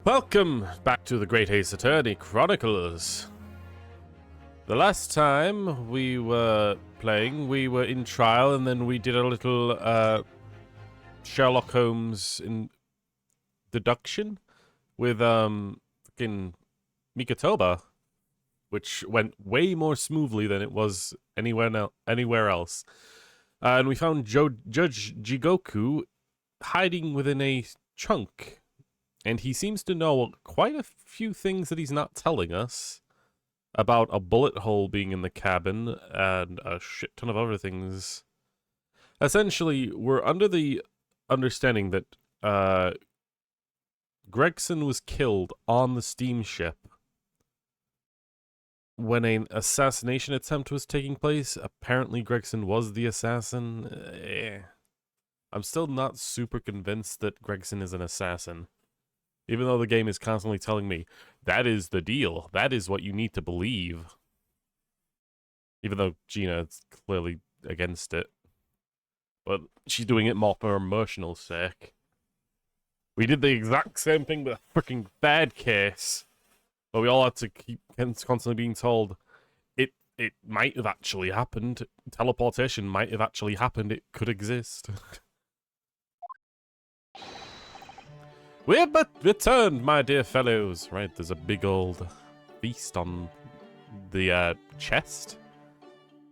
Welcome back to the Great Ace Attorney Chronicles. The last time we were playing, we were in trial, and then we did a little Sherlock Holmes in deduction with fucking Mikatoba, which went way more smoothly than it was anywhere else. And we found Judge Jigoku hiding within a chunk. And he seems to know quite a few things that he's not telling us about a bullet hole being in the cabin and a shit ton of other things. Essentially, we're under the understanding that Gregson was killed on the steamship when an assassination attempt was taking place. Apparently, Gregson was the assassin. I'm still not super convinced that Gregson is an assassin. Even though the game is constantly telling me, that is the deal. That is what you need to believe. Even though Gina is clearly against it. But she's doing it more for emotional sake. We did the exact same thing with a freaking bad case. But we all had to keep constantly being told, it might have actually happened. Teleportation might have actually happened. It could exist. We're but returned, my dear fellows. Right, there's a big old feast on the chest.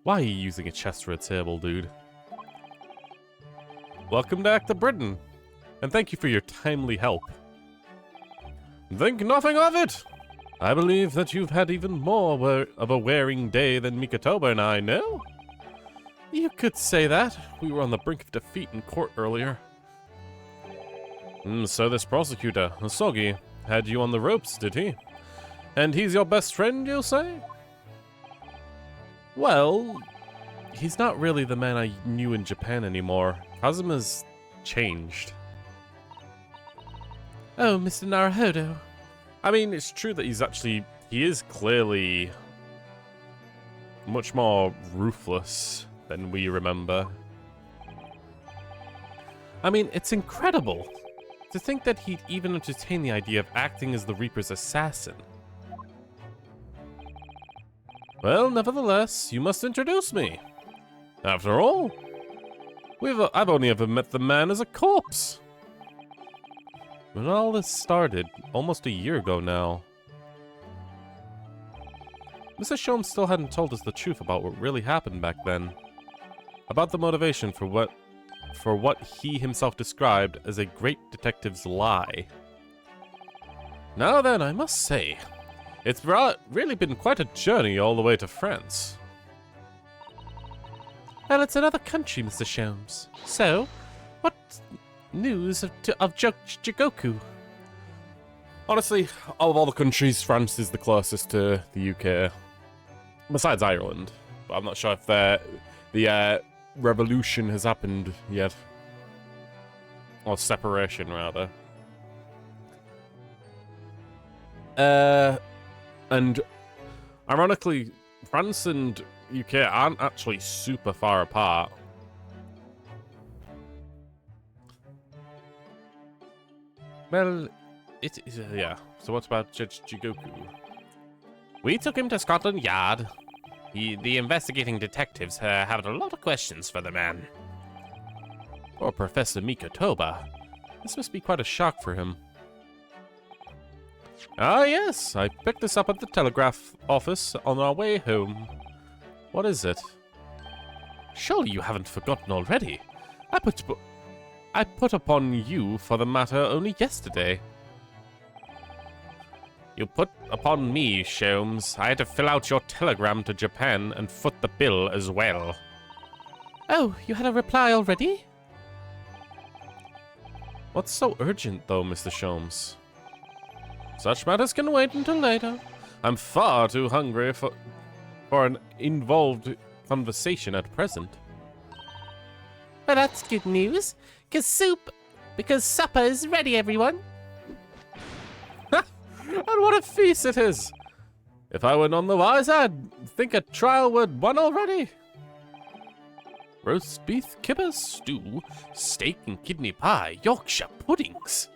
Why are you using a chest for a table, dude? Welcome back to Britain, and thank you for your timely help. Think nothing of it. I believe that you've had even more of a wearing day than Mikatoba and I know. You could say that. We were on the brink of defeat in court earlier. So this prosecutor, Asogi, had you on the ropes, did he? And he's your best friend, you'll say? Well, he's not really the man I knew in Japan anymore. Kazuma's changed. Oh, Mr. Naruhodo. I mean, it's true that he is clearly much more ruthless than we remember. I mean, it's incredible. To think that he'd even entertain the idea of acting as the Reaper's assassin. Well, nevertheless, you must introduce me. After all, I've only ever met the man as a corpse. When all this started, almost a year ago now. Mr. Sholmes still hadn't told us the truth about what really happened back then. About the motivation for what he himself described as a great detective's lie. Now then, I must say, it's really been quite a journey all the way to France. Well, it's another country, Mr. Sholmes. So, what news of Judge Jigoku? Honestly, out of all the countries, France is the closest to the UK. Besides Ireland. But I'm not sure if the revolution has happened yet. Or separation, rather. And ironically, France and UK aren't actually super far apart. Well, it is, yeah. So what about Judge Jigoku? We took him to Scotland Yard. The investigating detectives have a lot of questions for the man. Poor Professor Mikatoba. This must be quite a shock for him. Ah, yes. I picked this up at the telegraph office on our way home. What is it? Surely you haven't forgotten already. I put upon you for the matter only yesterday. You put upon me, Sholmes. I had to fill out your telegram to Japan and foot the bill as well. Oh, you had a reply already? What's so urgent, though, Mr. Sholmes? Such matters can wait until later. I'm far too hungry for an involved conversation at present. Well, that's good news. Because supper is ready, everyone. And what a feast it is! If I were none the wiser, I'd think a trial were won already. Roast beef, kibbeh, stew, steak and kidney pie, Yorkshire puddings.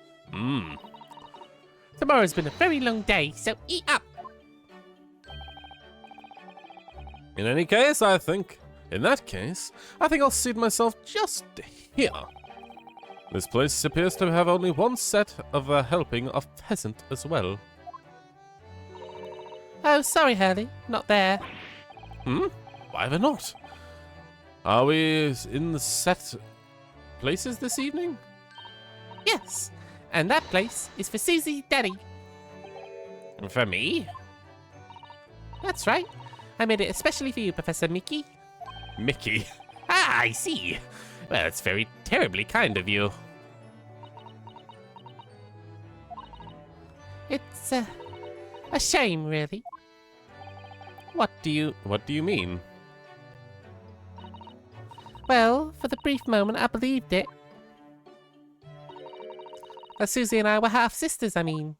Tomorrow's been a very long day, so eat up. In any case, in that case, I think I'll seat myself just here. This place appears to have only one set of a helping of pheasant as well. Oh, sorry, Hurley. Not there. Why the not? Are we in the set places this evening? Yes, and that place is for Susie Daddy. For me? That's right. I made it especially for you, Professor Mickey. Mickey. Ah, I see. Well, it's very terribly kind of you. It's a shame, really. What do you mean? Well, for the brief moment, I believed it. That Susie and I were half-sisters, I mean.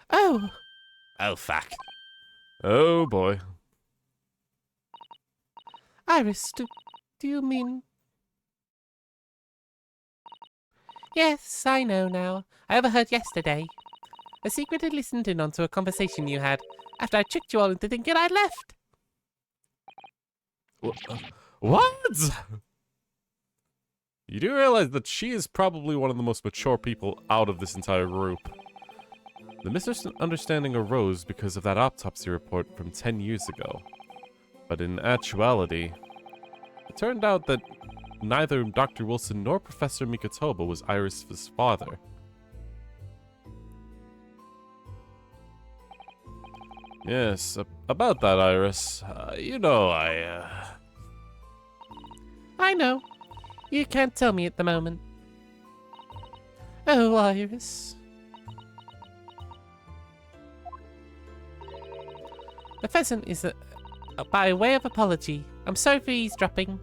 Oh! Oh, fuck. Oh, boy. Iris, do you mean... Yes, I know now. I overheard yesterday. I secretly listened in onto a conversation you had, after I tricked you all into thinking I'd left. What? You do realize that she is probably one of the most mature people out of this entire group. The misunderstanding arose because of that autopsy report from 10 years ago. But in actuality, it turned out that neither Dr. Wilson nor Professor Mikotoba was Iris' father. Yes, about that, Iris. You know, I know. You can't tell me at the moment. Oh, Iris. The pheasant is by way of apology. I'm sorry for eavesdropping.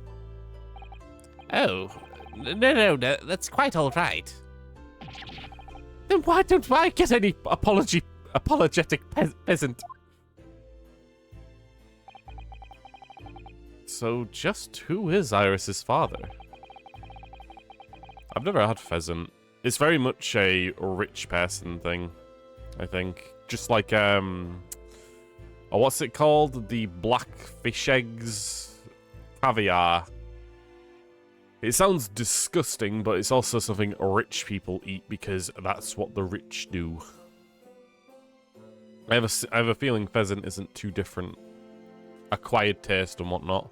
Oh, no, that's quite all right. Then why don't I get any apologetic peasant? So, just who is Iris's father? I've never had pheasant. It's very much a rich person thing, I think. Just like, what's it called? The black fish eggs caviar. It sounds disgusting, but it's also something rich people eat because that's what the rich do. I have a feeling pheasant isn't too different. Acquired taste and whatnot.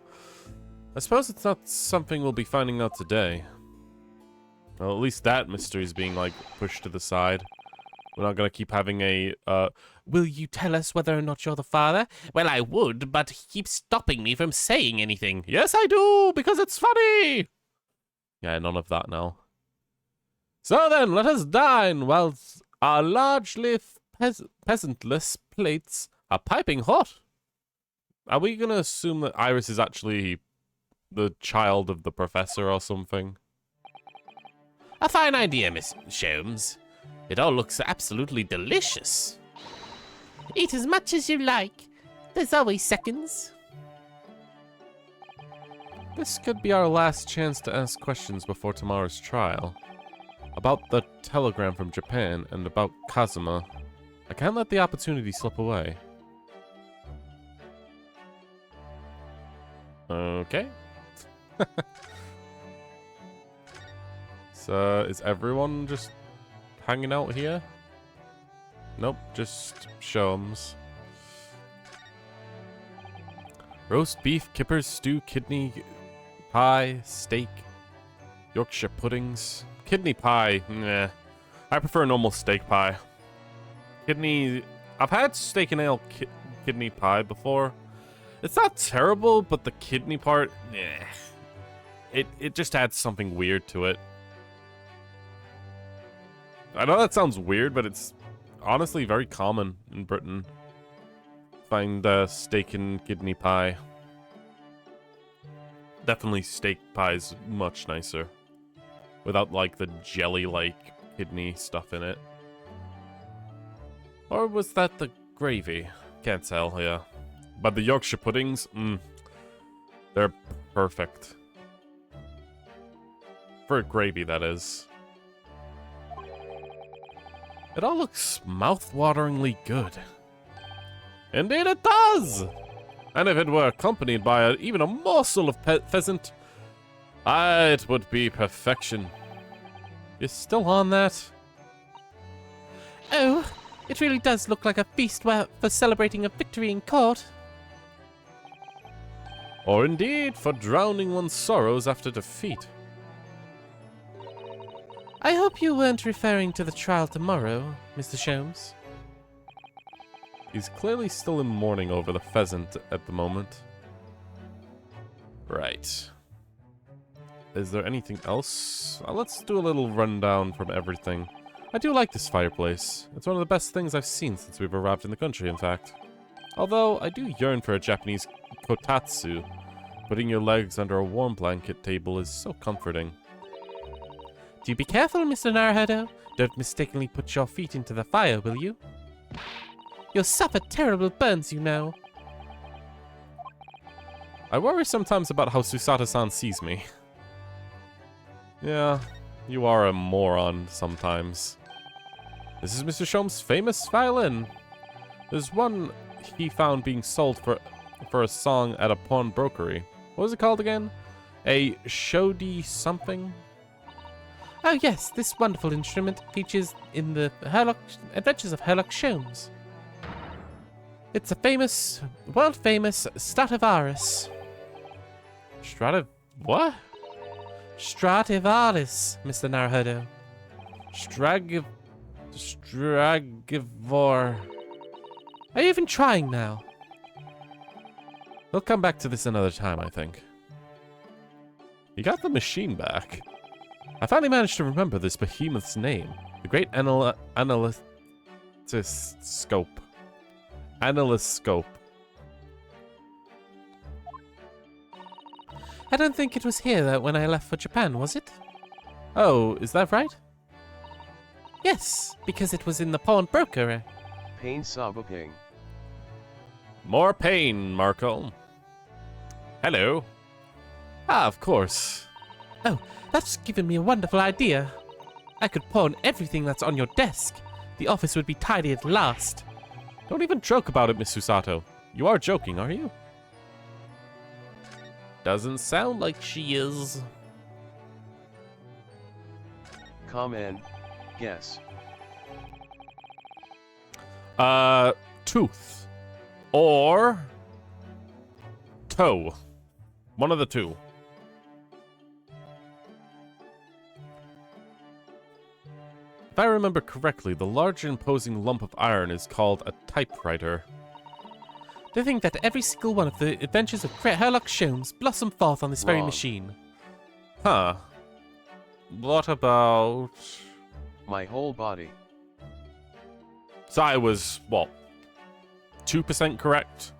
I suppose it's not something we'll be finding out today. Well, at least that mystery is being, like, pushed to the side. We're not gonna keep having a, Will you tell us whether or not you're the father? Well, I would, but he keeps stopping me from saying anything. Yes, I do, because it's funny! Yeah, none of that now. So then, let us dine, whilst our largely peasantless plates are piping hot. Are we gonna assume that Iris is actually the child of the professor or something? A fine idea, Miss Sholmes. It all looks absolutely delicious. Eat as much as you like. There's always seconds. This could be our last chance to ask questions before tomorrow's trial. About the telegram from Japan and about Kazuma. I can't let the opportunity slip away. Okay. So, is everyone just hanging out here? Nope, just Sholmes. Roast beef, kippers, stew, kidney pie, steak, Yorkshire puddings. Kidney pie, nah. I prefer normal steak pie. Kidney... I've had steak and ale kidney pie before. It's not terrible, but the kidney part, nah. It just adds something weird to it. I know that sounds weird, but it's honestly very common in Britain. Find steak and kidney pie. Definitely steak pie is much nicer. Without, like, the jelly-like kidney stuff in it. Or was that the gravy? Can't tell, yeah. But the Yorkshire puddings, they're perfect. For gravy, that is. It all looks mouth-wateringly good. Indeed it does! And if it were accompanied by even a morsel of pheasant, it would be perfection. You're still on that? Oh, it really does look like a feast for celebrating a victory in court. Or indeed, for drowning one's sorrows after defeat. I hope you weren't referring to the trial tomorrow, Mr. Sholmes. He's clearly still in mourning over the pheasant at the moment. Right. Is there anything else? Let's do a little rundown from everything. I do like this fireplace. It's one of the best things I've seen since we've arrived in the country, in fact. Although, I do yearn for a Japanese kotatsu. Putting your legs under a warm blanket table is so comforting. Do be careful, Mr. Naruhodo. Don't mistakenly put your feet into the fire, will you? You'll suffer terrible burns, you know. I worry sometimes about how Susato-san sees me. Yeah, you are a moron sometimes. This is Mr. Sholmes' famous violin. There's one he found being sold for a song at a pawnbrokery. What was it called again? A shoddy something? Oh yes, this wonderful instrument features in the Adventures of Sherlock Sholmes. It's a world-famous Stradivarius. What? Stradivarius, Mr. Naruhodo. Stragivor. Are you even trying now? We'll come back to this another time, I think. You got the machine back. I finally managed to remember this behemoth's name. The Great Analyscope. Analyscope. I don't think it was here when I left for Japan, was it? Oh, is that right? Yes, because it was in the pawnbroker. Pain Saboping. More pain, Marco. Hello. Ah, of course. Oh, that's given me a wonderful idea. I could pawn everything that's on your desk. The office would be tidy at last. Don't even joke about it, Miss Susato. You are joking, are you? Doesn't sound like she is. Comment. Guess. Tooth. Or toe. One of the two. If I remember correctly, the large imposing lump of iron is called a typewriter. To think that every single one of the adventures of Sherlock Sholmes blossom forth on this very Wrong. machine. Huh. What about... My whole body. So I was, what, 2% correct?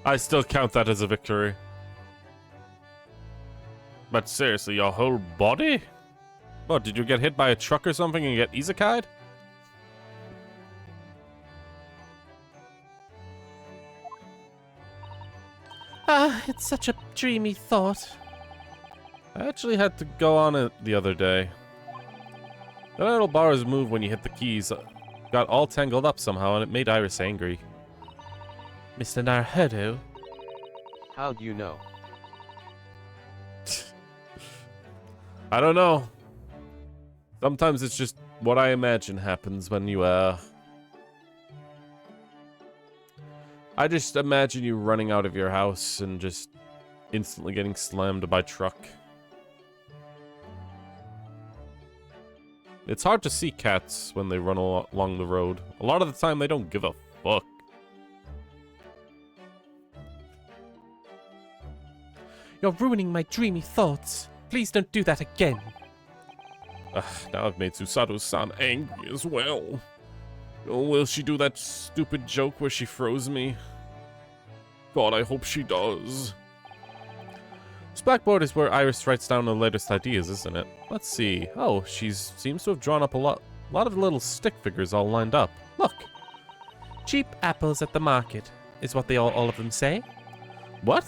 I still count that as a victory. But seriously, your whole body? What, did you get hit by a truck or something and get isekai'd? Ah, it's such a dreamy thought. I actually had to go on it the other day. The little bars move when you hit the keys. Got all tangled up somehow and it made Iris angry. Mr. Naruhodo. How do you know? I don't know. Sometimes it's just what I imagine happens when you, I just imagine you running out of your house and just instantly getting slammed by a truck. It's hard to see cats when they run along the road. A lot of the time, they don't give a fuck. You're ruining my dreamy thoughts. Please don't do that again. Now I've made Susato-san angry as well. Oh, will she do that stupid joke where she froze me? God, I hope she does. This blackboard is where Iris writes down the latest ideas, isn't it? Let's see. Oh, she seems to have drawn up a lot of little stick figures all lined up. Look. Cheap apples at the market, is what they all of them say. What?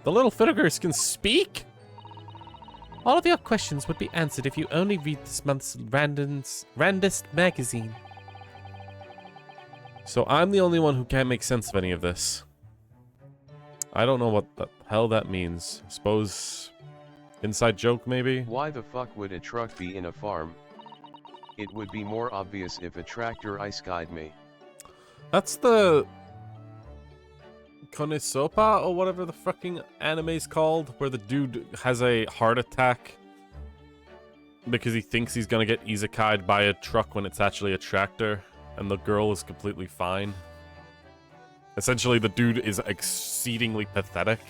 The little figures can speak? All of your questions would be answered if you only read this month's Randest magazine. So I'm the only one who can't make sense of any of this. I don't know what the hell that means. Suppose inside joke, maybe? Why the fuck would a truck be in a farm? It would be more obvious if a tractor ice guide me. That's the Konosopa or whatever the fucking anime's called, where the dude has a heart attack because he thinks he's gonna get isekai'd by a truck when it's actually a tractor, and the girl is completely fine. Essentially, the dude is exceedingly pathetic.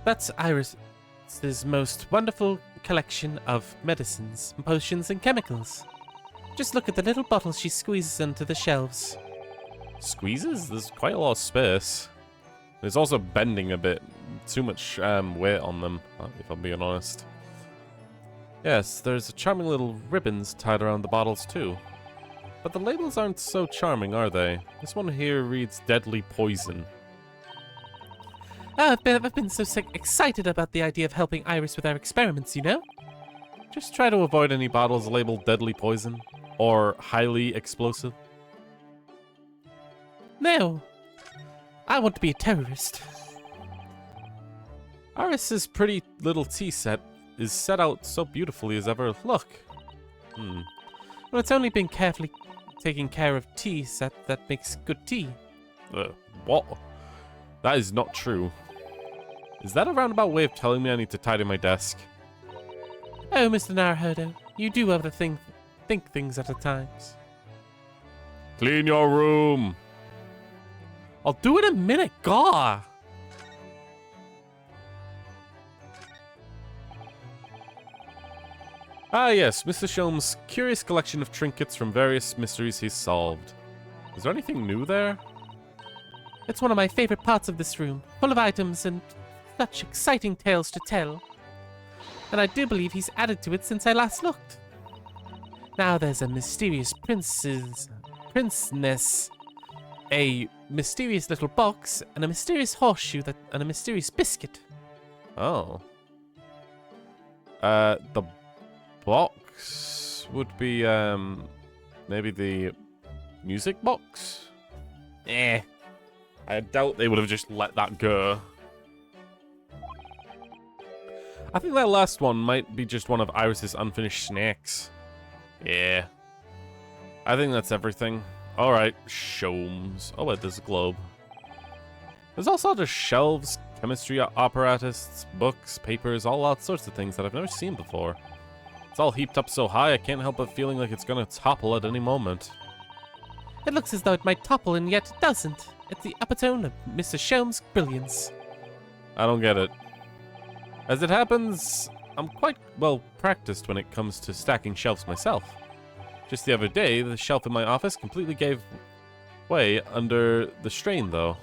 That's Iris's most wonderful collection of medicines, potions, and chemicals. Just look at the little bottles she squeezes onto the shelves. Squeezes? There's quite a lot of space. There's also bending a bit. Too much weight on them, if I'm being honest. Yes, there's charming little ribbons tied around the bottles too. But the labels aren't so charming, are they? This one here reads Deadly Poison. I've been so excited about the idea of helping Iris with our experiments, you know? Just try to avoid any bottles labeled Deadly Poison or Highly Explosive. No. I want to be a terrorist. Iris's pretty little tea set is set out so beautifully as ever. Look. Well, it's only been carefully taking care of tea set that makes good tea. What? That is not true. Is that a roundabout way of telling me I need to tidy my desk? Oh, Mr. Naruhodo, you do have to think things at a times. Clean your room. I'll do it in a minute, gaw! Ah yes, Mr. Sholmes' curious collection of trinkets from various mysteries he's solved. Is there anything new there? It's one of my favorite parts of this room, full of items and such exciting tales to tell. And I do believe he's added to it since I last looked. Now there's a mysterious princess, a mysterious little box, and a mysterious horseshoe and a mysterious biscuit. Oh. The box would be, maybe the music box? I doubt they would have just let that go. I think that last one might be just one of Iris's unfinished snacks. Yeah. I think that's everything. Alright, Sholmes. Oh wait, there's a globe. There's also just shelves, chemistry apparatus, books, papers, all sorts of things that I've never seen before. It's all heaped up so high I can't help but feeling like it's gonna topple at any moment. It looks as though it might topple, and yet it doesn't. It's the upper-tone of Mr. Sholmes' brilliance. I don't get it. As it happens, I'm quite well practiced when it comes to stacking shelves myself. Just the other day, the shelf in my office completely gave way under the strain, though.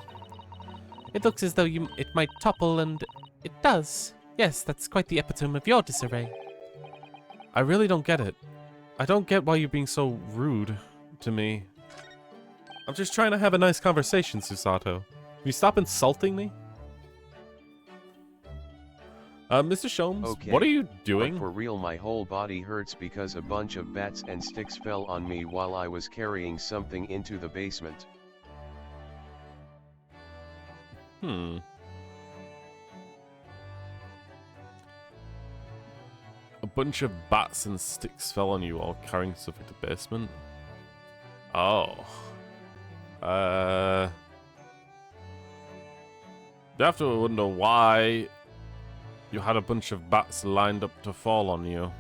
It looks as though it might topple, and it does. Yes, that's quite the epitome of your disarray. I really don't get it. I don't get why you're being so rude to me. I'm just trying to have a nice conversation, Susato. Can you stop insulting me? Mr. Sholmes, Okay, what are you doing? But for real, my whole body hurts because a bunch of bats and sticks fell on me while I was carrying something into the basement. A bunch of bats and sticks fell on you while carrying stuff into the basement? Oh. You have to wonder why you had a bunch of bats lined up to fall on you.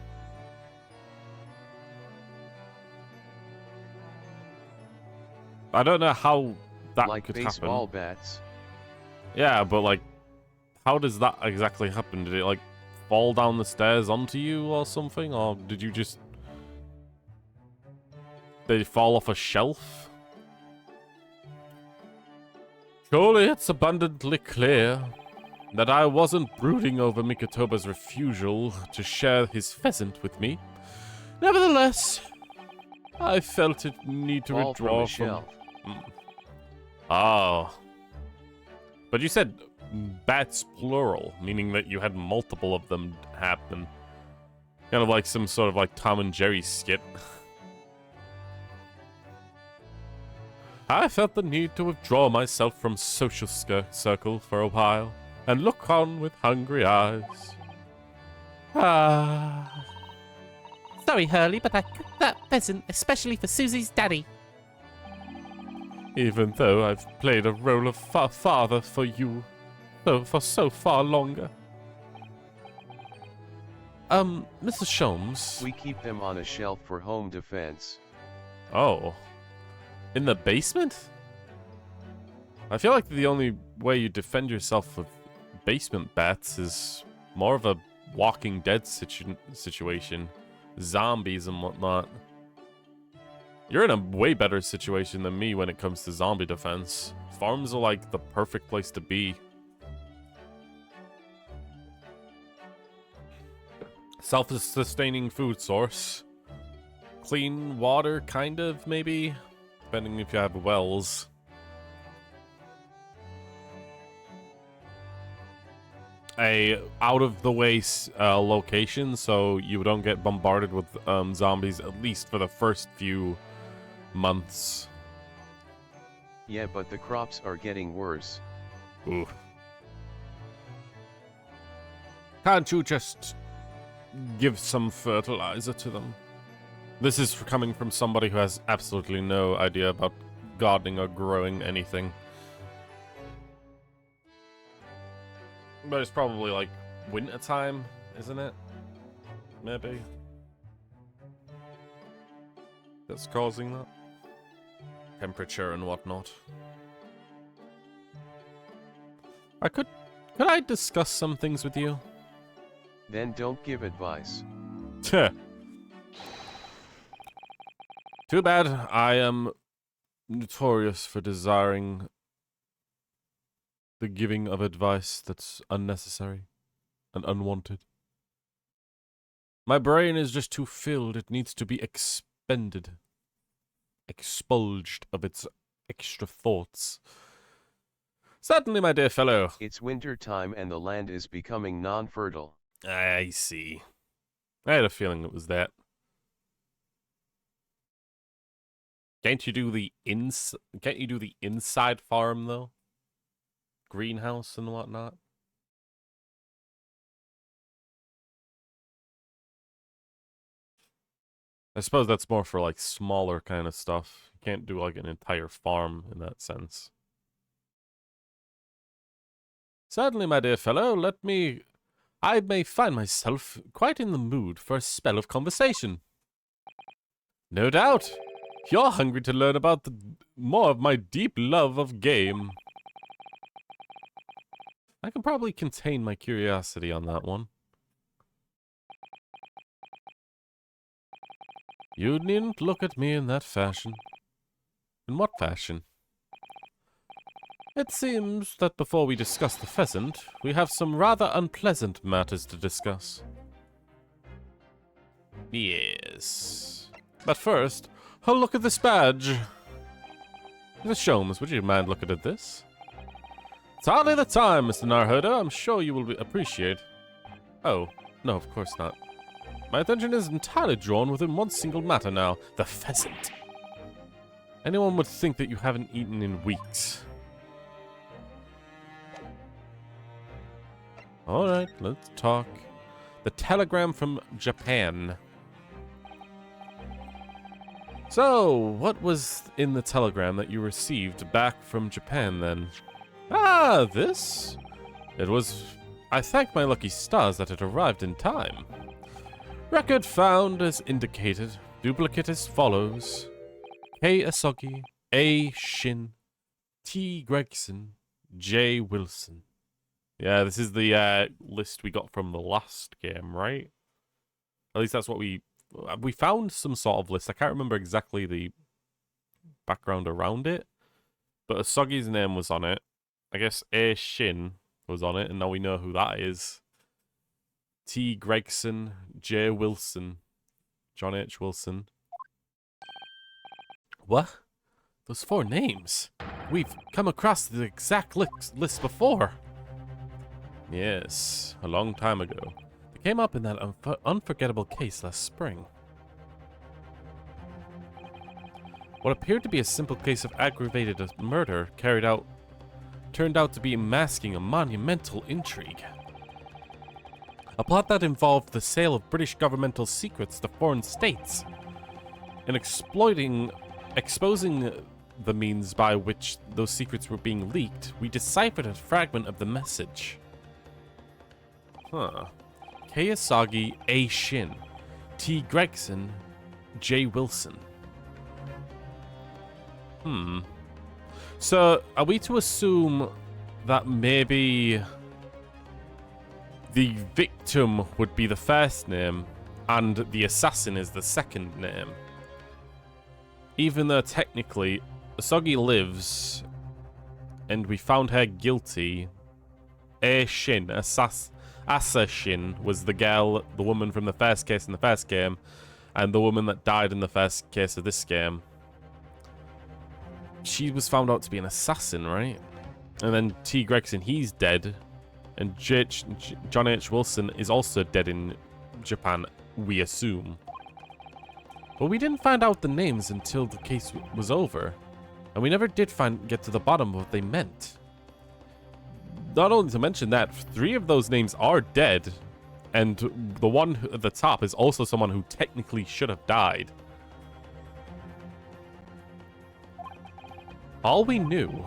I don't know how that like could baseball happen. bats. Yeah, but like, how does that exactly happen? Did it like fall down the stairs onto you or something? Or did you just... Did they fall off a shelf? Surely it's abundantly clear that I wasn't brooding over Mikotoba's refusal to share his pheasant with me. Nevertheless, I felt it need to Fall withdraw from a from... shelf. Oh. But you said bats plural, meaning that you had multiple of them happen. Kind of like some sort of like Tom and Jerry skit. I felt the need to withdraw myself from social circle for a while and look on with hungry eyes. Ah. Sorry, Hurley, but I cooked that pheasant especially for Susie's daddy. Even though I've played a role of father for you for so far longer. Mr. Sholmes. We keep them on a shelf for home defense. Oh. In the basement? I feel like the only way you defend yourself with basement bats is more of a Walking Dead situation. Zombies and whatnot. You're in a way better situation than me when it comes to zombie defense. Farms are like the perfect place to be. Self-sustaining food source. Clean water, kind of, maybe? Depending if you have wells. A out-of-the-way location, so you don't get bombarded with zombies, at least for the first few months. Yeah, but the crops are getting worse. Ooh. Can't you just give some fertilizer to them? This is coming from somebody who has absolutely no idea about gardening or growing anything. But it's probably like winter time, isn't it? Maybe. That's causing that. Temperature and whatnot. Could I discuss some things with you? Then don't give advice. Too bad. I am notorious for desiring the giving of advice that's unnecessary and unwanted. My brain is just too filled. It needs to be expended. Expulged of its extra thoughts. Certainly, my dear fellow. It's winter time and the land is becoming non-fertile. I see. I had a feeling it was that. Can't you do the inside farm though? Greenhouse and whatnot. I suppose that's more for like smaller kind of stuff. You can't do like an entire farm in that sense. Certainly, my dear fellow, I may find myself quite in the mood for a spell of conversation. No doubt. You're hungry to learn about more of my deep love of game. I can probably contain my curiosity on that one. You needn't look at me in that fashion. In what fashion? It seems that before we discuss the pheasant, we have some rather unpleasant matters to discuss. Yes. But first, a look at this badge. Mr. Sholmes, would you mind looking at this? It's hardly the time, Mr. Narhoda. I'm sure you will appreciate. Oh, no, of course not. My attention is entirely drawn within one single matter now. The pheasant. Anyone would think that you haven't eaten in weeks. Alright, let's talk. The telegram from Japan. So, what was in the telegram that you received back from Japan then? Ah, this? It was... I thank my lucky stars that it arrived in time. Record found as indicated. Duplicate as follows. K. Asogi, A. Shin, T. Gregson, J. Wilson. Yeah, this is the list we got from the last game, right? At least that's what we found some sort of list. I can't remember exactly the background around it, but Asogi's name was on it. I guess A. Shin was on it, and now we know who that is. T. Gregson, J. Wilson, John H. Wilson. What? Those 4 names? We've come across the exact list before. Yes, a long time ago. It came up in that unforgettable case last spring. What appeared to be a simple case of aggravated murder turned out to be masking a monumental intrigue. A plot that involved the sale of British governmental secrets to foreign states and exposing the means by which those secrets were being leaked. We deciphered a fragment of the message. Kiyosagi A. Shin, T. Gregson, J. Wilson. So, are we to assume that maybe the victim would be the first name and the assassin is the second name? Even though technically Asagi lives and we found her guilty, A. Shin, Assassin, was the woman from the first case in the first game, and the woman that died in the first case of this game. She was found out to be an assassin, right? And then T. Gregson, he's dead. And John H. Wilson is also dead in Japan, we assume. But we didn't find out the names until the case was over. And we never did get to the bottom of what they meant. Not only to mention that, 3 of those names are dead. And the one at the top is also someone who technically should have died. All we knew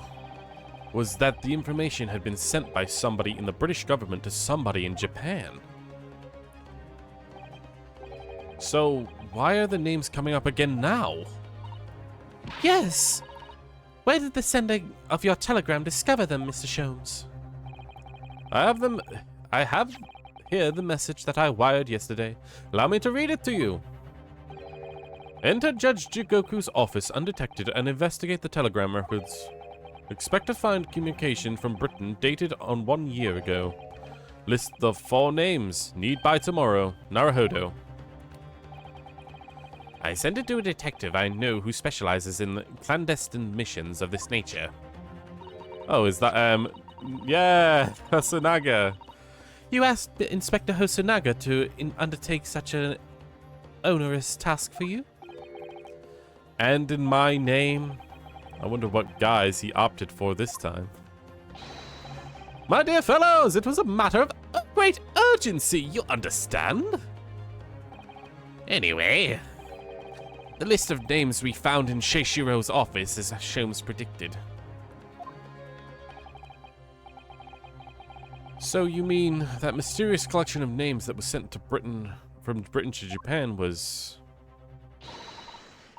was that the information had been sent by somebody in the British government to somebody in Japan. So, why are the names coming up again now? Yes! Where did the sender of your telegram discover them, Mr. Sholmes? I have here the message that I wired yesterday. Allow me to read it to you. Enter Judge Jigoku's office undetected and investigate the telegram records. Expect to find communication from Britain dated on 1 year ago. List the 4 names. Need by tomorrow. Naruhodo. I sent it to a detective I know who specializes in clandestine missions of this nature. Oh, is that, yeah, Hosonaga. You asked Inspector Hosonaga to undertake such an onerous task for you? And in my name? I wonder what guise he opted for this time. My dear fellows, it was a matter of great urgency, you understand? Anyway, the list of names we found in Seishiro's office is as Sholmes predicted. So you mean that mysterious collection of names that was sent to Britain, from Britain to Japan was...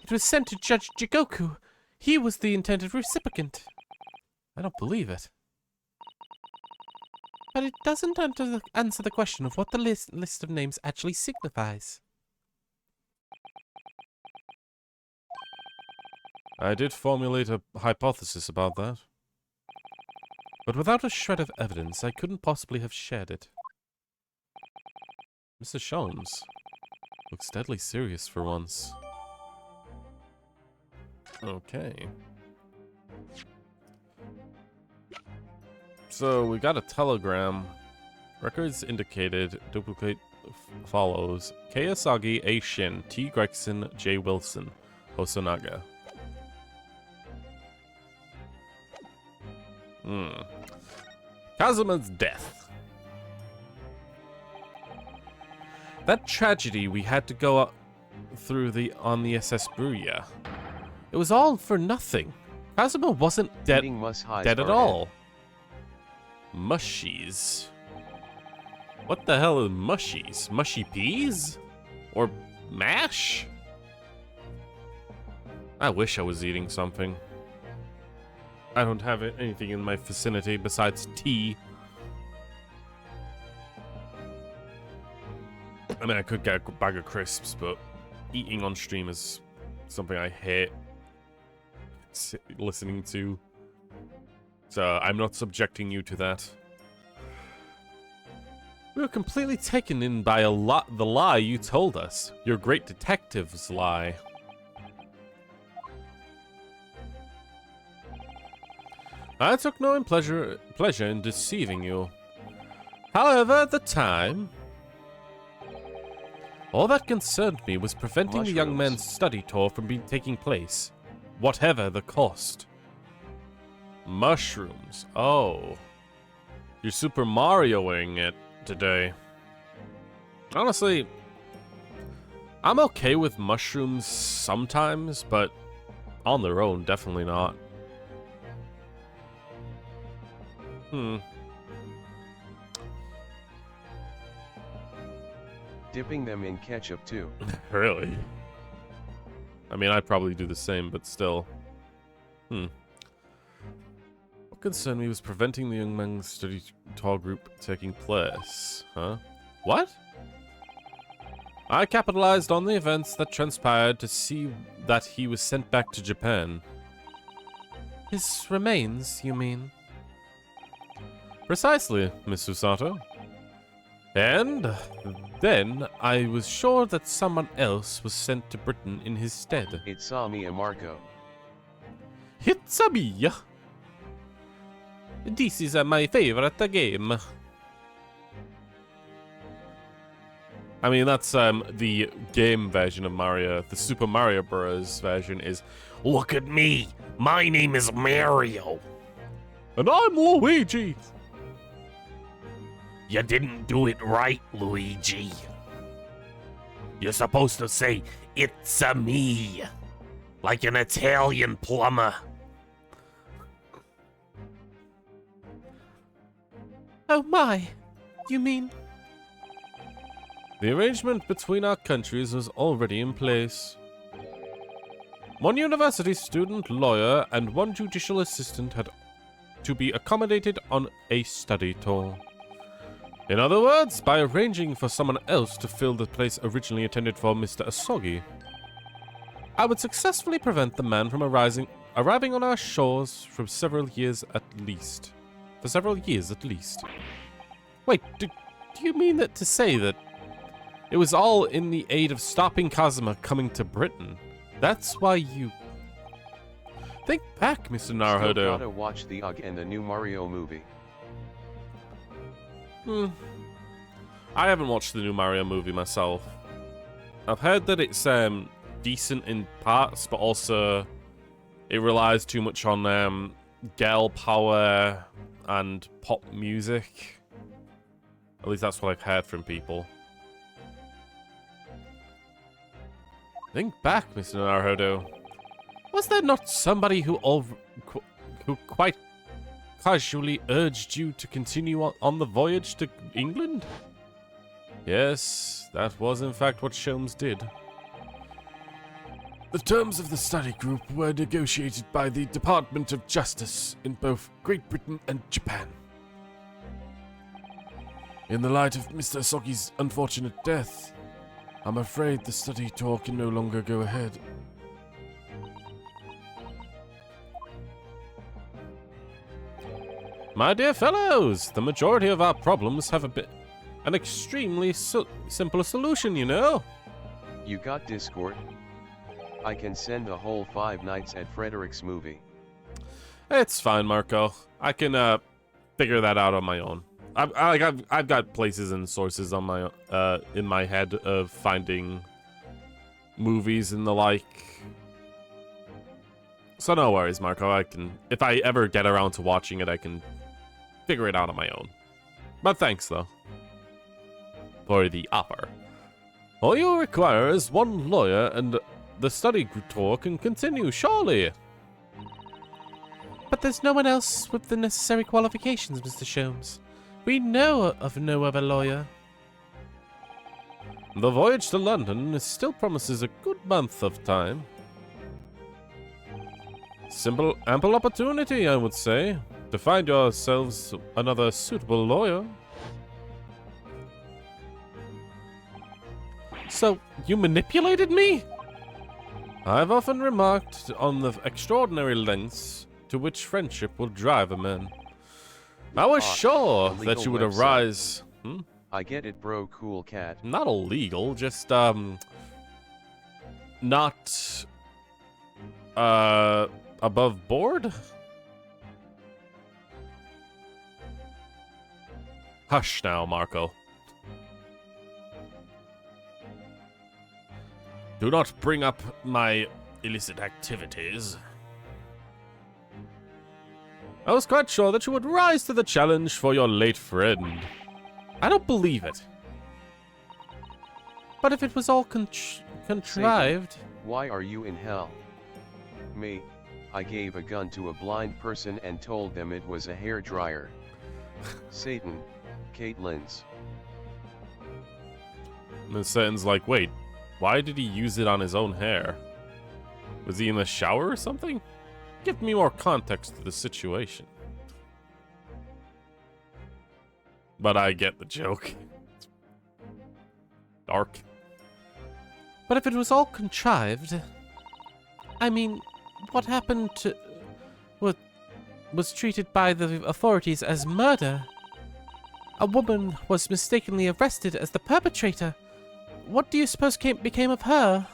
It was sent to Judge Jigoku. He was the intended recipient. I don't believe it. But it doesn't answer the question of what the list of names actually signifies. I did formulate a hypothesis about that. But without a shred of evidence, I couldn't possibly have shared it. Mr. Sholmes looks deadly serious for once. Okay. So we got a telegram. Records indicated duplicate follows. Kiyosagi A. Shin, T. Gregson, J. Wilson, Hosonaga. Kazuma's death. That tragedy we had to go through on the SS Bruya. It was all for nothing. Kazuma wasn't dead at all. Mushies. What the hell are mushies? Mushy peas? Or mash? I wish I was eating something. I don't have anything in my vicinity besides tea. I mean, I could get a bag of crisps, but eating on stream is something I hate listening to. So I'm not subjecting you to that. We were completely taken in by the lie you told us. Your great detective's lie. I took no pleasure in deceiving you. However, at the time, all that concerned me was preventing the young man's study tour from taking place, whatever the cost. Mushrooms. Oh. You're Super Marioing it today. Honestly, I'm okay with mushrooms sometimes, but on their own, definitely not. Dipping them in ketchup too. Really? I mean, I'd probably do the same, but still. What concerned me was preventing the young man's study tour group taking place. Huh? What? I capitalized on the events that transpired to see that he was sent back to Japan. His remains, you mean? Precisely, Miss Usato. And then I was sure that someone else was sent to Britain in his stead. It's me, Marco. It's a me. This is my favorite game. I mean, that's the game version of Mario. The Super Mario Bros. Version is, Look at me. My name is Mario. and I'm Luigi. You didn't do it right, Luigi. You're supposed to say, it's a me. Like an Italian plumber. Oh my! You mean... The arrangement between our countries was already in place. One university student, lawyer, and one judicial assistant had to be accommodated on a study tour. In other words, by arranging for someone else to fill the place originally intended for Mr. Asogi, I would successfully prevent the man from arriving on our shores for several years at least. Wait, do you mean that to say that it was all in the aid of stopping Kazuma coming to Britain? That's why you... Think back, Mr. Still Naruhodo. gotta watch the UG and the new Mario movie. I haven't watched the new Mario movie myself. I've heard that it's decent in parts, but also it relies too much on girl power and pop music. At least that's what I've heard from people. Think back, Mr. Naruhodo. Was there not somebody who quite casually urged you to continue on the voyage to England? Yes, that was in fact what Sholmes did. The terms of the study group were negotiated by the Department of Justice in both Great Britain and Japan. In the light of Mr. Asogi's unfortunate death, I'm afraid the study tour can no longer go ahead. My dear fellows, the majority of our problems have an extremely simple solution, you know. You got Discord? I can send the whole 5 nights at Frederick's movie. It's fine, Marco. I can figure that out on my own. I've got places and sources on my in my head of finding movies and the like. So no worries, Marco. I can, if I ever get around to watching it, I can figure it out on my own. But thanks though for the offer. All you require is one lawyer, and the study tour can continue, surely. But there's no one else with the necessary qualifications, Mr. Sholmes. We know of no other lawyer. The voyage to London still promises a good month of time. Ample opportunity, I would say, to find yourselves another suitable lawyer. So, you manipulated me? I've often remarked on the extraordinary lengths to which friendship will drive a man. I was sure that you would arise. I get it, bro, cool cat. Not illegal, just not above board. Hush now, Marco. Do not bring up my illicit activities. I was quite sure that you would rise to the challenge for your late friend. I don't believe it. But if it was all contrived... Satan, why are you in hell? Me, I gave a gun to a blind person and told them it was a hairdryer. Satan, Caitlin's. And then Satan's like, wait, why did he use it on his own hair? Was he in the shower or something? Give me more context to the situation. But I get the joke. Dark. But if it was all contrived... I mean, what happened to... what was treated by the authorities as murder? A woman was mistakenly arrested as the perpetrator. What do you suppose became of her?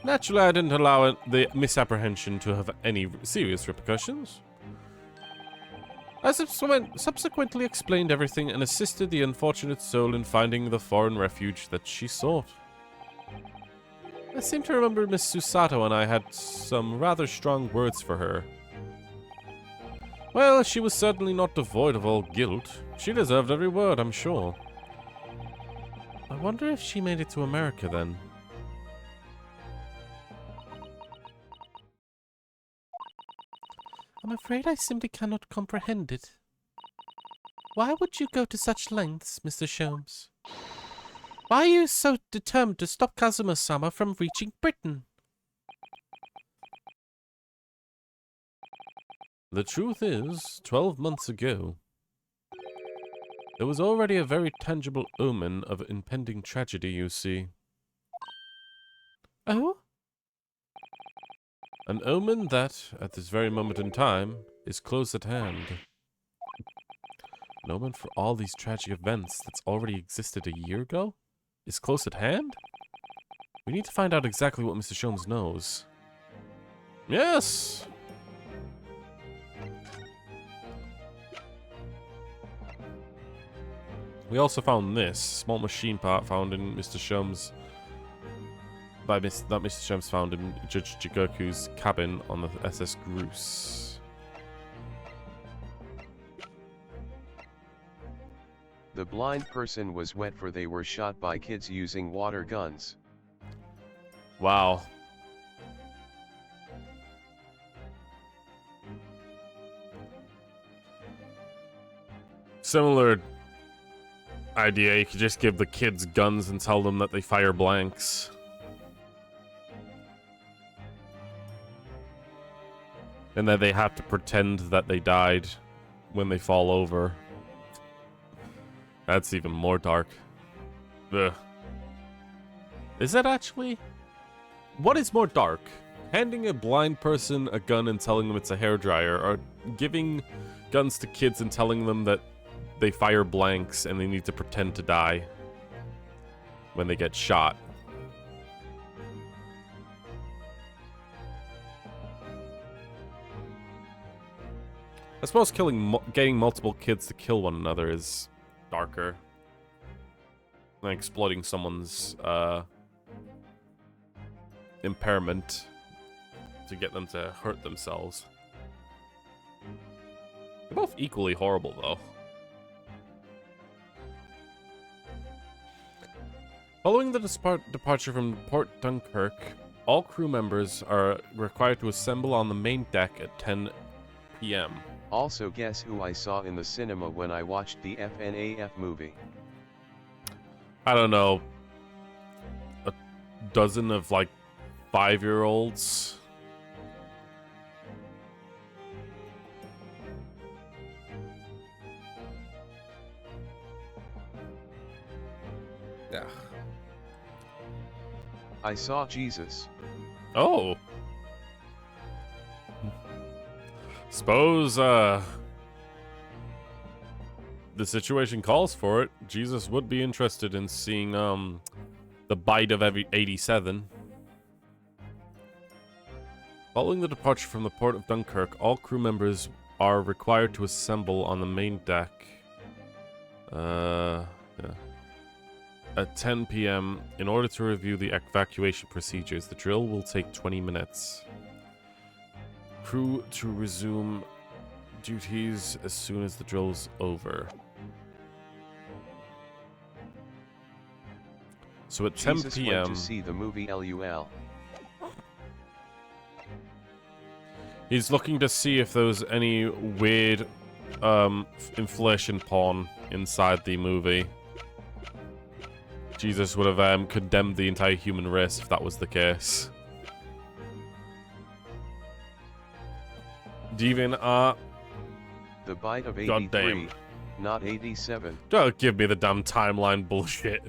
Naturally, I didn't allow the misapprehension to have any serious repercussions. I subsequently explained everything and assisted the unfortunate soul in finding the foreign refuge that she sought. I seem to remember Miss Susato and I had some rather strong words for her. Well, she was certainly not devoid of all guilt. She deserved every word, I'm sure. I wonder if she made it to America then. I'm afraid I simply cannot comprehend it. Why would you go to such lengths, Mr. Sholmes? Why are you so determined to stop Kazuma-sama from reaching Britain? The truth is, 12 months ago, there was already a very tangible omen of impending tragedy, you see. Oh? An omen that, at this very moment in time, is close at hand. An omen for all these tragic events that's already existed a year ago? Is close at hand? We need to find out exactly what Mr. Sholmes knows. Yes! We also found this small machine part found in Mr. Sholmes. Not Mr. Sholmes, found in Judge Jigoku's cabin on the SS Groose. The blind person was wet for they were shot by kids using water guns. Wow. Similar idea, you could just give the kids guns and tell them that they fire blanks. And that they have to pretend that they died when they fall over. That's even more dark. Ugh. Is that actually? What is more dark? Handing a blind person a gun and telling them it's a hairdryer, or giving guns to kids and telling them that they fire blanks and they need to pretend to die when they get shot? I suppose getting multiple kids to kill one another is darker than exploiting someone's impairment to get them to hurt themselves. They're both equally horrible, though. Following the departure from Port Dunkirk, all crew members are required to assemble on the main deck at 10 p.m. Also, guess who I saw in the cinema when I watched the FNAF movie? I don't know, a dozen of like 5-year-olds. Yeah. I saw Jesus. Oh. Suppose, the situation calls for it. Jesus would be interested in seeing, the bite of every 87. Following the departure from the port of Dunkirk, all crew members are required to assemble on the main deck. Yeah. At 10 p.m., in order to review the evacuation procedures, the drill will take 20 minutes. Crew to resume duties as soon as the drill's over. So at 10 Jesus p.m. went to see the movie LUL. He's looking to see if there's any weird inflation porn inside the movie. Jesus would have condemned the entire human race if that was the case. Deviant art. The bite of God 83, damn. not 87. Don't give me the damn timeline bullshit.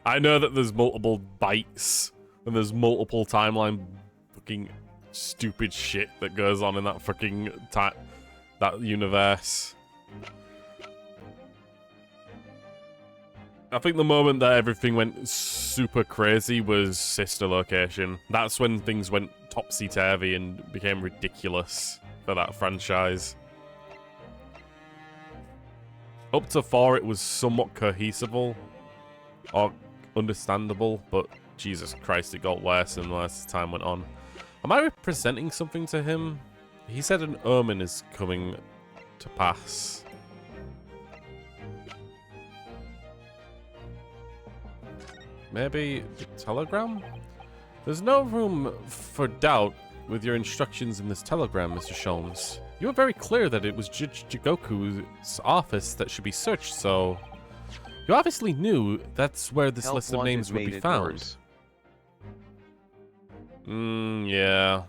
I know that there's multiple bites and there's multiple timeline fucking stupid shit that goes on in that fucking that universe. I think the moment that everything went super crazy was Sister Location. That's when things went topsy-turvy and became ridiculous for that franchise. Up to 4, it was somewhat cohesive or understandable, but Jesus Christ, it got worse and worse as time went on. Am I representing something to him? He said an omen is coming to pass. Maybe the telegram? There's no room for doubt with your instructions in this telegram, Mr. Sholmes. You were very clear that it was Judge Jigoku's office that should be searched, so... You obviously knew that's where this Help list of wanted names would made be it found. worse. Yeah.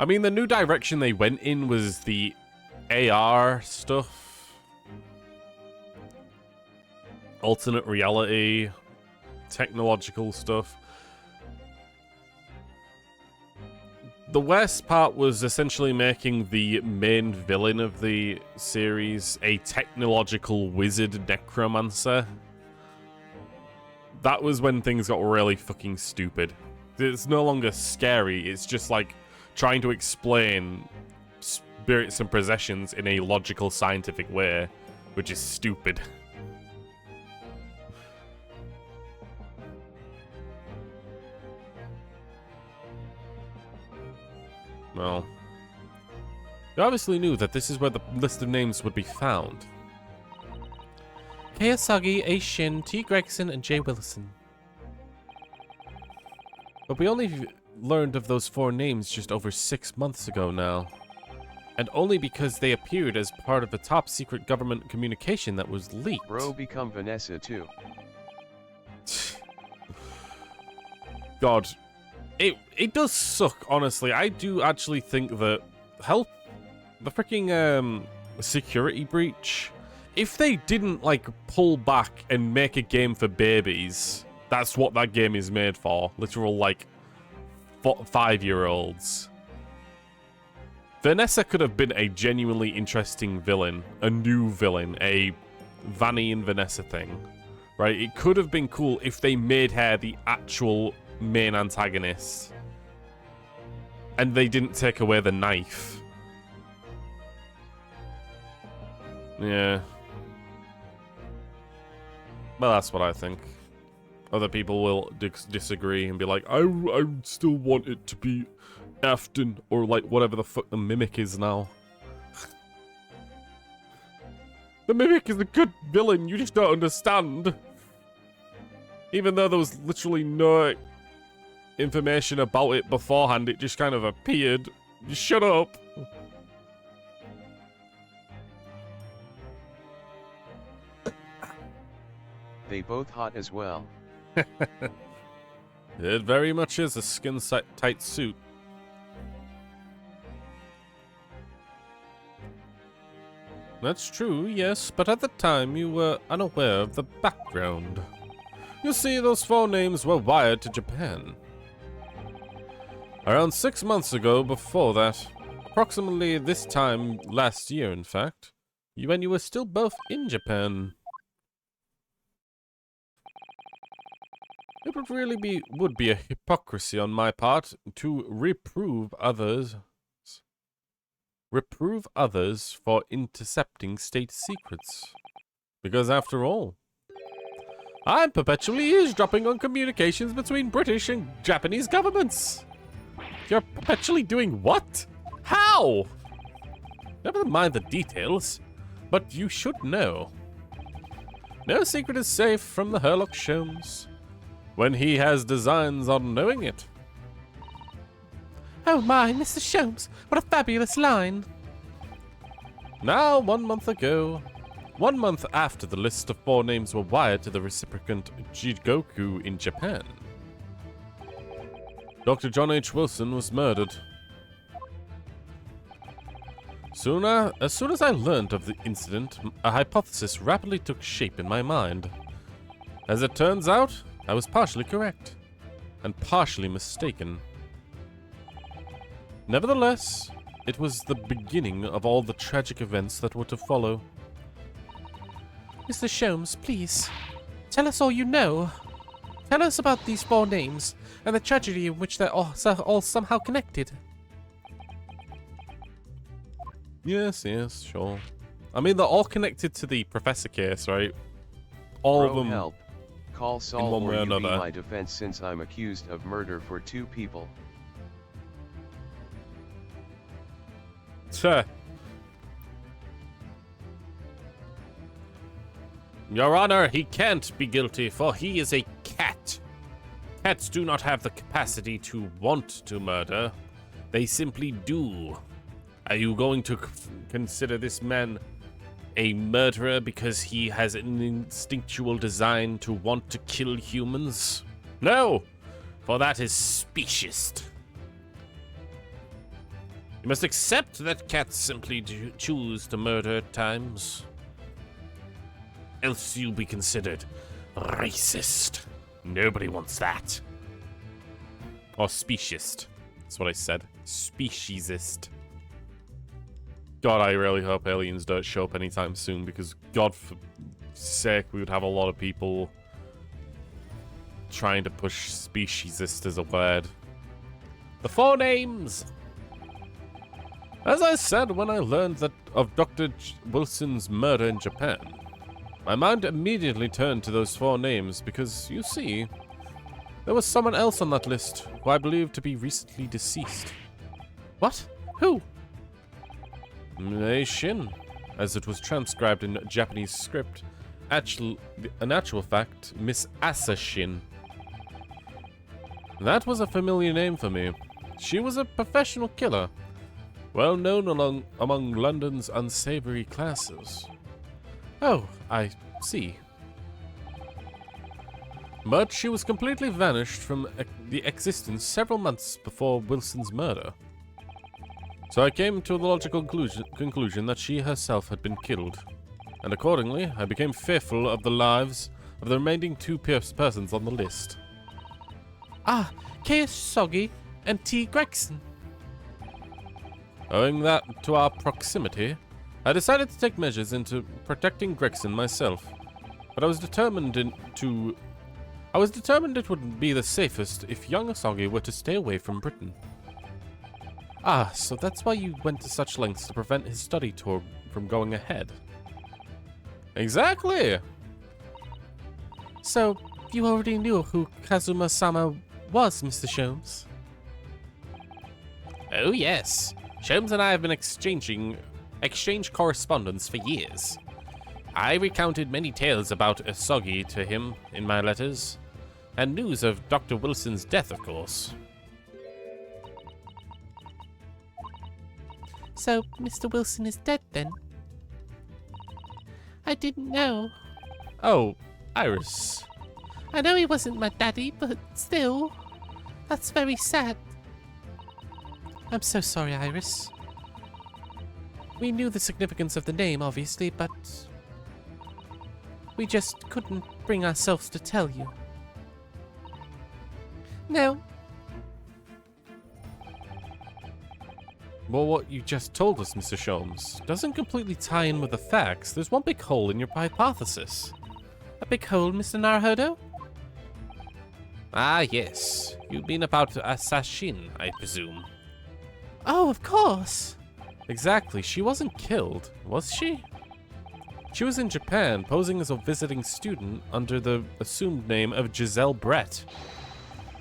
I mean, the new direction they went in was the AR stuff. Alternate reality. Technological stuff. The worst part was essentially making the main villain of the series a technological wizard necromancer. That was when things got really fucking stupid. It's no longer scary, it's just like trying to explain spirits and possessions in a logical, scientific way, which is stupid. Well, you obviously knew that this is where the list of names would be found. Kiyosagi, A. Shin, T. Gregson, and J. Willison. But we only learned of those 4 names just over 6 months ago now. And only because they appeared as part of a top secret government communication that was leaked. Bro become Vanessa too. God. It does suck, honestly. I do actually think that the freaking security breach, if they didn't like pull back and make a game for babies, that's what that game is made for. Literal like 5-year-olds. Vanessa could have been a genuinely interesting villain, a new villain, a Vanny and Vanessa thing, right? It could have been cool if they made her the actual main antagonist and they didn't take away the knife. Yeah. Well, that's what I think. Other people will disagree and be like, I still want it to be Afton or like whatever the fuck the Mimic is now. The Mimic is a good villain, you just don't understand. Even though there was literally no information about it beforehand, it just kind of appeared. Just shut up. They both hot as well. It very much is a skin-tight suit. That's true, yes, but at the time you were unaware of the background. You see, those 4 names were wired to Japan. Around 6 months ago, before that, approximately this time last year, in fact, when you were still both in Japan. It would be a hypocrisy on my part to reprove others for intercepting state secrets. Because after all, I'm perpetually eavesdropping on communications between British and Japanese governments. You're perpetually doing what? How? Never mind the details, but you should know. No secret is safe from the Herlock Sholmes when he has designs on knowing it. Oh my, Mr. Sholmes, what a fabulous line. Now, 1 month ago, 1 month after the list of 4 names were wired to the reciprocant Jigoku in Japan, Dr. John H. Wilson was murdered. As soon as I learned of the incident, a hypothesis rapidly took shape in my mind. As it turns out, I was partially correct, and partially mistaken. Nevertheless, it was the beginning of all the tragic events that were to follow. Mr. Sholmes, please, tell us all you know. Tell us about these 4 names, and the tragedy in which they're all somehow connected. Yes, sure. I mean, they're all connected to the Professor case, right? All of them. Help. Call Saul one or way or you be another. my defense since I'm accused of murder for 2 people. Tuh. Your Honor, he can't be guilty, for he is a cat. Cats do not have the capacity to want to murder. They simply do. Are you going to consider this man a murderer because he has an instinctual design to want to kill humans? No, for that is speciesist. You must accept that cats simply choose to murder at times. Else you'll be considered racist. Nobody wants that. Or speciesist. That's what I said. Speciesist. God, I really hope aliens don't show up anytime soon, because God for sake, we would have a lot of people trying to push speciesist as a word. The 4 names! As I said when I learned that of Dr. Wilson's murder in Japan, my mind immediately turned to those 4 names because, you see, there was someone else on that list who I believe to be recently deceased. What? Who? Shin, as it was transcribed in Japanese script. In actual fact, Miss Assassin. That was a familiar name for me. She was a professional killer, well known among London's unsavory classes. Oh, I see. But she was completely vanished from the existence several months before Wilson's murder. So I came to the logical conclusion that she herself had been killed, and accordingly, I became fearful of the lives of the remaining 2 persons on the list. Ah, K.S. Soggy and T. Gregson. Owing that to our proximity, I decided to take measures into protecting Gregson myself, but I was determined it would be the safest if young Asagi were to stay away from Britain. Ah, so that's why you went to such lengths to prevent his study tour from going ahead. Exactly! So, you already knew who Kazuma-sama was, Mr. Sholmes? Oh yes, Sholmes and I have been exchange correspondence for years. I recounted many tales about Asagi to him in my letters, and news of Dr. Wilson's death, of course. So, Mr. Wilson is dead then? I didn't know. Oh, Iris. I know he wasn't my daddy, but still, that's very sad. I'm so sorry, Iris. We knew the significance of the name, obviously, but we just couldn't bring ourselves to tell you. No. Well, what you just told us, Mr. Sholmes, doesn't completely tie in with the facts. There's one big hole in your hypothesis. A big hole, Mr. Naruhodo? Ah, yes. You mean about Assassin, I presume. Oh, of course. Exactly. She wasn't killed, was she? She was in Japan, posing as a visiting student under the assumed name of Giselle Brett.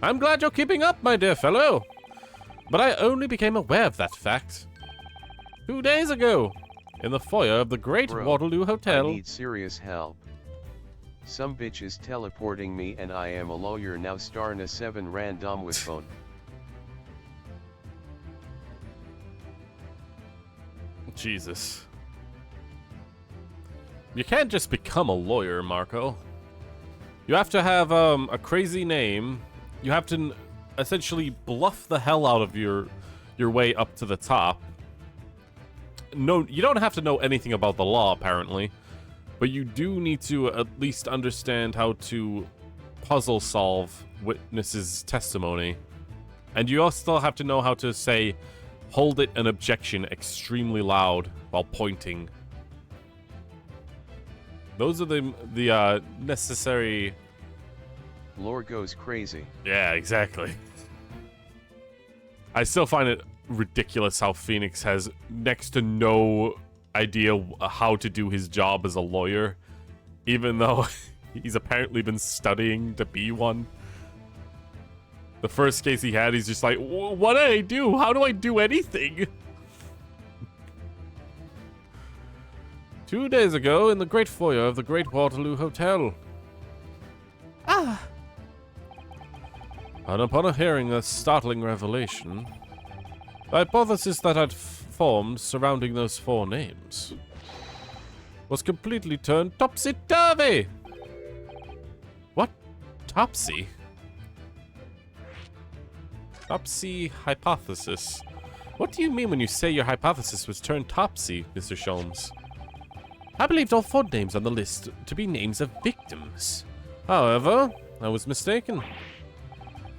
I'm glad you're keeping up, my dear fellow. But I only became aware of that fact 2 days ago, in the foyer of the Great Bro, Waterloo Hotel. I need serious help. Some bitch is teleporting me and I am a lawyer now. Starna 7 random with phone. Jesus. You can't just become a lawyer, Marco. You have to have a crazy name. You have to essentially bluff the hell out of your way up to the top. No, you don't have to know anything about the law, apparently. But you do need to at least understand how to puzzle solve witnesses' testimony. And you also have to know how to say, hold it an objection extremely loud while pointing. Those are the necessary... Lore goes crazy. Yeah, exactly. I still find it ridiculous how Phoenix has next to no idea how to do his job as a lawyer, even though he's apparently been studying to be one. The first case he had, he's just like, what do I do? How do I do anything? 2 days ago, in the great foyer of the Great Waterloo Hotel. Ah, And upon hearing the startling revelation, the hypothesis that I'd formed surrounding those 4 names was completely turned topsy-turvy. What? Topsy? Topsy hypothesis. What do you mean when you say your hypothesis was turned topsy, Mr. Sholmes? I believed all 4 names on the list to be names of victims. However, I was mistaken.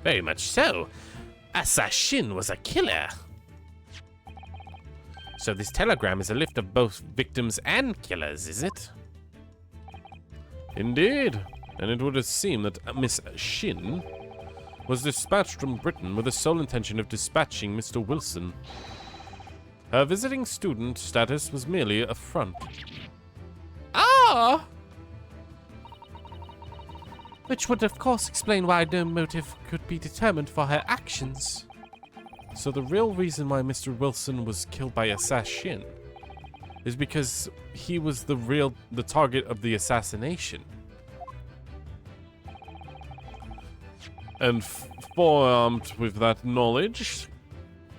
Very much so. Assassin was a killer. So this telegram is a list of both victims and killers, is it? Indeed. And it would seem that Miss Shin was dispatched from Britain with the sole intention of dispatching Mr. Wilson. Her visiting student status was merely a front. ah! Which would of course explain why no motive could be determined for her actions. So the real reason why Mr. Wilson was killed by Assassin is because he was the target of the assassination. And formed with that knowledge,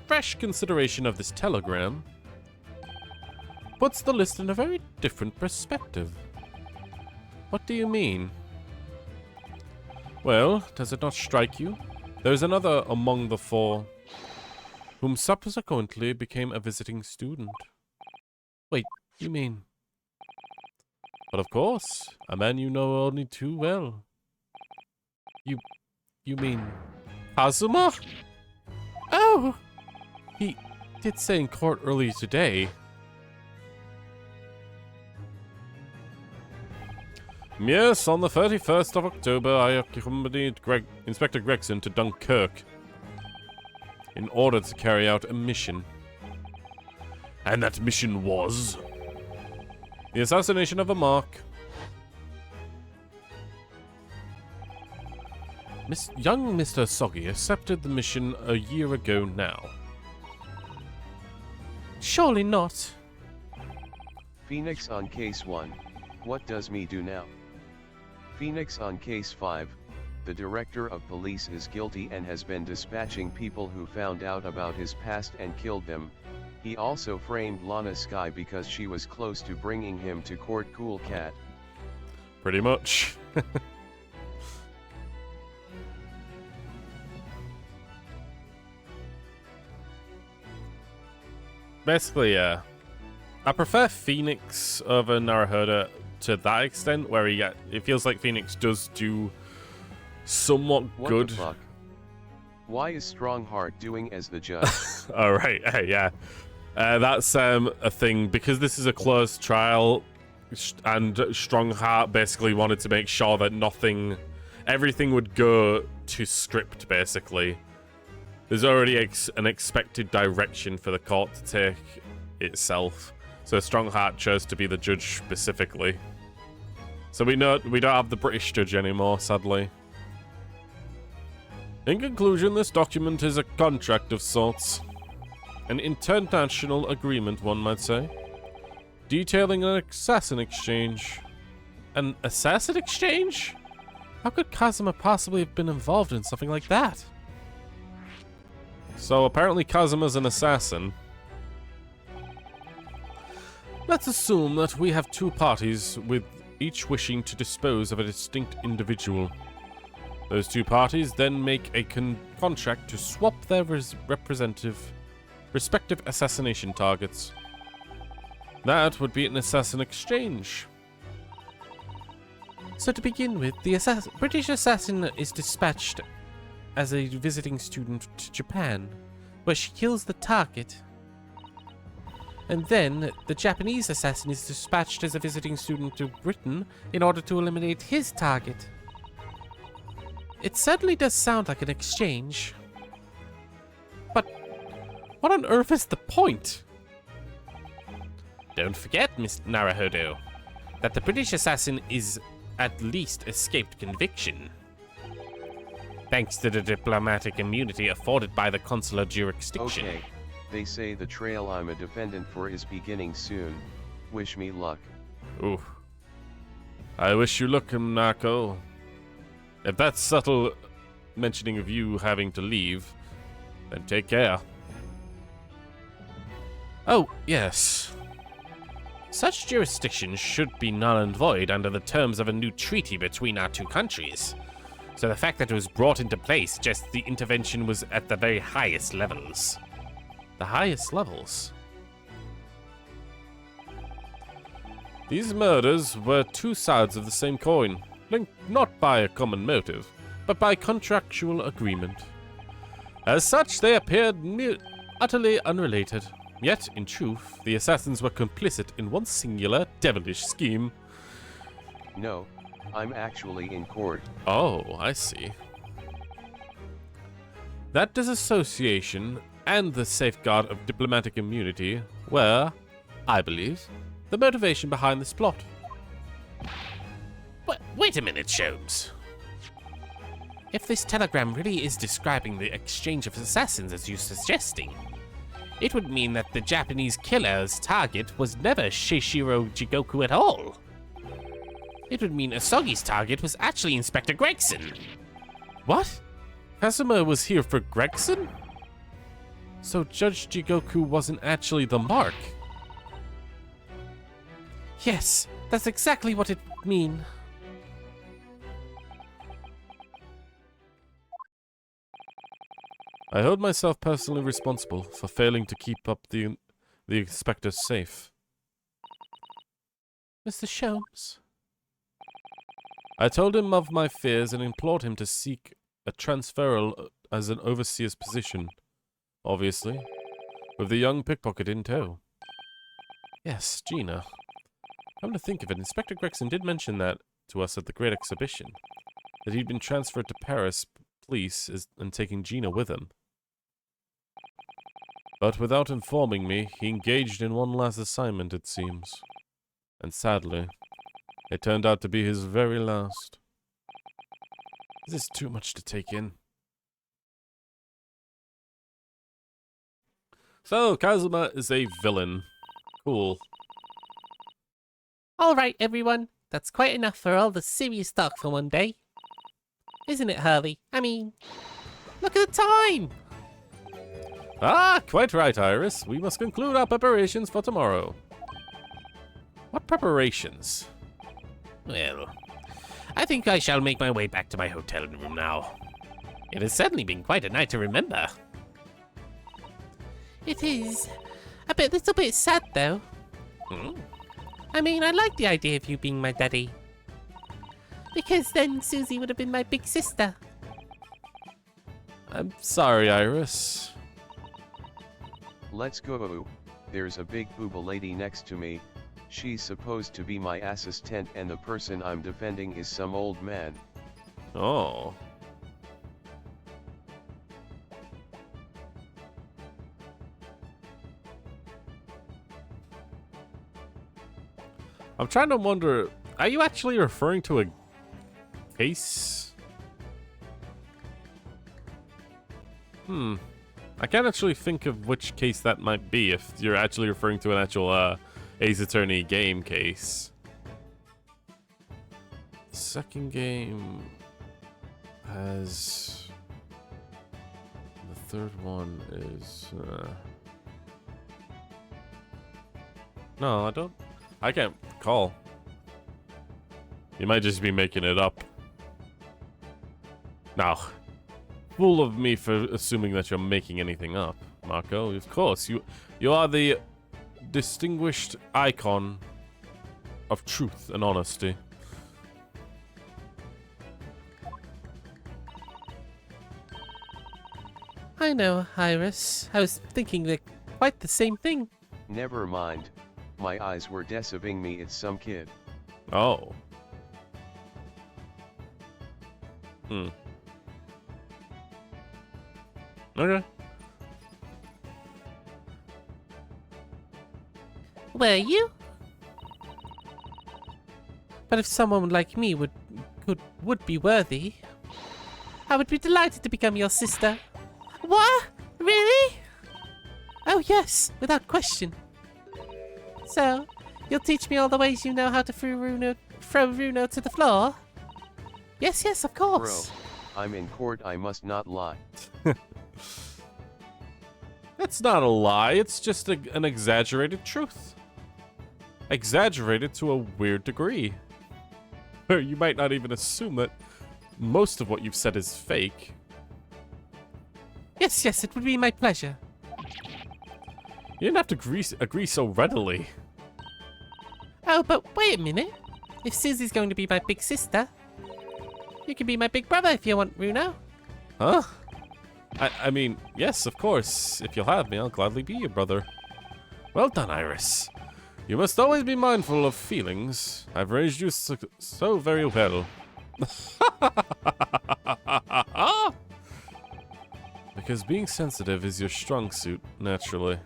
fresh consideration of this telegram puts the list in a very different perspective. What do you mean? Well, does it not strike you? There is another among the 4 whom subsequently became a visiting student. Wait, you mean? But of course, a man you know only too well. You mean Kazuma? Oh! He did say in court earlier today. Yes, on the 31st of October, I accompanied Inspector Gregson to Dunkirk in order to carry out a mission. And that mission was the assassination of a mark. Young Mr. Soggy accepted the mission a year ago now. Surely not. Phoenix on case 1, what does me do now? Phoenix on case 5, the director of police is guilty and has been dispatching people who found out about his past and killed them. He also framed Lana Sky because she was close to bringing him to court. Cool cat. Pretty much. Basically, yeah. I prefer Phoenix over Naruhodo to that extent, where it feels like Phoenix does do somewhat What good. the fuck? Why is Strongheart doing as the judge? Alright, yeah. That's a thing, because this is a closed trial, and Strongheart basically wanted to make sure that everything would go to script, basically. There's already an expected direction for the court to take itself. So Strongheart chose to be the judge specifically. So we don't have the British judge anymore, sadly. In conclusion, this document is a contract of sorts. An international agreement, one might say. Detailing an assassin exchange. An assassin exchange? How could Kazuma possibly have been involved in something like that? So apparently Kazuma's an assassin. Let's assume that we have two parties with each wishing to dispose of a distinct individual. Those two parties then make a contract to swap their respective assassination targets. That would be an assassin exchange. So to begin with, the British assassin is dispatched as a visiting student to Japan, where she kills the target. And then the Japanese assassin is dispatched as a visiting student to Britain in order to eliminate his target. It certainly does sound like an exchange. But what on earth is the point? Don't forget, Miss Naruhodo, that the British assassin is at least escaped conviction. Thanks to the diplomatic immunity afforded by the consular jurisdiction. Okay, they say the trail I'm a defendant for is beginning soon. Wish me luck. Ooh. I wish you luck, Nako. If that's subtle mentioning of you having to leave, then take care. Oh, yes. Such jurisdiction should be null and void under the terms of a new treaty between our two countries. So the fact that it was brought into place suggests the intervention was at the very highest levels. The highest levels? These murders were two sides of the same coin, linked not by a common motive, but by contractual agreement. As such, they appeared utterly unrelated. Yet, in truth, the assassins were complicit in one singular, devilish scheme. No, I'm actually in court. Oh, I see. That disassociation and the safeguard of diplomatic immunity were, I believe, the motivation behind this plot. Wait a minute, Sholmes. If this telegram really is describing the exchange of assassins as you're suggesting, it would mean that the Japanese killer's target was never Seishiro Jigoku at all. It would mean Asogi's target was actually Inspector Gregson. What? Kazuma was here for Gregson? So Judge Jigoku wasn't actually the mark? Yes, that's exactly what it would mean. I hold myself personally responsible for failing to keep up the inspector safe. Mr. Sholmes? I told him of my fears and implored him to seek a transferal as an overseer's position, obviously, with the young pickpocket in tow. Yes, Gina. Come to think of it, Inspector Gregson did mention that to us at the Great Exhibition, that he'd been transferred to Paris police and taking Gina with him. But without informing me, he engaged in one last assignment, it seems. And sadly, it turned out to be his very last. This is too much to take in. So, Kazuma is a villain. Cool. Alright, everyone. That's quite enough for all the serious talk for one day. Isn't it, Hurley? I mean, look at the time! Ah, quite right, Iris. We must conclude our preparations for tomorrow. What preparations? Well, I think I shall make my way back to my hotel room now. It has certainly been quite a night to remember. It is. A little bit sad, though. I mean, I like the idea of you being my daddy. Because then Susie would have been my big sister. I'm sorry, Iris. Let's go. There's a big booba lady next to me. She's supposed to be my assistant and the person I'm defending is some old man. Oh. I'm trying to wonder, are you actually referring to a case? I can't actually think of which case that might be if you're actually referring to an actual Ace Attorney game case. The second game has... The third one is... No, I can't recall. You might just be making it up. Now, fool of me for assuming that you're making anything up, Marco. Of course, you are the distinguished icon of truth and honesty. I know, Iris. I was thinking quite the same thing. Never mind. My eyes were deceiving me, it's some kid. Oh. Okay. Were you? But if someone like me would be worthy, I would be delighted to become your sister. What? Really? Oh yes, without question. So, you'll teach me all the ways you know how to throw Runo to the floor? Yes, yes, of course. Bro, I'm in court, I must not lie. That's not a lie, it's just an exaggerated truth. Exaggerated to a weird degree. You might not even assume that most of what you've said is fake. Yes, yes, it would be my pleasure. You didn't have to agree so readily. Oh, but wait a minute. If Susie's going to be my big sister, you can be my big brother if you want, Runo. Huh? I mean, yes, of course. If you'll have me, I'll gladly be your brother. Well done, Iris. You must always be mindful of feelings. I've raised you so very well. Because being sensitive is your strong suit, naturally.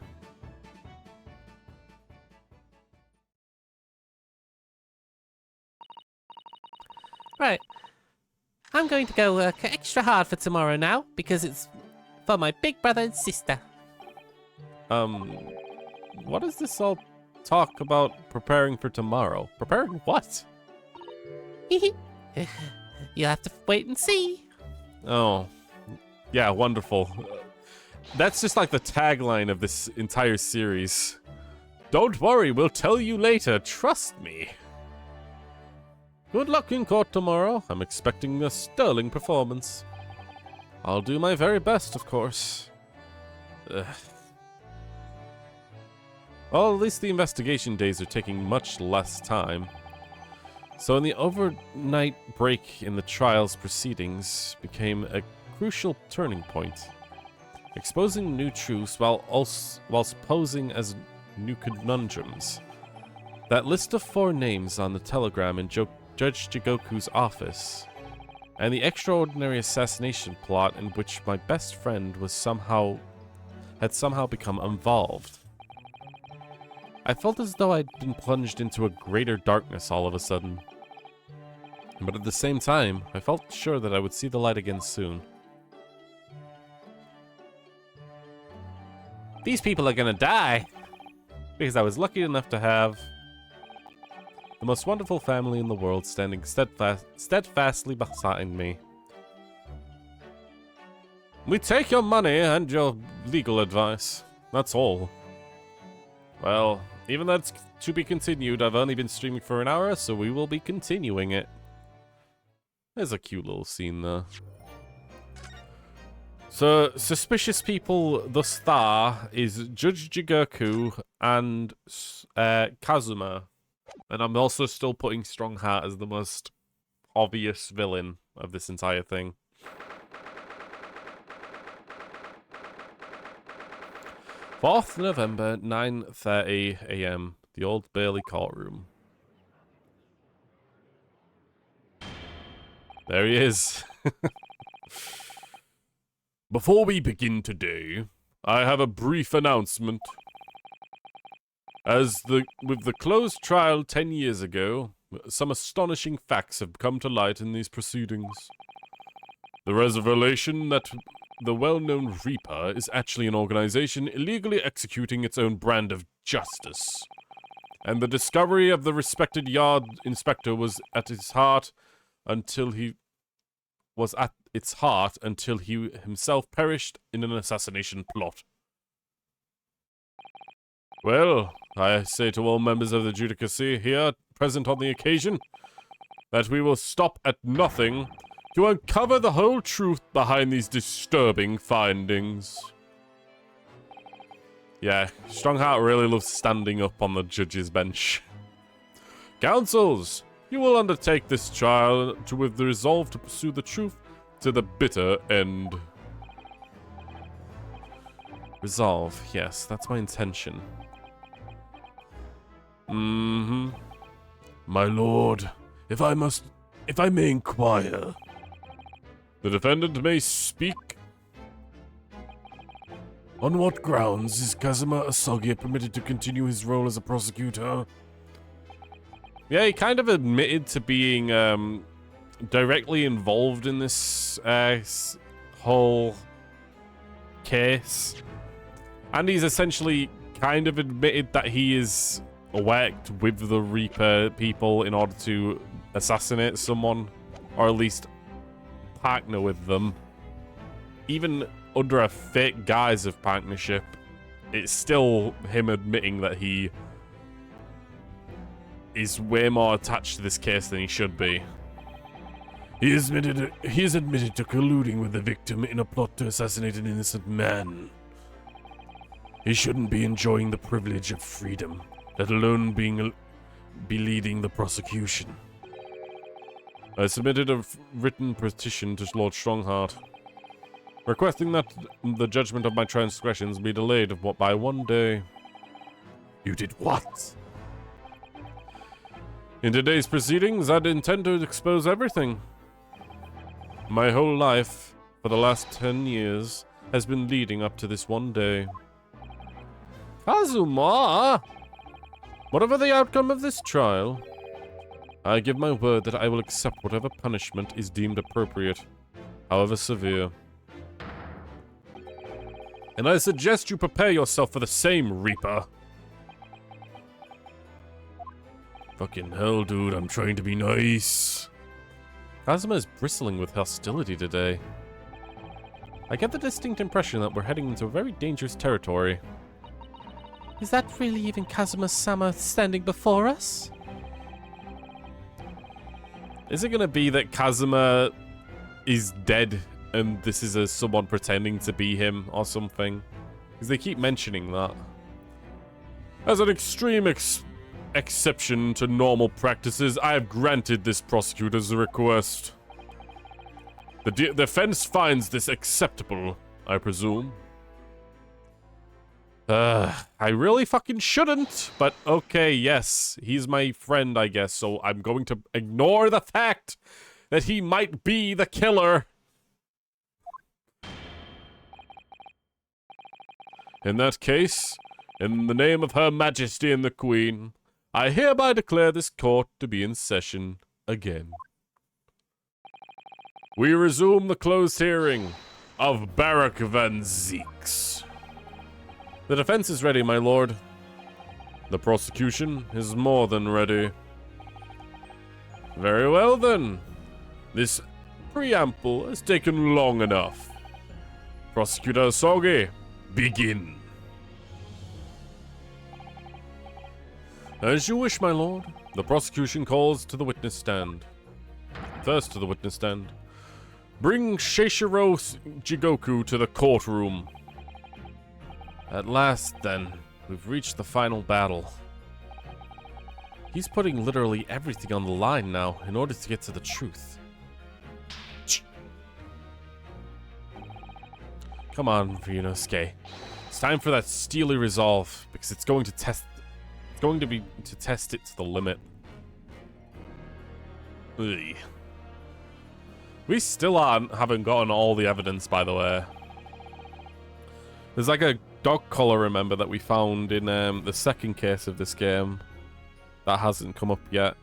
Right. I'm going to go work extra hard for tomorrow now, because it's for my big brother and sister. What is this all talk about preparing for tomorrow? Preparing what? You'll have to wait and see. Oh, yeah, wonderful. That's just like the tagline of this entire series. Don't worry, we'll tell you later, trust me. Good luck in court tomorrow. I'm expecting a sterling performance. I'll do my very best, of course. Well, at least the investigation days are taking much less time. So the overnight break in the trial's proceedings became a crucial turning point, exposing new truths whilst posing as new conundrums. That list of 4 names on the telegram in Judge Jigoku's office, and the extraordinary assassination plot in which my best friend had somehow become involved. I felt as though I'd been plunged into a greater darkness all of a sudden. But at the same time, I felt sure that I would see the light again soon. These people are gonna die! Because I was lucky enough to have the most wonderful family in the world standing steadfastly behind me. We take your money and your legal advice. That's all. Well, even though it's to be continued, I've only been streaming for an hour, so we will be continuing it. There's a cute little scene there. So, suspicious people thus far is Judge Jigoku and Kazuma. And I'm also still putting Strong Heart as the most obvious villain of this entire thing. Fourth November, 9:30 AM, the Old Bailey courtroom. There he is. Before we begin today, I have a brief announcement. With the closed trial 10 years ago, some astonishing facts have come to light in these proceedings. The revelation that the well-known Reaper is actually an organization illegally executing its own brand of justice. And the discovery of the respected yard inspector was at its heart until he himself perished in an assassination plot. Well, I say to all members of the judicacy here present on the occasion that we will stop at nothing to uncover the whole truth behind these disturbing findings. Yeah, Strongheart really loves standing up on the judge's bench. Counsels, you will undertake this trial with the resolve to pursue the truth to the bitter end. Resolve, yes, that's my intention. My lord, if I may inquire. The defendant may speak. On what grounds is Kazuma Asogi permitted to continue his role as a prosecutor? Yeah, he kind of admitted to being directly involved in this whole case. And he's essentially kind of admitted that he is worked with the Reaper people in order to assassinate someone, or at least partner with them. Even under a fake guise of partnership, it's still him admitting that he is way more attached to this case than he should be. He is admitted to colluding with the victim in a plot to assassinate an innocent man. He shouldn't be enjoying the privilege of freedom, let alone be leading the prosecution. I submitted a written petition to Lord Strongheart, requesting that the judgment of my transgressions be delayed by 1 day. You did what? In today's proceedings, I'd intend to expose everything. My whole life, for the last 10 years, has been leading up to this one day. Kazuma! Whatever the outcome of this trial, I give my word that I will accept whatever punishment is deemed appropriate, however severe. And I suggest you prepare yourself for the same, Reaper. Fucking hell, dude, I'm trying to be nice. Kazuma is bristling with hostility today. I get the distinct impression that we're heading into very dangerous territory. Is that really even Kazuma-sama standing before us? Is it gonna be that Kazuma is dead and this is someone pretending to be him or something? Because they keep mentioning that. As an extreme exception to normal practices, I have granted this prosecutor's request. The defense finds this acceptable, I presume. I really fucking shouldn't, but okay, yes, he's my friend, I guess, so I'm going to ignore the fact that he might be the killer. In that case, in the name of Her Majesty and the Queen, I hereby declare this court to be in session again. We resume the closed hearing of Barak Van Zeeks. The defense is ready, my lord. The prosecution is more than ready. Very well, then. This preamble has taken long enough. Prosecutor Asogi, begin. As you wish, my lord. The prosecution calls to the witness stand. First to the witness stand. Bring Seishiro Jigoku to the courtroom. At last, then, we've reached the final battle. He's putting literally everything on the line now in order to get to the truth. Come on, Ryunosuke. It's time for that steely resolve, because it's going to test it to the limit. Ugh. We still haven't gotten all the evidence, by the way. There's like a dog collar, remember, that we found in the second case of this game. That hasn't come up yet.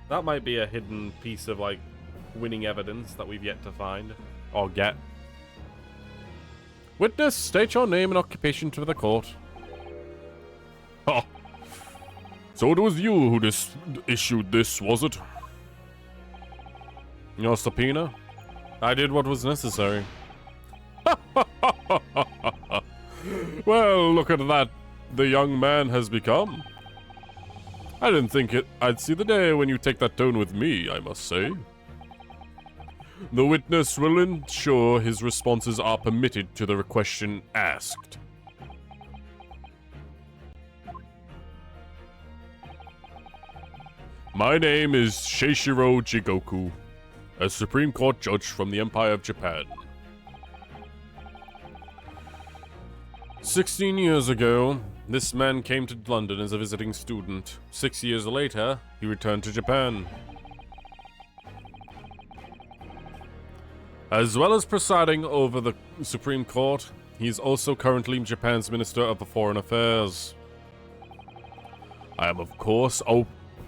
That might be a hidden piece of, like, winning evidence that we've yet to find. Or get. Witness, state your name and occupation to the court. Oh. So it was you who issued this, was it? Your subpoena? I did what was necessary. Well, look at that. The young man has become. I didn't think I'd see the day when you take that tone with me, I must say. The witness will ensure his responses are permitted to the question asked. My name is Seishiro Jigoku, a Supreme Court judge from the Empire of Japan. 16 years ago, this man came to London as a visiting student. 6 years later, he returned to Japan. As well as presiding over the Supreme Court, he is also currently Japan's Minister of Foreign Affairs. I am, of course,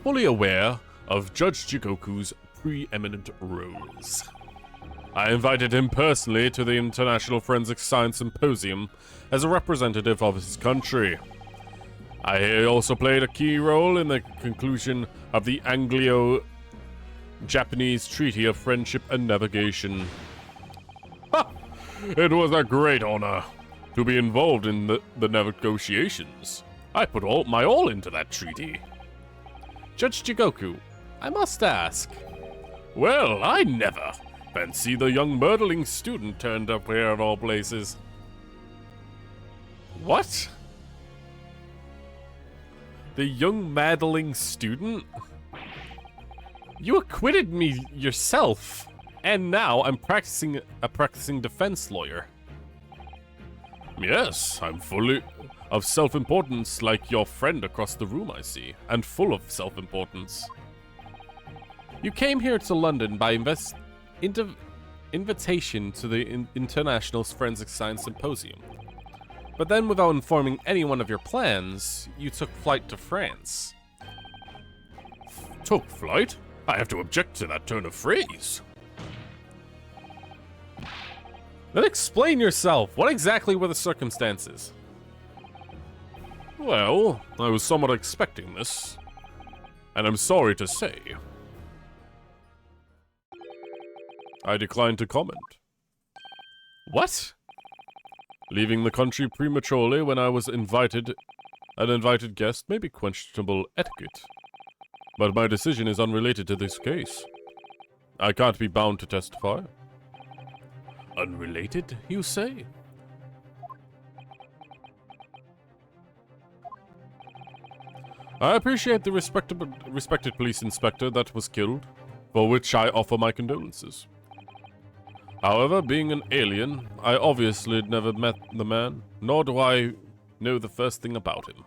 fully aware of Judge Jigoku's preeminent roles. I invited him personally to the International Forensic Science Symposium as a representative of his country. I also played a key role in the conclusion of the Anglo-Japanese Treaty of Friendship and Navigation. Ha! It was a great honor to be involved in the negotiations. I put my all into that treaty. Judge Jigoku, I must ask. Well, I never. Fancy the young murdering student turned up here of all places. What? The young meddling student? You acquitted me yourself, and now I'm practicing defense lawyer. Yes, I'm fully of self-importance like your friend across the room, I see, and full of self-importance. You came here to London by invitation to the International Forensic Science Symposium. But then, without informing anyone of your plans, you took flight to France. Took flight? I have to object to that turn of phrase. Then explain yourself. What exactly were the circumstances? Well, I was somewhat expecting this, and I'm sorry to say, I decline to comment. What? Leaving the country prematurely when I was an invited guest may be questionable etiquette, but my decision is unrelated to this case. I can't be bound to testify. Unrelated, you say? I appreciate the respected police inspector that was killed, for which I offer my condolences. However, being an alien, I obviously had never met the man, nor do I know the first thing about him.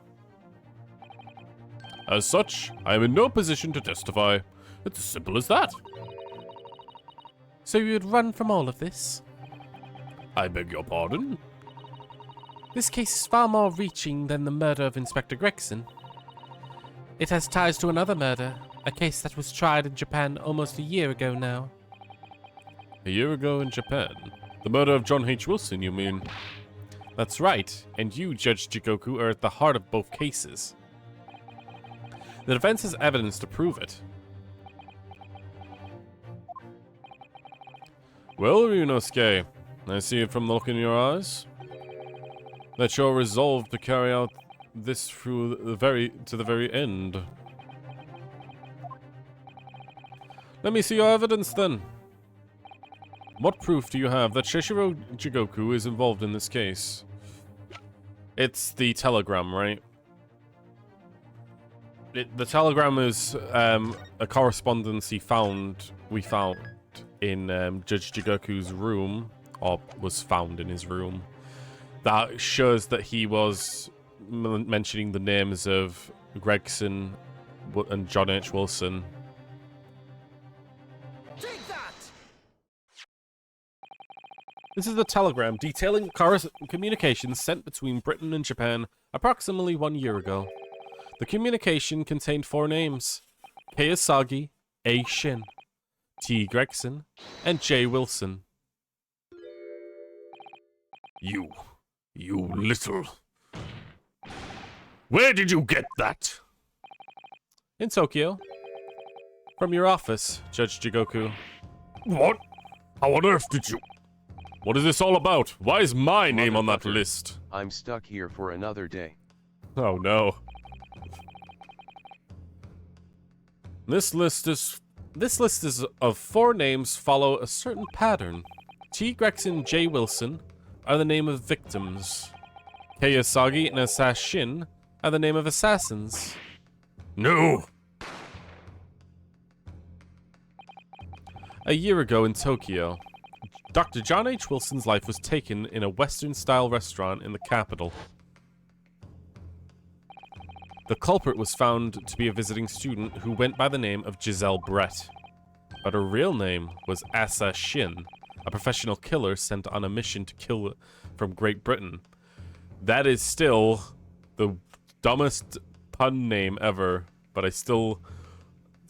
As such, I am in no position to testify. It's as simple as that. So you'd run from all of this? I beg your pardon? This case is far more reaching than the murder of Inspector Gregson. It has ties to another murder, a case that was tried in Japan almost a year ago now. A year ago in Japan? The murder of John H. Wilson, you mean? That's right, and you, Judge Jigoku, are at the heart of both cases. The defense has evidence to prove it. Well, Ryunosuke, I see it from the look in your eyes that you're resolved to carry out this through to the very end. Let me see your evidence then. What proof do you have that Seishiro Jigoku is involved in this case? It's the telegram, right? The telegram is a correspondence we found in Judge Jigoku's room, or was found in his room, that shows that he was mentioning the names of Gregson and John H. Wilson. Take that! This is a telegram detailing communications sent between Britain and Japan approximately 1 year ago. The communication contained 4 names: Kiyosagi, A. Shin, T. Gregson, and J. Wilson. You little... Where did you get that? In Tokyo. From your office, Judge Jigoku. What? How on earth did you... What is this all about? Why is my name on that Motherfucker. list? I'm stuck here for another day. Oh no. This list is of 4 names follow a certain pattern. T. Gregson, J. Wilson are the name of victims. Kiyosagi and Assassin are the name of assassins. No! A year ago in Tokyo, Dr. John H. Wilson's life was taken in a Western-style restaurant in the capital. The culprit was found to be a visiting student who went by the name of Giselle Brett. But her real name was Assassin, a professional killer sent on a mission to kill from Great Britain. That is still the dumbest pun name ever, but I still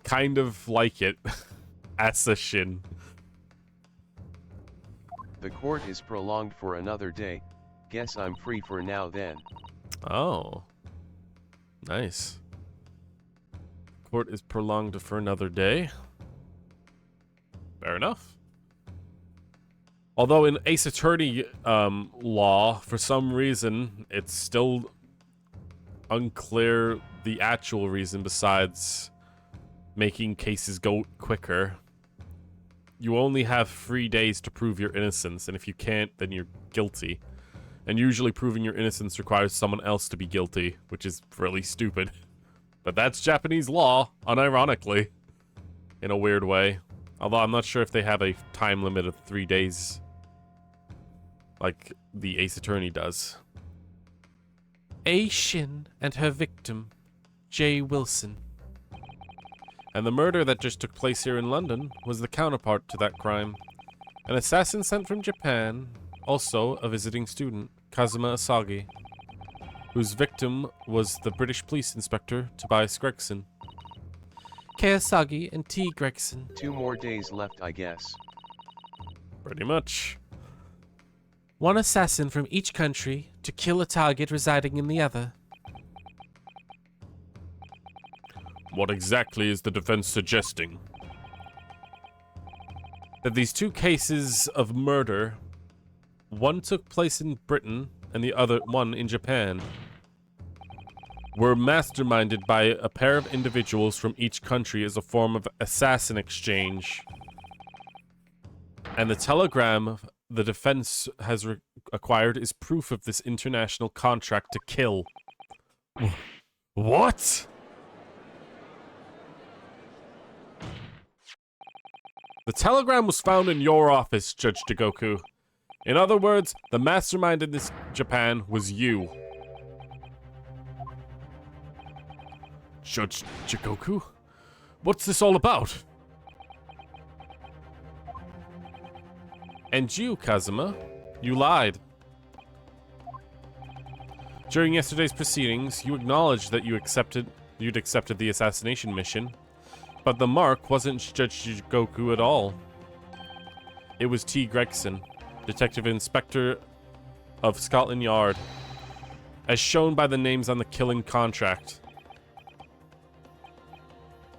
kind of like it. Assassin. The court is prolonged for another day. Guess I'm free for now then. Oh. Nice. Court is prolonged for another day. Fair enough. Although in Ace Attorney law, for some reason, it's still unclear the actual reason besides making cases go quicker. You only have 3 days to prove your innocence, and if you can't, then you're guilty. And usually proving your innocence requires someone else to be guilty, which is really stupid. But that's Japanese law, unironically, in a weird way. Although I'm not sure if they have a time limit of 3 days, like the Ace Attorney does. A. Shin and her victim, J. Wilson. And the murder that just took place here in London was the counterpart to that crime. An assassin sent from Japan, also a visiting student, Kazuma Asagi, whose victim was the British police inspector, Tobias Gregson. Kiyosagi and T. Gregson. 2 more days left, I guess. Pretty much. 1 assassin from each country to kill a target residing in the other. What exactly is the defense suggesting? That these 2 cases of murder, one took place in Britain and the other one in Japan, were masterminded by a pair of individuals from each country as a form of assassin exchange. And the telegram the defense has acquired is proof of this international contract to kill. What? The telegram was found in your office, Judge Jigoku. In other words, the mastermind in this Japan was you. Judge Jigoku? What's this all about? And you, Kazuma, you lied. During yesterday's proceedings, you acknowledged that you'd accepted the assassination mission, but the mark wasn't Judge Jigoku at all. It was T. Gregson, Detective Inspector of Scotland Yard, as shown by the names on the killing contract.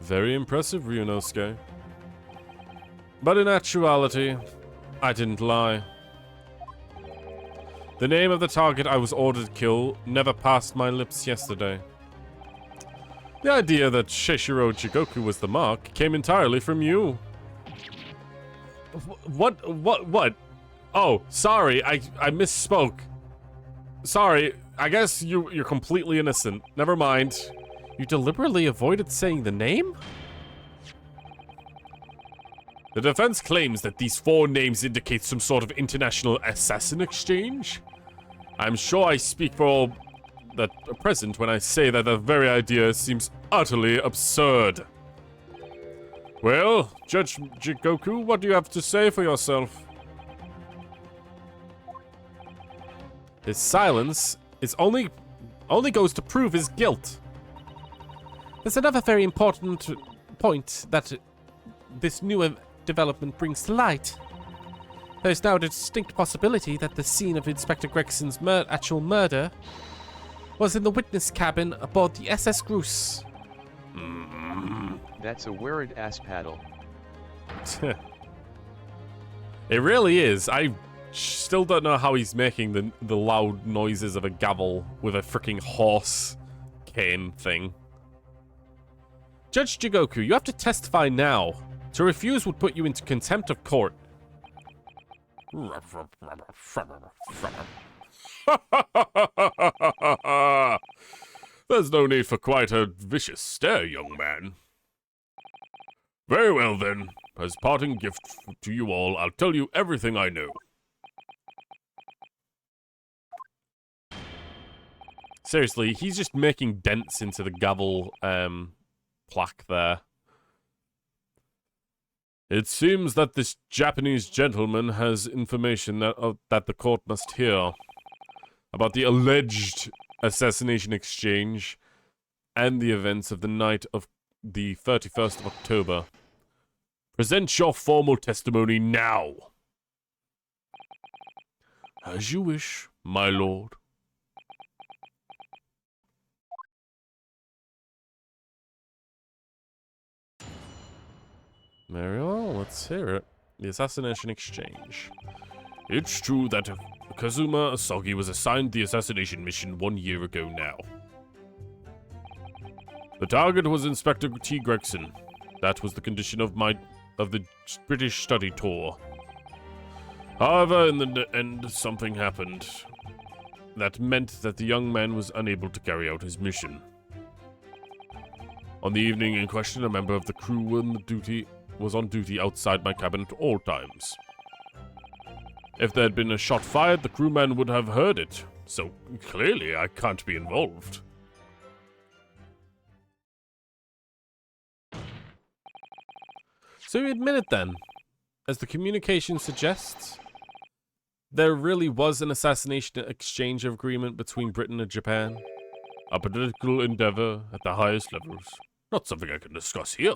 Very impressive, Ryunosuke. But in actuality, I didn't lie. The name of the target I was ordered to kill never passed my lips yesterday. The idea that Shishiro Jigoku was the mark came entirely from you. What? Oh, sorry, I misspoke. Sorry, I guess you're completely innocent. Never mind. You deliberately avoided saying the name? The defense claims that these 4 names indicate some sort of international assassin exchange. I'm sure I speak for all that are present when I say that the very idea seems utterly absurd. Well, Judge Jigoku, what do you have to say for yourself? His silence is only goes to prove his guilt. There's another very important point that this new development brings to light. There's now a distinct possibility that the scene of Inspector Gregson's actual murder was in the witness cabin aboard the SS Groose. That's a weird ass paddle. It really is. I still don't know how he's making the loud noises of a gavel with a freaking horse cane thing. Judge Jigoku, you have to testify now. To refuse would put you into contempt of court. There's no need for quite a vicious stare, young man. Very well then. As parting gift to you all, I'll tell you everything I know. Seriously, he's just making dents into the gavel plaque there. It seems that this Japanese gentleman has information that the court must hear about the alleged assassination exchange and the events of the night of the 31st of October. Present your formal testimony now. As you wish, my lord. Very well, let's hear it. The assassination exchange. It's true that Kazuma Asagi was assigned the assassination mission 1 year ago now. The target was Inspector T. Gregson. That was the condition of the British study tour. However, in the end, something happened. That meant that the young man was unable to carry out his mission. On the evening in question, a member of the crew was on duty outside my cabin at all times. If there had been a shot fired, the crewman would have heard it, so clearly I can't be involved. So you admit it then, as the communication suggests, there really was an assassination exchange agreement between Britain and Japan. A political endeavor at the highest levels. Not something I can discuss here.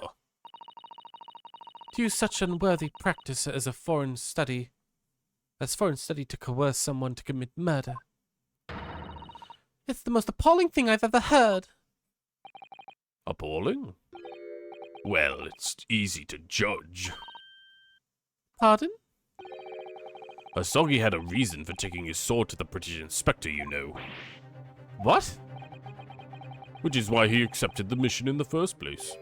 To use such unworthy practice as foreign study to coerce someone to commit murder. It's the most appalling thing I've ever heard. Appalling? Well, it's easy to judge. Pardon? Asagi had a reason for taking his sword to the British inspector, you know. What? Which is why he accepted the mission in the first place.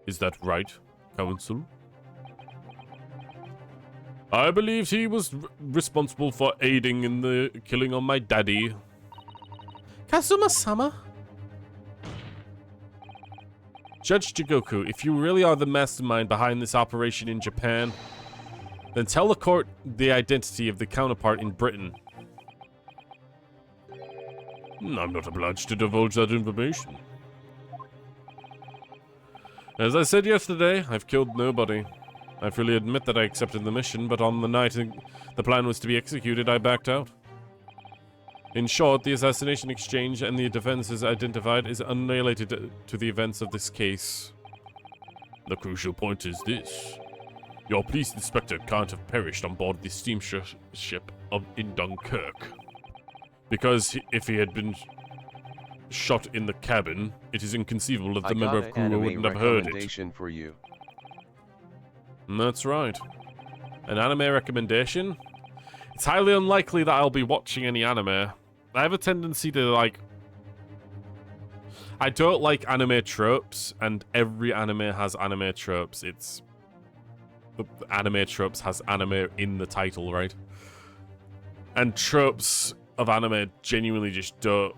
Is that right, Counsel? I believe he was responsible for aiding in the killing of my daddy. Kazuma-sama? Judge Jigoku, if you really are the mastermind behind this operation in Japan, then tell the court the identity of the counterpart in Britain. I'm not obliged to divulge that information. As I said yesterday, I've killed nobody. I freely admit that I accepted the mission, but on the night the plan was to be executed, I backed out. In short, the assassination exchange and the defenses identified is unrelated to the events of this case. The crucial point is this. Your police inspector can't have perished on board the steamship in Dunkirk. Because if he had been shot in the cabin, it is inconceivable that the member of crew wouldn't have heard it. For you. That's right. An anime recommendation? It's highly unlikely that I'll be watching any anime. I have a tendency to, like... I don't like anime tropes, and every anime has anime tropes. It's... The anime tropes has anime in the title, right? And tropes of anime genuinely just don't...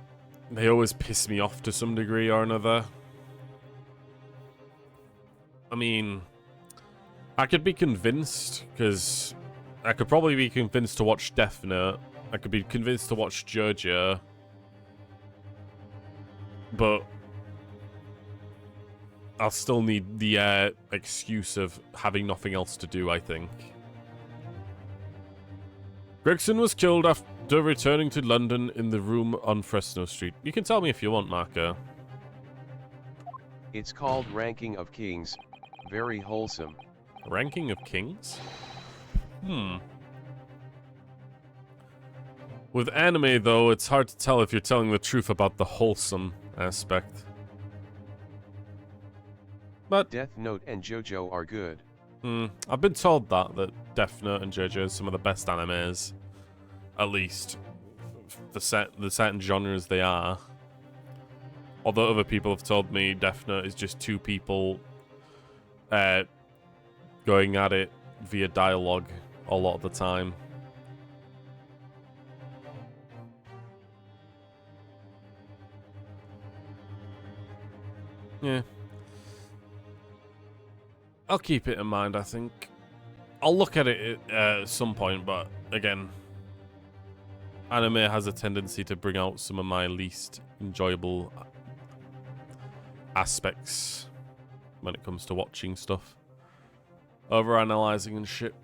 They always piss me off to some degree or another. I mean... I could be convinced, because... I could probably be convinced to watch Death Note. I could be convinced to watch JoJo. But... I'll still need the excuse of having nothing else to do, I think. Gregson was killed after returning to London in the room on Fresno Street. You can tell me if you want, Marco. It's called Ranking of Kings. Very wholesome. Ranking of Kings? With anime, though, it's hard to tell if you're telling the truth about the wholesome aspect. But Death Note and JoJo are good. I've been told that Death Note and JoJo are some of the best animes. At least the certain genres they are. Although other people have told me Death Note is just two people going at it via dialogue a lot of the time. Yeah. I'll keep it in mind, I think. I'll look at it at some point, but again, anime has a tendency to bring out some of my least enjoyable aspects when it comes to watching stuff. Overanalyzing and shit.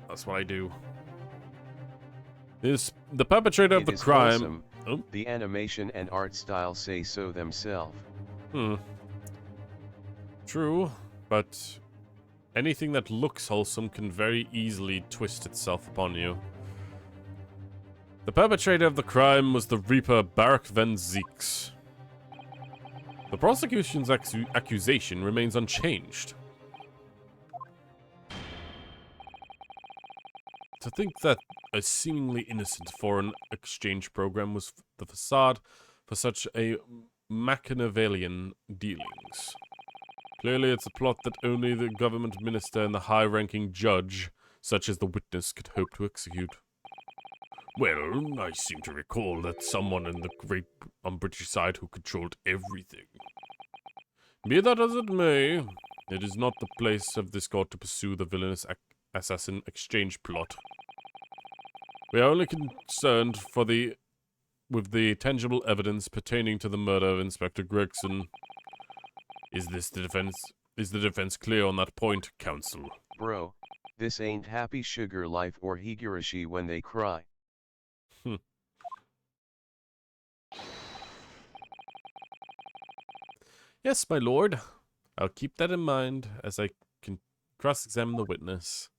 That's what I do. Is the perpetrator of the crime... Wholesome. Oh. The animation and art style say so themselves. True, but anything that looks wholesome can very easily twist itself upon you. The perpetrator of the crime was the Reaper Barak Van Zeeks. The prosecution's accusation remains unchanged. To think that a seemingly innocent foreign exchange program was the facade for such a Machiavellian dealings. Clearly, it's a plot that only the government minister and the high-ranking judge, such as the witness, could hope to execute. Well, I seem to recall that someone in the great British side who controlled everything. Be that as it may, it is not the place of this court to pursue the villainous assassin exchange plot. We are only concerned with the tangible evidence pertaining to the murder of Inspector Gregson. Is the defense clear on that point, counsel? Bro, this ain't Happy Sugar Life or Higurashi when they cry. Yes, my lord. I'll keep that in mind as I can cross-examine the witness.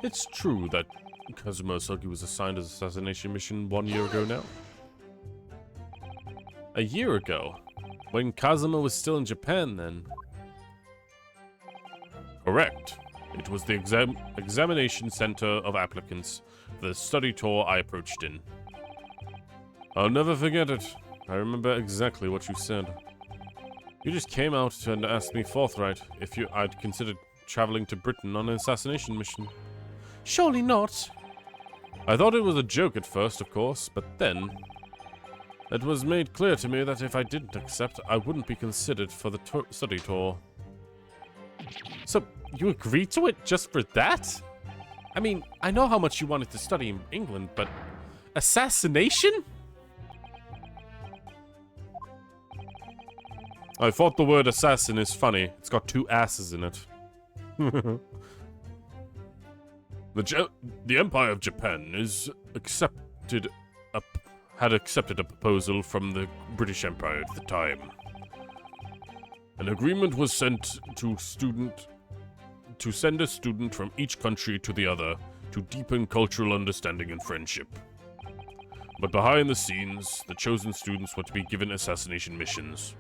It's true that Kazuma Osogi was assigned as assassination mission 1 year ago now. A year ago? When Kazuma was still in Japan, then? Correct. It was the examination center of applicants for the study tour I approached in. I'll never forget it. I remember exactly what you said. You just came out and asked me forthright if I'd considered traveling to Britain on an assassination mission. Surely not. I thought it was a joke at first, of course, but then it was made clear to me that if I didn't accept, I wouldn't be considered for the study tour. So, you agreed to it just for that? I mean, I know how much you wanted to study in England, but assassination? I thought the word assassin is funny. It's got 2 asses in it. The Empire of Japan had accepted a proposal from the British Empire at the time. An agreement was sent to send a student from each country to the other to deepen cultural understanding and friendship. But behind the scenes, the chosen students were to be given assassination missions.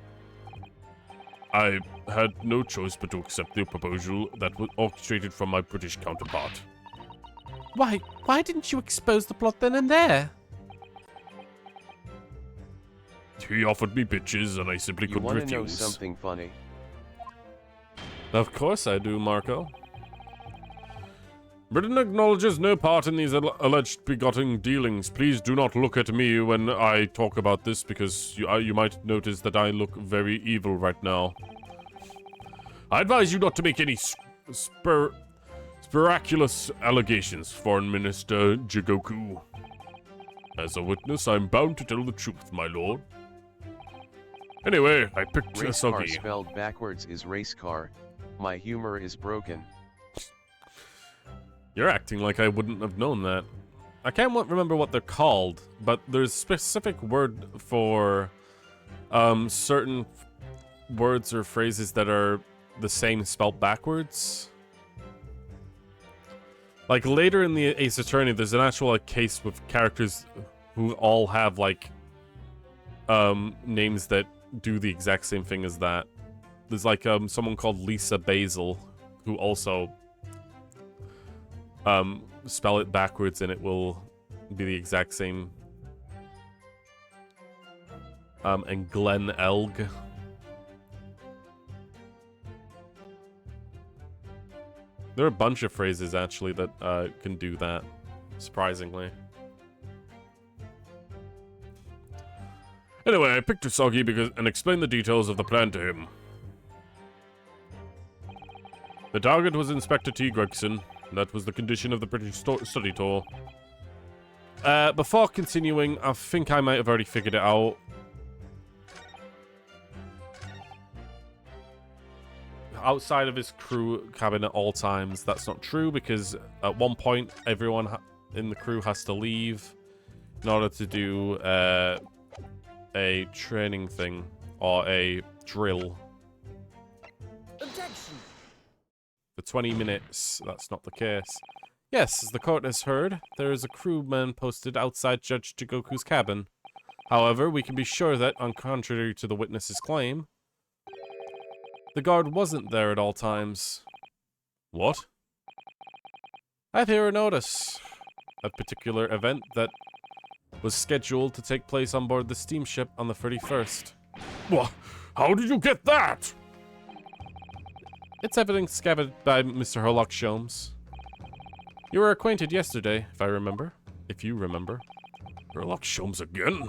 I had no choice but to accept the proposal that was orchestrated from my British counterpart. Why didn't you expose the plot then and there? He offered me bitches, and I simply couldn't refuse. You want to know something funny? Of course I do, Marco. Britain acknowledges no part in these alleged begotten dealings. Please do not look at me when I talk about this, because you might notice that I look very evil right now. I advise you not to make any spiraculous allegations, Foreign Minister Jigoku. As a witness, I'm bound to tell the truth, my lord. Anyway, I picked Race car Asogi. spelled backwards is race car. My humor is broken. You're acting like I wouldn't have known that. I can't remember what they're called, but there's a specific word for certain words or phrases that are the same spelled backwards. Like later in the Ace Attorney, there's an actual like, case with characters who all have like names that do the exact same thing as that. There's like someone called Lisa Basil who also spell it backwards and it will be the exact same. And Glenn Elg. There are a bunch of phrases actually that can do that, surprisingly. Anyway, I picked Usagi and explained the details of the plan to him. The target was Inspector T. Gregson. That was the condition of the British study tour. Before continuing, I think I might have already figured it out. Outside of his crew cabin at all times, that's not true because at one point everyone in the crew has to leave in order to do a training thing or a drill. Objection. For 20 minutes, that's not the case. Yes, as the court has heard, there is a crewman posted outside Judge Jigoku's cabin. However, we can be sure that, on contrary to the witness's claim, the guard wasn't there at all times. What? I have here a notice. A particular event that was scheduled to take place on board the steamship on the 31st. What? How did you get that? It's evidence gathered by Mr. Herlock Sholmes. You were acquainted yesterday, if I remember. If you remember. Herlock Sholmes again?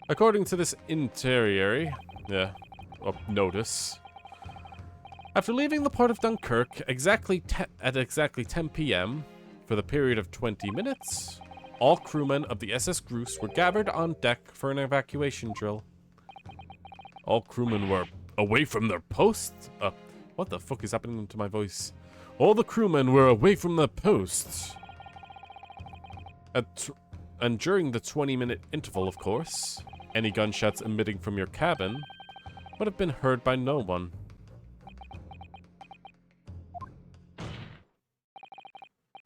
According to this intermediary, notice. After leaving the port of Dunkirk at exactly 10 p.m. for the period of 20 minutes, all crewmen of the SS Groose were gathered on deck for an evacuation drill. All crewmen were away from their posts? What the fuck is happening to my voice? All the crewmen were away from their posts. And during the 20-minute interval, of course, any gunshots emitting from your cabin would have been heard by no one.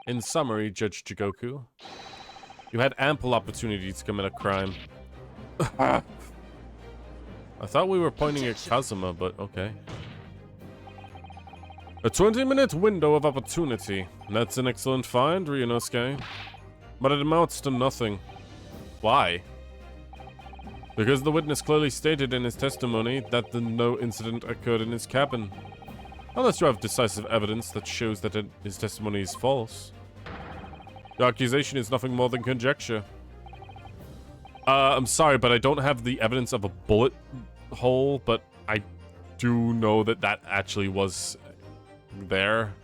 In summary, Judge Jigoku, you had ample opportunity to commit a crime. I thought we were pointing at Kazuma, but okay. A 20-minute window of opportunity. That's an excellent find, Ryunosuke. But it amounts to nothing. Why? Because the witness clearly stated in his testimony that no incident occurred in his cabin. Unless you have decisive evidence that shows that his testimony is false. The accusation is nothing more than conjecture. I'm sorry, but I don't have the evidence of a bullet hole, but I do know that that actually was there.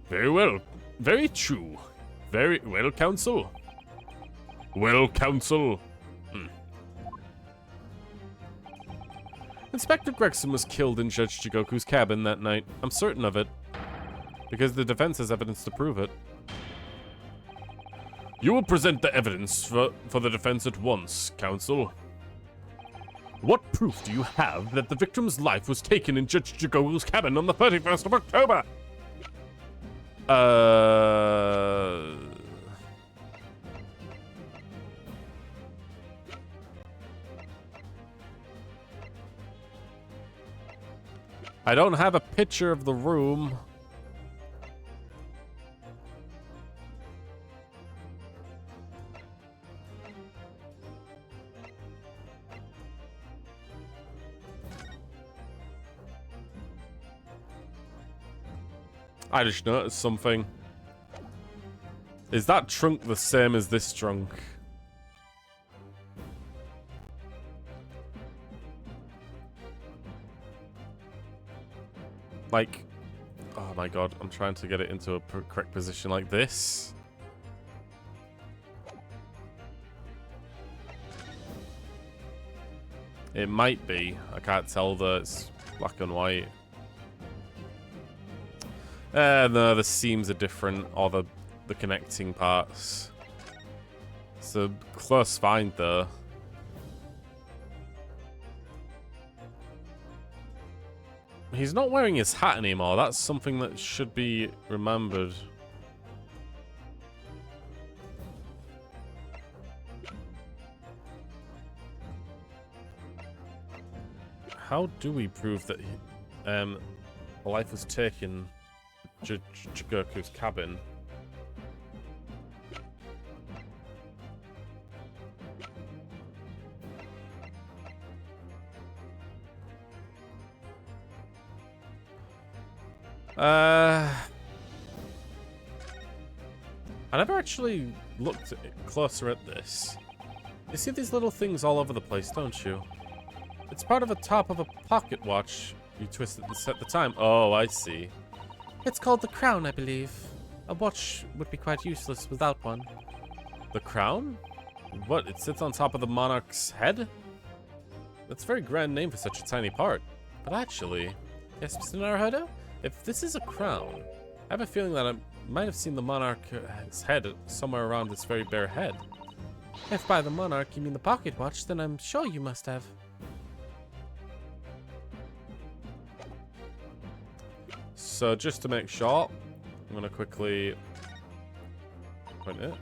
Very well. Very true. Very well, counsel. Well, counsel. Inspector Gregson was killed in Judge Jigoku's cabin that night. I'm certain of it. Because the defense has evidence to prove it. You will present the evidence for the defense at once, counsel. What proof do you have that the victim's life was taken in Judge Jigoku's cabin on the 31st of October? I don't have a picture of the room. I just noticed something. Is that trunk the same as this trunk? like... Oh my god, I'm trying to get it into a correct position like this. It might be. I can't tell that it's black and white. No, the seams are different, or the connecting parts. It's a close find, though. He's not wearing his hat anymore. That's something that should be remembered. How do we prove that a life was taken in Jigoku's cabin? I never actually looked closer at this. You see these little things all over the place, don't you? It's part of the top of a pocket watch. You twist it and set the time. Oh, I see. It's called the crown, I believe. A watch would be quite useless without one. The crown? What, it sits on top of the monarch's head? That's a very grand name for such a tiny part. But actually... Yes, Mr. Naruhodo? If this is a crown, I have a feeling that I might have seen the monarch's head somewhere around this very bare head. If by the monarch you mean the pocket watch, then I'm sure you must have. So just to make sure, I'm going to quickly point it.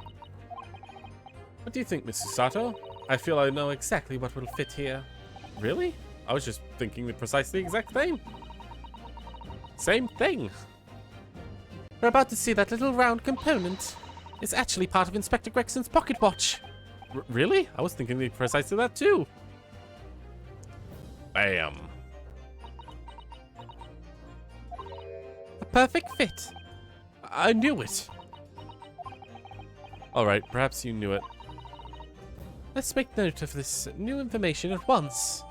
What do you think, Mrs. Sato? I feel I know exactly what will fit here. Really? I was just thinking the precisely exact thing. Same thing. We're about to see that little round component. It's actually part of Inspector Gregson's pocket watch. Really? I was thinking precisely that too. Bam. A perfect fit. I knew it. Alright, perhaps you knew it. Let's make note of this new information at once.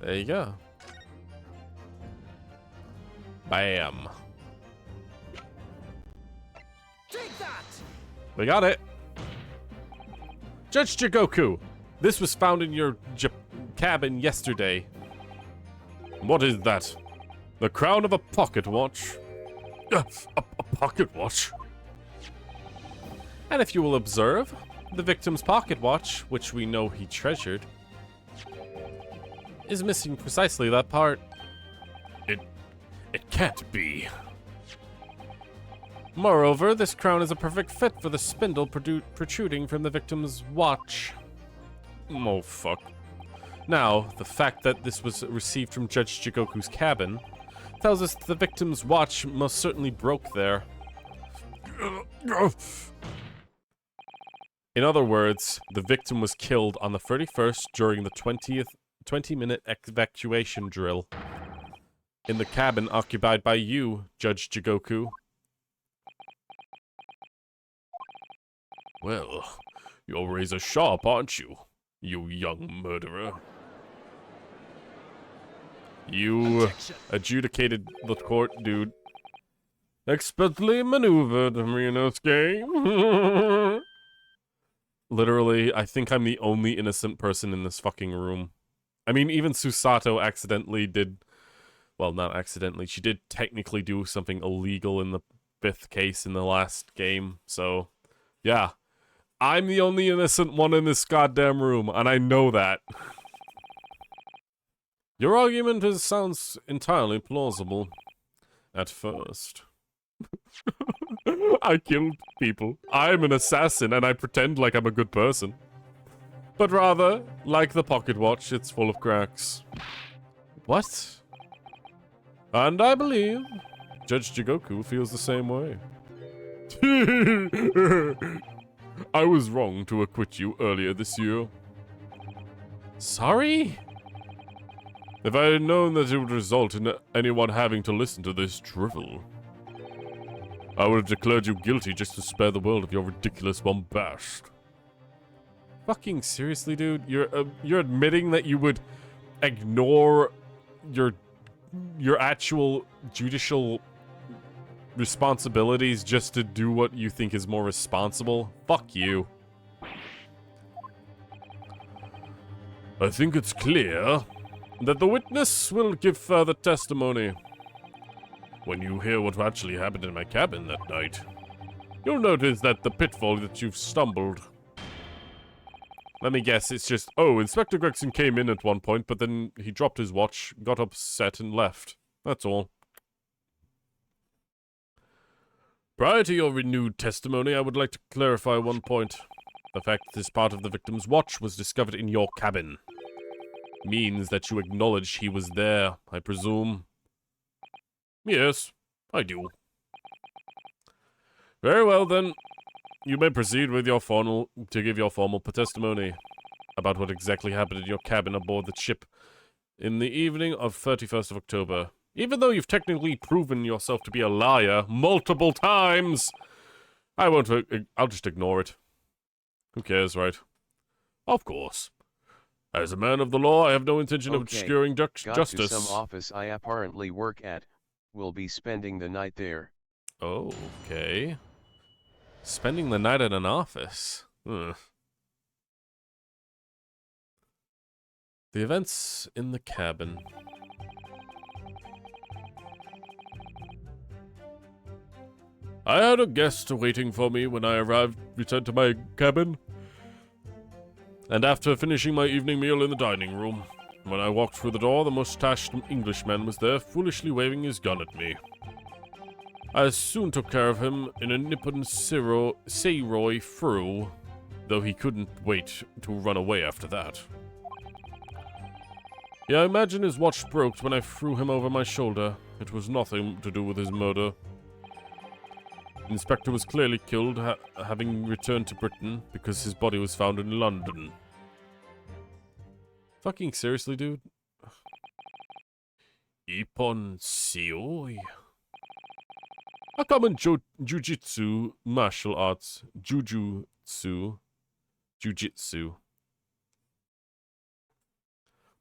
There you go. Bam. Take that! We got it. Judge Jigoku, this was found in your cabin yesterday. What is that? The crown of a pocket watch? A pocket watch? And if you will observe, the victim's pocket watch, which we know he treasured, is missing precisely that part. It can't be. Moreover, this crown is a perfect fit for the spindle protruding from the victim's watch. Oh, fuck. Now, the fact that this was received from Judge Jigoku's cabin tells us that the victim's watch most certainly broke there. In other words, the victim was killed on the 31st during the 20-minute evacuation drill in the cabin occupied by you, Judge Jigoku. Well, you're razor sharp, aren't you, you young murderer? You adjudicated the court, dude. Expertly maneuvered, Ryunosuke. Literally, I think I'm the only innocent person in this fucking room. I mean, even Susato accidentally did... Well, not accidentally. She did technically do something illegal in the 5th case in the last game. So, yeah. I'm the only innocent one in this goddamn room, and I know that. Your argument sounds entirely plausible. At first. I killed people. I'm an assassin, and I pretend like I'm a good person. But rather, like the pocket watch, it's full of cracks. What? And I believe Judge Jigoku feels the same way. I was wrong to acquit you earlier this year. Sorry? If I had known that it would result in anyone having to listen to this drivel, I would have declared you guilty just to spare the world of your ridiculous bombast. Fucking seriously, dude? You're admitting that you would ignore your your actual judicial responsibilities just to do what you think is more responsible? Fuck you. I think it's clear that the witness will give further testimony. When you hear what actually happened in my cabin that night, you'll notice that the pitfall that you've stumbled. Let me guess, it's just, oh, Inspector Gregson came in at one point, but then he dropped his watch, got upset, and left. That's all. Prior to your renewed testimony, I would like to clarify one point. The fact that this part of the victim's watch was discovered in your cabin means that you acknowledge he was there, I presume. Yes, I do. Very well, then. You may proceed with your formal testimony about what exactly happened in your cabin aboard the ship in the evening of 31st of October. Even though you've technically proven yourself to be a liar multiple times, I'll just ignore it. Who cares, right? Of course. As a man of the law, I have no intention of obscuring justice. To some office I apparently work at. We'll be spending the night there. Oh, okay. Spending the night at an office. Ugh. The events in the cabin. I had a guest waiting for me when I returned to my cabin. And after finishing my evening meal in the dining room, when I walked through the door, the mustached Englishman was there, foolishly waving his gun at me. I soon took care of him in a Nippon Seiroi Fru, though he couldn't wait to run away after that. Yeah, I imagine his watch broke when I threw him over my shoulder. It was nothing to do with his murder. The inspector was clearly killed, having returned to Britain, because his body was found in London. Fucking seriously, dude? Ippon Seoi? A common jujitsu martial arts. Jujitsu.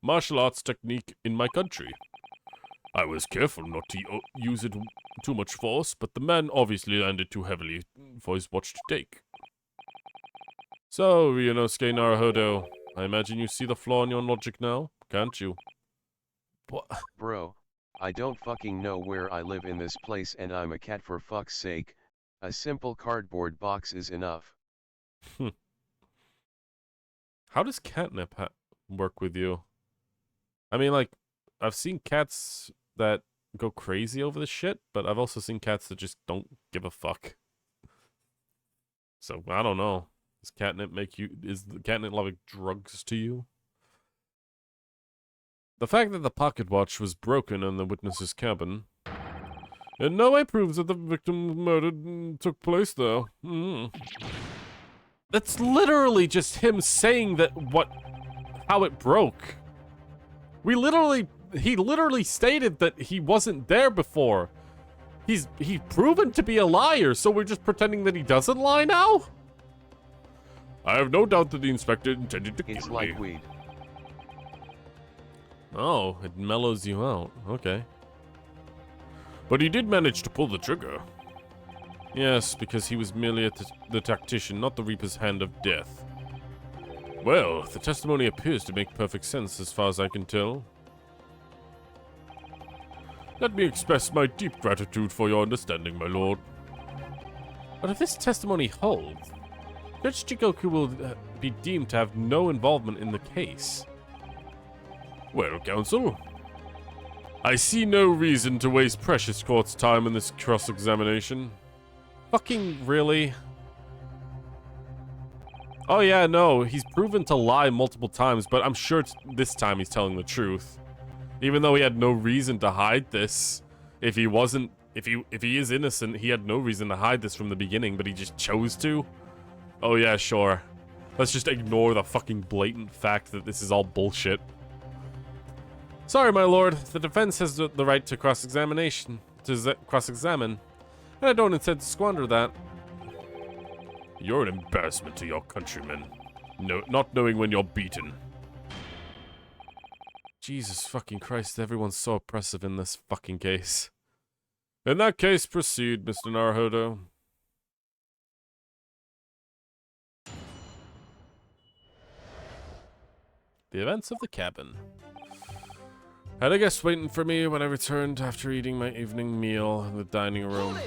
Martial arts technique in my country. I was careful not to use it too much force, but the man obviously landed too heavily for his watch to take. So, Ryunosuke Naruhodo, I imagine you see the flaw in your logic now, can't you? What? Bro, I don't fucking know where I live in this place and I'm a cat for fuck's sake. A simple cardboard box is enough. How does catnip work with you? I mean, like, I've seen cats that go crazy over this shit, but I've also seen cats that just don't give a fuck. So, I don't know. Is the catnip like drugs to you? The fact that the pocket watch was broken in the witness's cabin in no way proves that the victim's murder took place there. That's literally just him saying that how it broke. He literally stated that he wasn't there before. He's proven to be a liar, so we're just pretending that he doesn't lie now? I have no doubt that the inspector intended to kill me. It's like weed. Oh, it mellows you out. Okay. But he did manage to pull the trigger. Yes, because he was merely the tactician, not the Reaper's hand of death. Well, the testimony appears to make perfect sense as far as I can tell. Let me express my deep gratitude for your understanding, my lord. But if this testimony holds, Judge Jigoku will be deemed to have no involvement in the case. Well, counsel, I see no reason to waste precious court's time in this cross-examination. Fucking really? Oh yeah, no, he's proven to lie multiple times, but I'm sure this time he's telling the truth. Even though he had no reason to hide this. If he is innocent, he had no reason to hide this from the beginning, but he just chose to. Oh yeah, sure. Let's just ignore the fucking blatant fact that this is all bullshit. Sorry, my lord. The defense has the right to cross-examine, and I don't intend to squander that. You're an embarrassment to your countrymen, not knowing when you're beaten. Jesus fucking Christ, everyone's so oppressive in this fucking case. In that case, proceed, Mr. Naruhodo. The events of the cabin. Had a guest waiting for me when I returned after eating my evening meal in the dining room.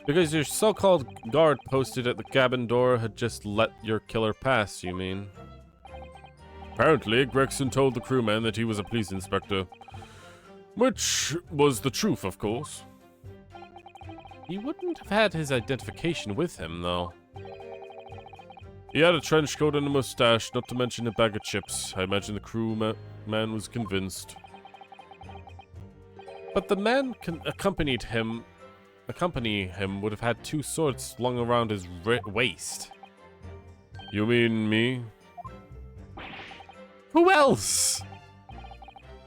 Because your so-called guard posted at the cabin door had just let your killer pass, you mean? Apparently, Gregson told the crewman that he was a police inspector. Which was the truth, of course. He wouldn't have had his identification with him, though. He had a trench coat and a mustache, not to mention a bag of chips. I imagine the crewman was convinced. But the man accompanying him would have had two swords slung around his waist. You mean me? Who else?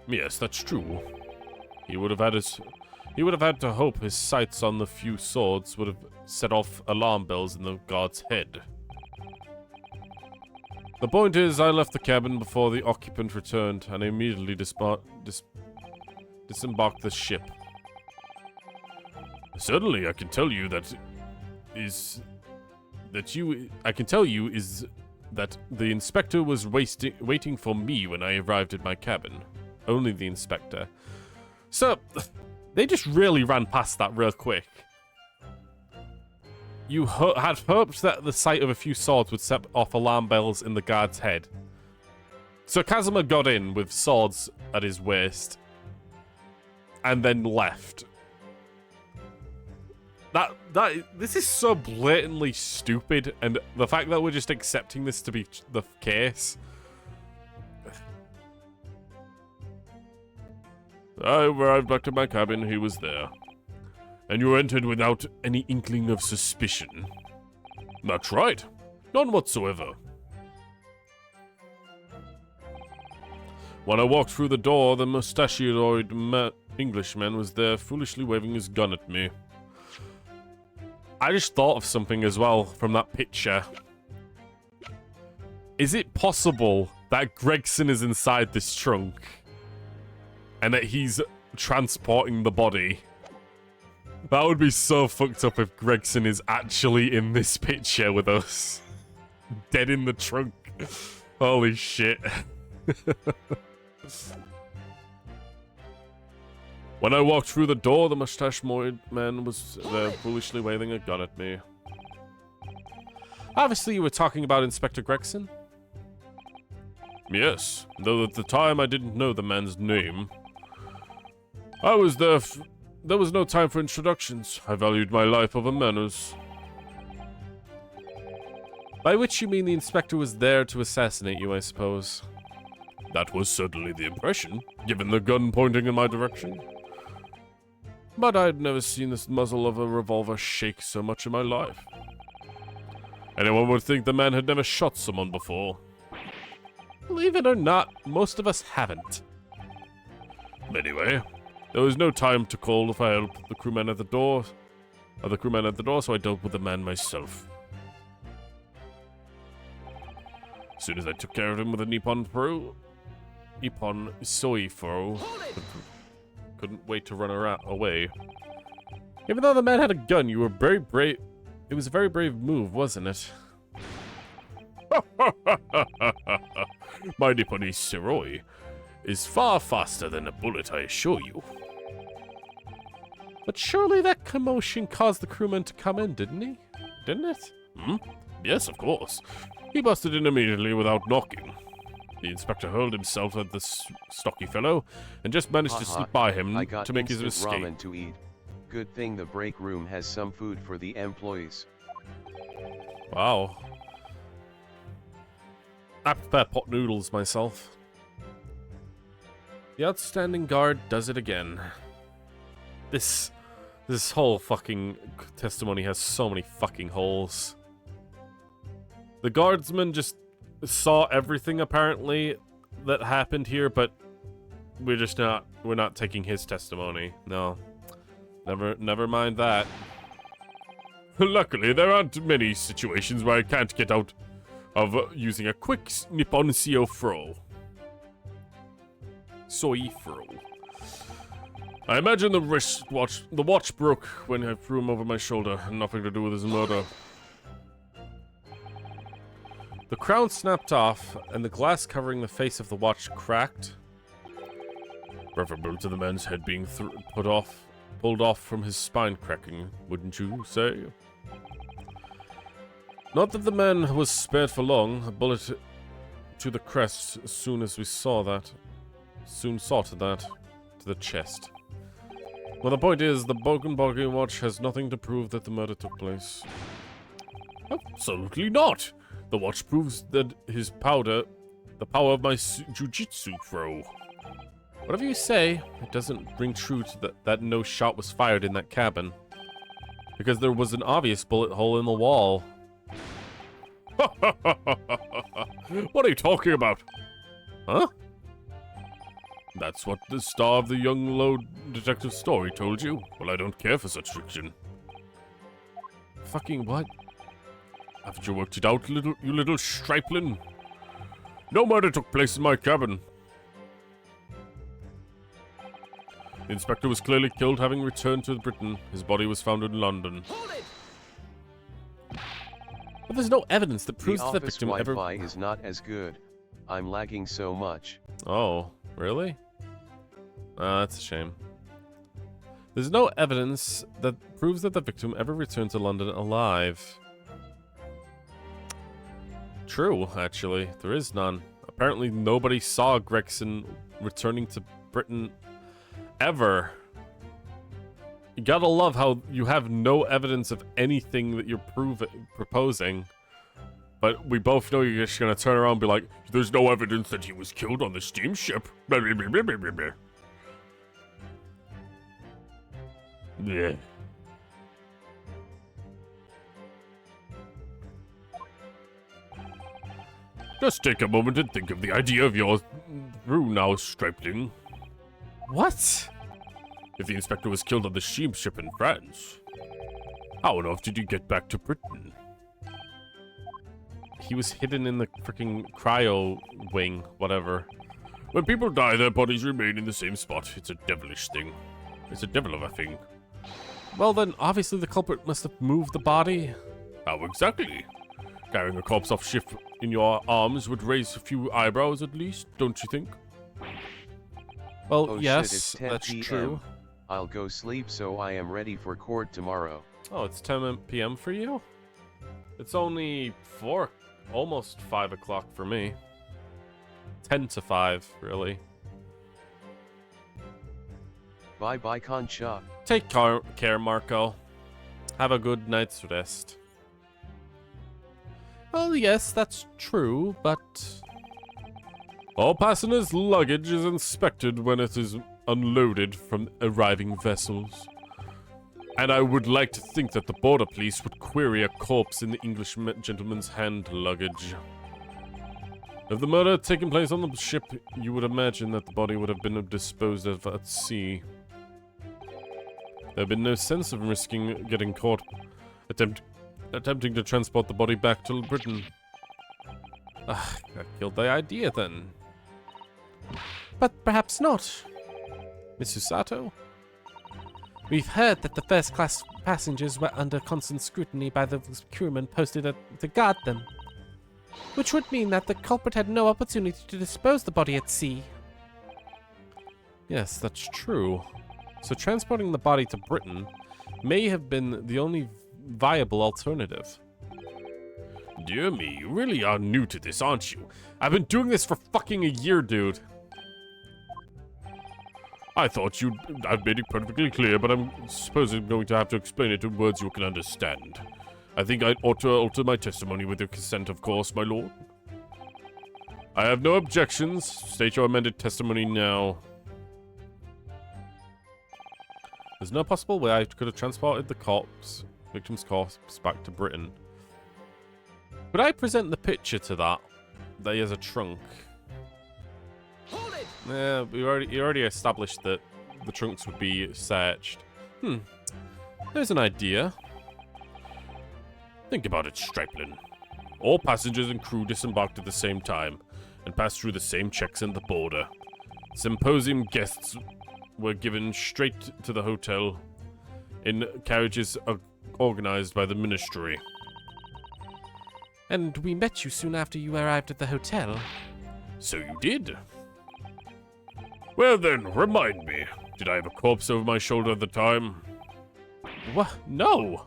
Yes, that's true. He would have had to hope his sights on the few swords would have set off alarm bells in the guard's head. The point is, I left the cabin before the occupant returned, and I immediately disembarked the ship. Certainly, I can tell you that the inspector was waiting for me when I arrived at my cabin. Only the inspector. So, they just really ran past that real quick. You had hoped that the sight of a few swords would set off alarm bells in the guard's head. So Kazuma got in with swords at his waist, and then left. This is so blatantly stupid, and the fact that we're just accepting this to be the case. I arrived back to my cabin, he was there. And you entered without any inkling of suspicion. That's right. None whatsoever. When I walked through the door, the mustachioed Englishman was there, foolishly waving his gun at me. I just thought of something as well from that picture. Is it possible that Gregson is inside this trunk? And that he's transporting the body? That would be so fucked up if Gregson is actually in this picture with us. Dead in the trunk. Holy shit. When I walked through the door, the mustache-moid man was there foolishly waving a gun at me. Obviously, you were talking about Inspector Gregson? Yes, though at the time I didn't know the man's name. I was there there was no time for introductions. I valued my life over manners. By which you mean the inspector was there to assassinate you, I suppose. That was certainly the impression, given the gun pointing in my direction. But I'd never seen the muzzle of a revolver shake so much in my life. Anyone would think the man had never shot someone before. Believe it or not, most of us haven't. Anyway, there was no time to call if I helped the crewman at the door. So I dealt with the man myself. As soon as I took care of him with a Nippon soy throw, couldn't wait to run away. Even though the man had a gun, you were very brave. It was a very brave move, wasn't it? My Nipponese Siroi is far faster than a bullet, I assure you. But surely that commotion caused the crewman to come in, didn't he? Didn't it? Yes, of course. He busted in immediately without knocking. The inspector hurled himself at the stocky fellow and just managed to slip by him to make his escape. Ramen to eat. Good thing the break room has some food for the employees. Wow. I prepare pot noodles myself. The outstanding guard does it again. This whole fucking testimony has so many fucking holes. The guardsman just saw everything apparently that happened here, but we're not taking his testimony. No. Never mind that. Luckily, there aren't many situations where I can't get out of using a quick Nippon Seo throw. Soifro. I imagine the watch broke when I threw him over my shoulder, and nothing to do with his murder. The crown snapped off, and the glass covering the face of the watch cracked. Preferable to the man's head being pulled off from his spine cracking, wouldn't you say? Not that the man was spared for long. A bullet to the crest soon saw to the chest. Well, the point is, the Broken Bogey watch has nothing to prove that the murder took place. Absolutely not! The watch proves that the power of my jujitsu throw. Whatever you say, it doesn't ring true to that no shot was fired in that cabin. Because there was an obvious bullet hole in the wall. What are you talking about? Huh? That's what the star of the young low detective story told you. Well, I don't care for such fiction. Fucking what? Haven't you worked it out, you little stripling? No murder took place in my cabin. The inspector was clearly killed having returned to Britain. His body was found in London. But there's no evidence that proves that the victim ever... The office Wi-Fi is not as good. I'm lagging so much. Oh, really? That's a shame. There's no evidence that proves that the victim ever returned to London alive. True, actually. There is none. Apparently nobody saw Gregson returning to Britain ever. You gotta love how you have no evidence of anything that you're proposing. But we both know you're just gonna turn around and be like, there's no evidence that he was killed on the steamship. Yeah. Just take a moment and think of the idea of yours through now, stripling. What? If the inspector was killed on the steamship in France, how on earth did he get back to Britain? He was hidden in the freaking cryo wing, whatever. When people die, their bodies remain in the same spot. It's a devilish thing. It's a devil of a thing. Well then, obviously the culprit must have moved the body. How exactly? Carrying a corpse off ship in your arms would raise a few eyebrows at least, don't you think? Well, Oh yes, shit, it's 10 that's PM. true. I'll go sleep so I am ready for court tomorrow. Oh, it's 10 p.m. for you? It's only 4, almost 5 o'clock for me. 10 to 5, really. Bye bye Concha. Take care, Marco. Have a good night's rest. Well, yes, that's true, but... all passengers' luggage is inspected when it is unloaded from arriving vessels. And I would like to think that the border police would query a corpse in the English gentleman's hand luggage. If the murder had taken place on the ship, you would imagine that the body would have been disposed of at sea. There had been no sense of risking getting caught attempting to transport the body back to Britain. That killed the idea then. But perhaps not. Miss Usato? We've heard that the first-class passengers were under constant scrutiny by the crewmen posted to guard them. Which would mean that the culprit had no opportunity to dispose the body at sea. Yes, that's true. So transporting the body to Britain may have been the only viable alternative. Dear me, you really are new to this, aren't you? I've been doing this for fucking a year, dude. I thought I've made it perfectly clear, but I suppose I'm going to have to explain it in words you can understand. I think I ought to alter my testimony with your consent, of course, my lord. I have no objections. State your amended testimony now. There's no possible way I could have transported the victim's corpse back to Britain. Could I present the picture to that he has a trunk? Hold it! Yeah, you already established that the trunks would be searched. There's an idea. Think about it, Stripling. All passengers and crew disembarked at the same time and passed through the same checks in the border. Symposium guests were given straight to the hotel in carriages organized by the ministry. And we met you soon after you arrived at the hotel. So you did. Well then, remind me. Did I have a corpse over my shoulder at the time? What? No!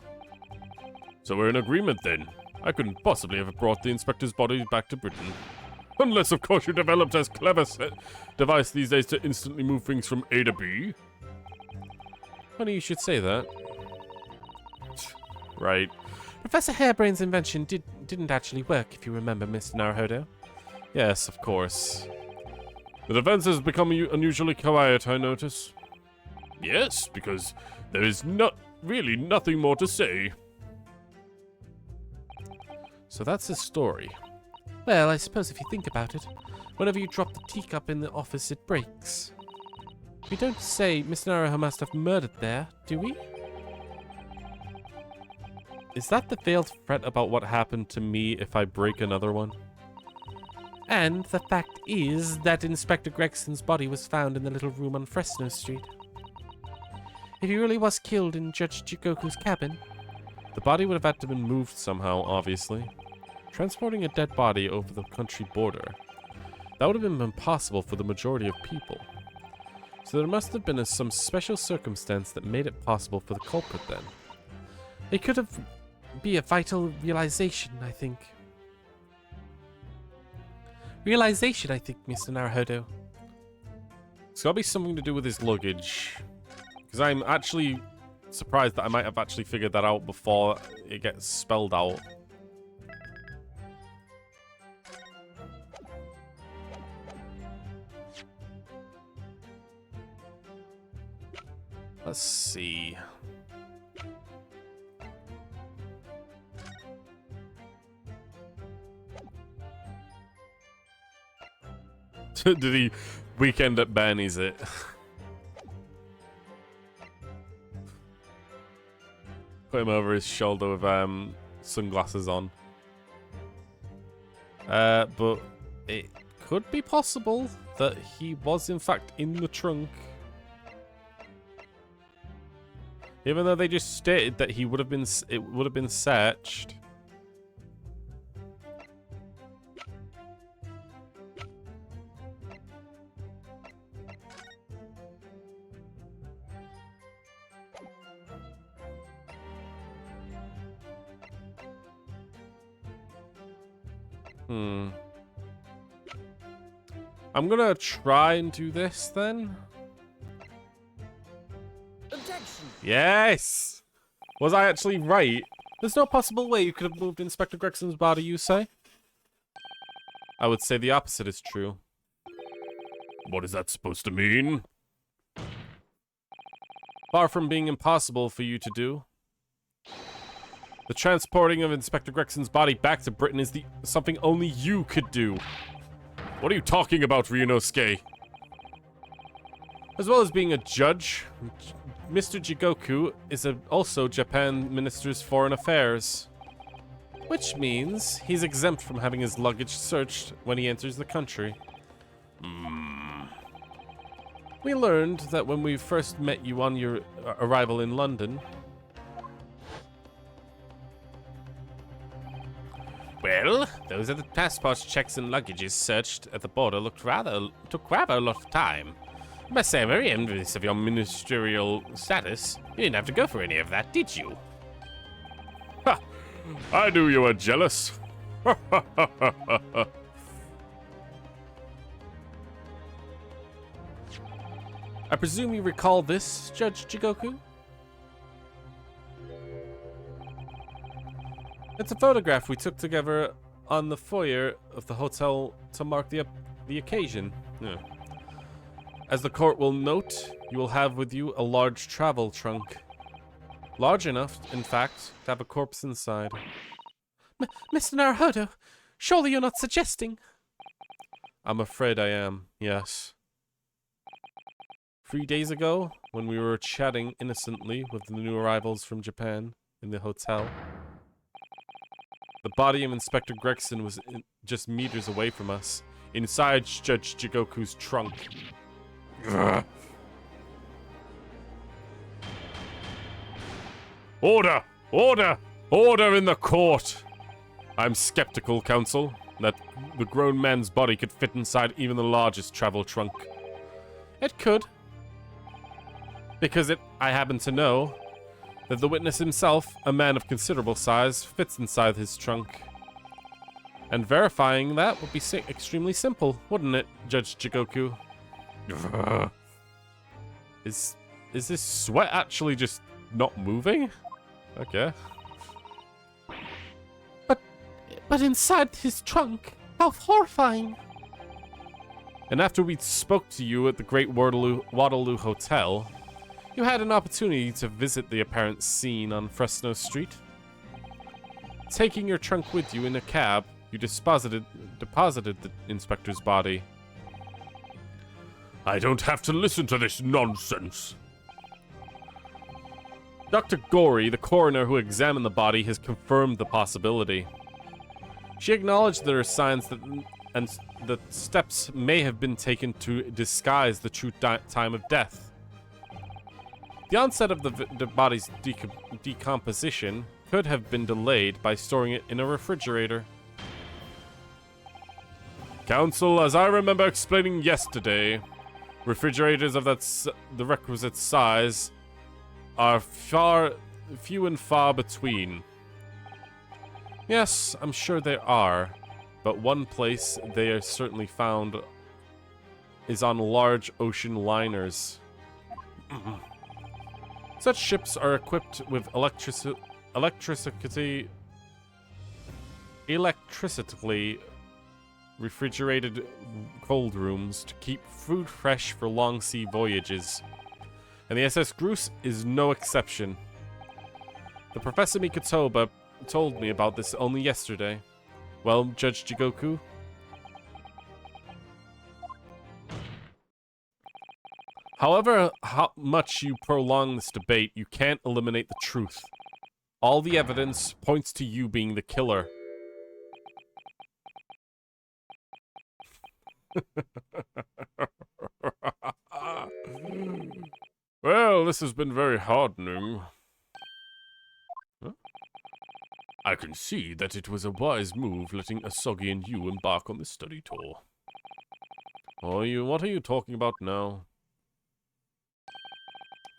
So we're in agreement then. I couldn't possibly have brought the inspector's body back to Britain. Unless, of course, you developed as clever device these days to instantly move things from A to B. Funny you should say that. Right. Professor Harebrain's invention didn't actually work, if you remember, Mr. Naruhodo. Yes, of course. The defense has become unusually quiet, I notice. Yes, because there is really nothing more to say. So that's his story. Well, I suppose if you think about it, whenever you drop the teacup in the office, it breaks. We don't say Mr. Naruhodo must have murdered there, do we? Is that the veiled threat about what happened to me if I break another one? And the fact is that Inspector Gregson's body was found in the little room on Fresno Street. If he really was killed in Judge Jigoku's cabin, the body would have had to have been moved somehow, obviously. Transporting a dead body over the country border, that would have been impossible for the majority of people. So there must have been some special circumstance that made it possible for the culprit then. It could have been a vital realization, I think. Realization, I think, Mr. Naruhodo. It's gotta be something to do with his luggage. Because I'm actually surprised that I might have actually figured that out before it gets spelled out. Let's see. Did he weekend at Bernie's it? Put him over his shoulder with sunglasses on. But it could be possible that he was in fact in the trunk. Even though they just stated that he would have been, it would have been searched. I'm gonna try and do this then. Objection. Yes! Was I actually right? There's no possible way you could have moved Inspector Gregson's body, you say? I would say the opposite is true. What is that supposed to mean? Far from being impossible for you to do. The transporting of Inspector Gregson's body back to Britain is something only you could do. What are you talking about, Ryunosuke? As well as being a judge, Mr. Jigoku is also Japan Minister's Foreign Affairs. Which means he's exempt from having his luggage searched when he enters the country. We learned that when we first met you on your arrival in London. Well, those are the passport checks and luggages searched at the border took rather a lot of time. I must say I'm very envious of your ministerial status. You didn't have to go for any of that, did you? Ha! I knew you were jealous. I presume you recall this, Judge Jigoku? It's a photograph we took together on the foyer of the hotel to mark the occasion. Yeah. As the court will note, you will have with you a large travel trunk. Large enough, in fact, to have a corpse inside. Mr. Naruhodo, surely you're not suggesting... I'm afraid I am, yes. 3 days ago, when we were chatting innocently with the new arrivals from Japan in the hotel, the body of Inspector Gregson was just meters away from us, inside Judge Jigoku's trunk. Order! Order! Order in the court! I'm skeptical, counsel, that the grown man's body could fit inside even the largest travel trunk. It could. Because I happen to know that the witness himself, a man of considerable size, fits inside his trunk. And verifying that would be extremely simple, wouldn't it, Judge Jigoku? Is this sweat actually just not moving? Okay. But inside his trunk? How horrifying. And after we spoke to you at the Great Waterloo Hotel, you had an opportunity to visit the apparent scene on Fresno Street. Taking your trunk with you in a cab, you deposited the inspector's body. I don't have to listen to this nonsense. Dr. Gory, the coroner who examined the body, has confirmed the possibility. She acknowledged there are signs that steps may have been taken to disguise the true time of death. The onset of the body's decomposition could have been delayed by storing it in a refrigerator. Counsel, as I remember explaining yesterday, refrigerators of the requisite size are few and far between. Yes, I'm sure there are, but one place they are certainly found is on large ocean liners. Such ships are equipped with electrically refrigerated cold rooms to keep food fresh for long sea voyages. And the SS Groose is no exception. The Professor Mikotoba told me about this only yesterday. Well, Judge Jigoku? However how much you prolong this debate, you can't eliminate the truth. All the evidence points to you being the killer. Well, this has been very hardening. Huh? I can see that it was a wise move letting Asogi and you embark on this study tour. What are you talking about now?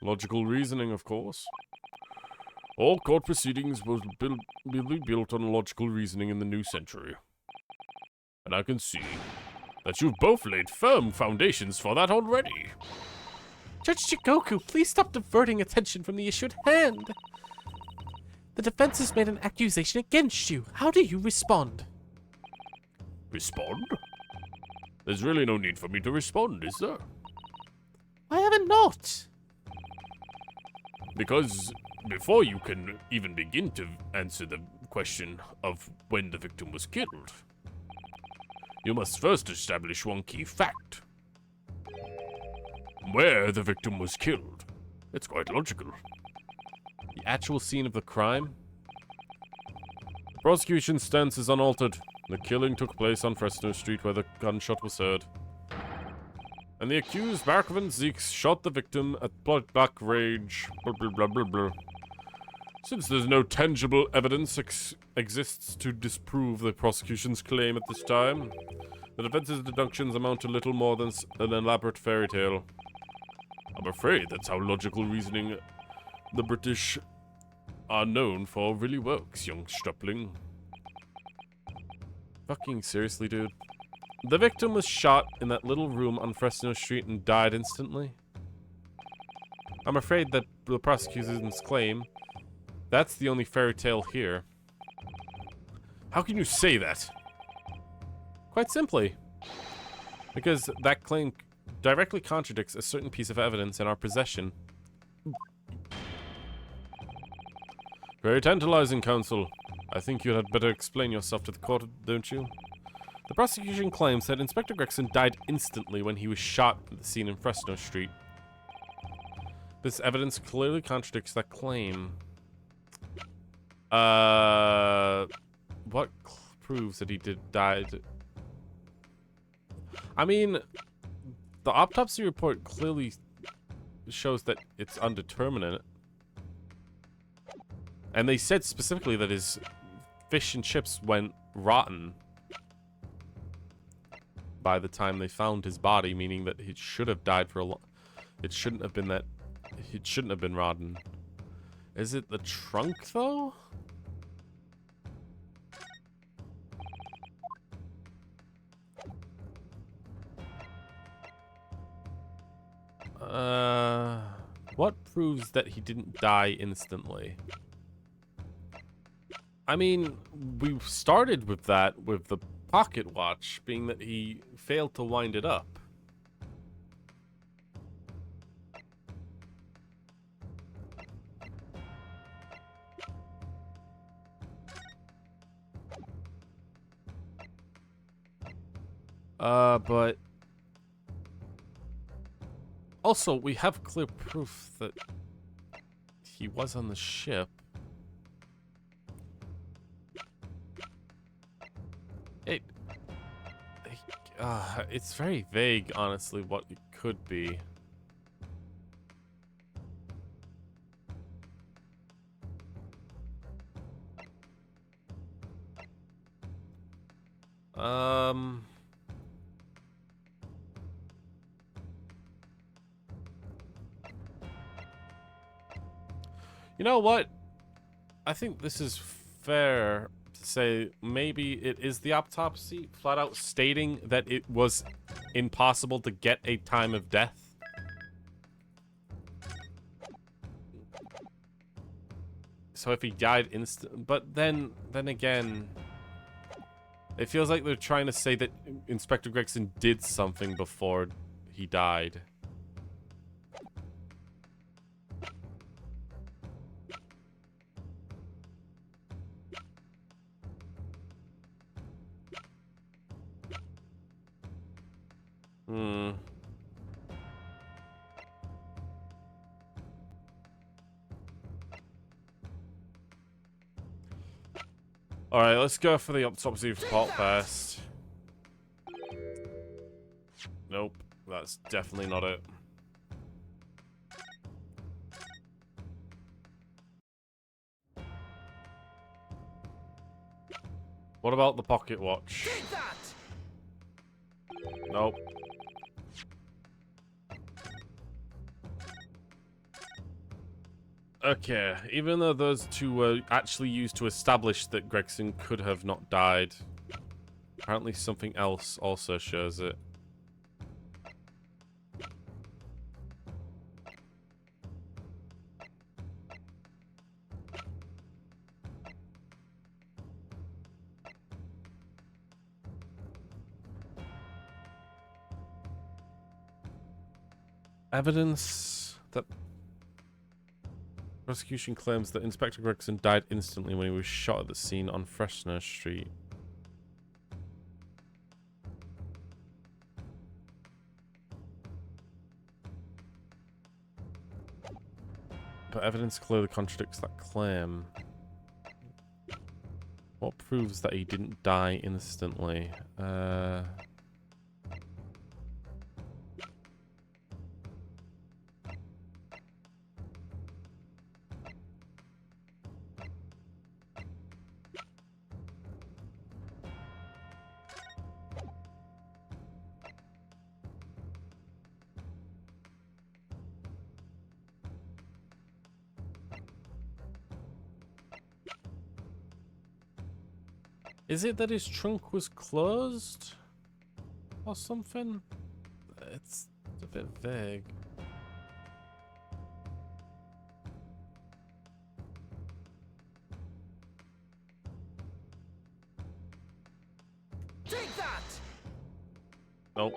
Logical reasoning, of course. All court proceedings will be built on logical reasoning in the new century. And I can see that you've both laid firm foundations for that already. Judge Jigoku, please stop diverting attention from the issue at hand. The defense has made an accusation against you. How do you respond? Respond? There's really no need for me to respond, is there? Why have it not? Because before you can even begin to answer the question of when the victim was killed, you must first establish one key fact. Where the victim was killed. It's quite logical. The actual scene of the crime? The prosecution's stance is unaltered. The killing took place on Fresno Street where the gunshot was heard. And the accused, Markovan Zeeks, shot the victim at blood-black rage, blah blah blah blah blah. Since there's no tangible evidence exists to disprove the prosecution's claim at this time, the defense's deductions amount to little more than an elaborate fairy tale. I'm afraid that's how logical reasoning the British are known for really works, young stripling. Fucking seriously, dude. The victim was shot in that little room on Fresno Street and died instantly. I'm afraid that the prosecution's claim, that's the only fairy tale here. How can you say that? Quite simply, because that claim directly contradicts a certain piece of evidence in our possession. Very tantalizing, counsel. I think you had better explain yourself to the court, don't you? The prosecution claims that Inspector Gregson died instantly when he was shot at the scene in Fresno Street. This evidence clearly contradicts that claim. What proves that he died? I mean, The autopsy report clearly shows that it's undeterminate. And they said specifically that his fish and chips went rotten by the time they found his body, meaning that he should have died for a long... It shouldn't have been that... It shouldn't have been rotten. Is it the trunk, though? What proves that he didn't die instantly? I mean, we started with that, with the pocket watch, being that he failed to wind it up. But... Also, we have clear proof that he was on the ship. It's very vague, honestly, what it could be. You know what? I think this is fair to say maybe it is the autopsy, flat out stating that it was impossible to get a time of death. So if he died but then again, it feels like they're trying to say that Inspector Gregson did something before he died. Alright, let's go for the autopsy report first. Nope, that's definitely not it. What about the pocket watch? Nope. Okay, even though those two were actually used to establish that Gregson could have not died, apparently something else also shows it. Evidence that prosecution claims that Inspector Gregson died instantly when he was shot at the scene on Fresno Street. But evidence clearly contradicts that claim. What proves that he didn't die instantly? Is it that his trunk was closed? Or something? It's a bit vague. Take that! Nope.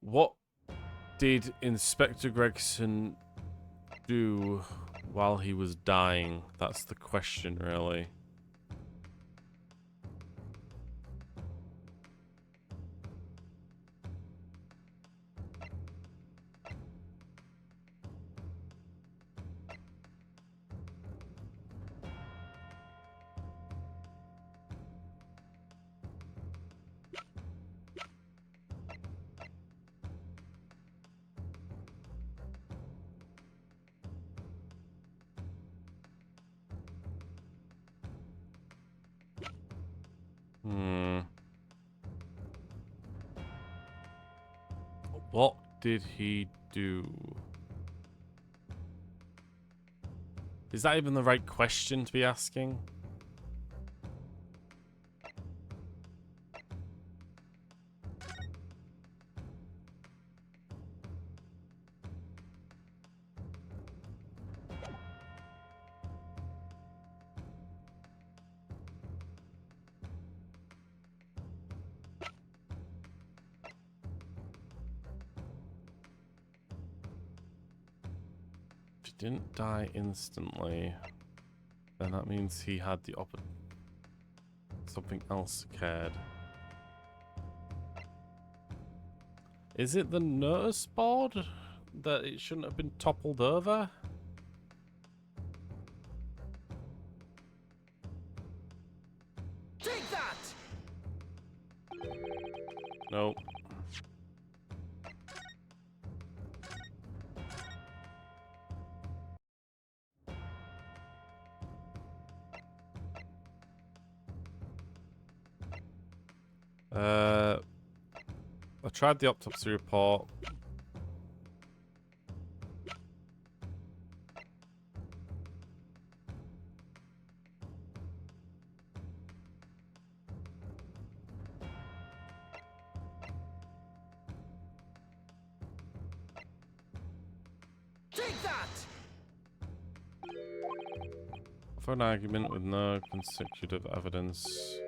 What did Inspector Gregson do while he was dying? That's the question, really. Hmm. What did he do? Is that even the right question to be asking? If he didn't die instantly, then that means he had the something else occurred. Is it the notice board that it shouldn't have been toppled over? Take that! Nope. I tried the autopsy report. Take that! For an argument with no consecutive evidence.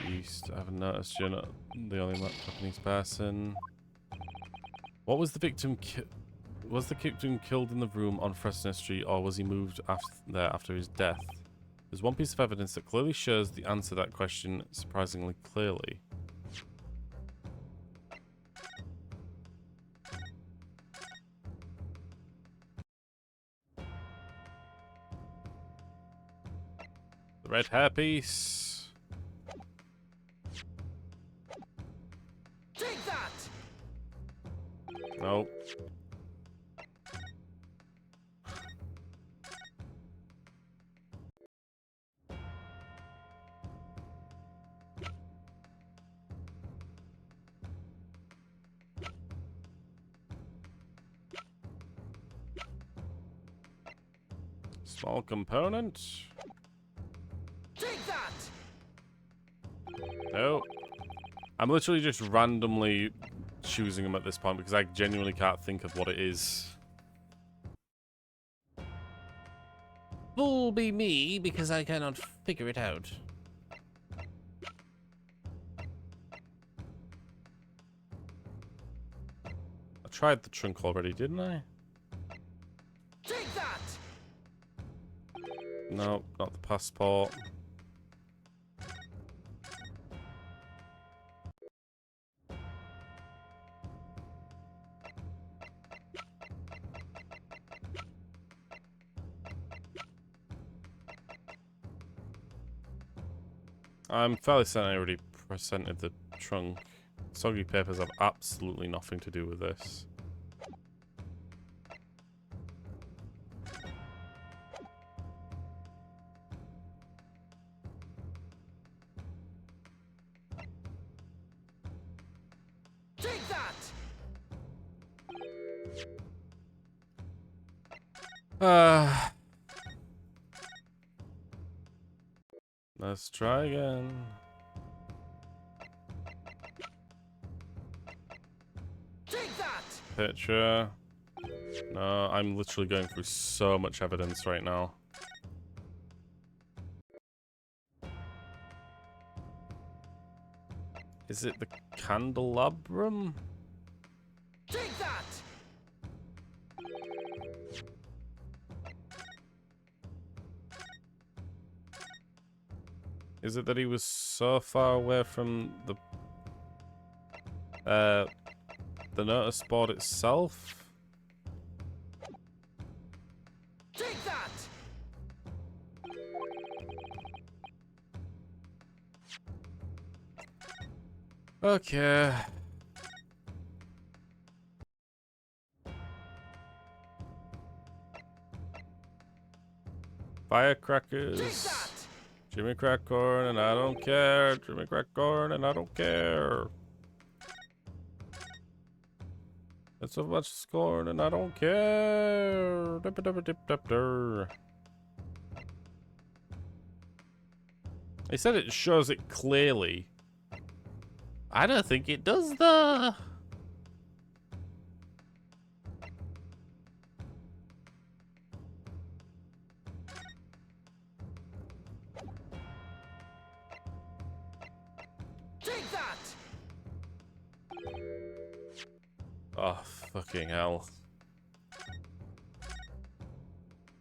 East, I haven't noticed you're not the only Japanese person. What was the victim was the victim killed in the room on Fresno Street, or was he moved after his death? There's one piece of evidence that clearly shows the answer to that question surprisingly clearly. The red hairpiece. Take that! Nope. Small component. Take that! Nope. I'm literally just randomly choosing them at this point because I genuinely can't think of what it is. Full be me, because I cannot figure it out. I tried the trunk already, didn't I? Take that! No, not the passport. I'm fairly certain I already presented the trunk. Soggy papers have absolutely nothing to do with this. Take that! Let's try again. Take that! Picture. No, I'm literally going through so much evidence right now. Is it the candelabrum? Take that! Is it that he was so far away from the notice board itself? Take that! Okay. Take Firecrackers. that! Jimmy crack corn and I don't care. Jimmy crack corn and I don't care. It's so much scorn and I don't care. They said it shows it clearly. I don't think it does though. Take that! Oh, fucking hell.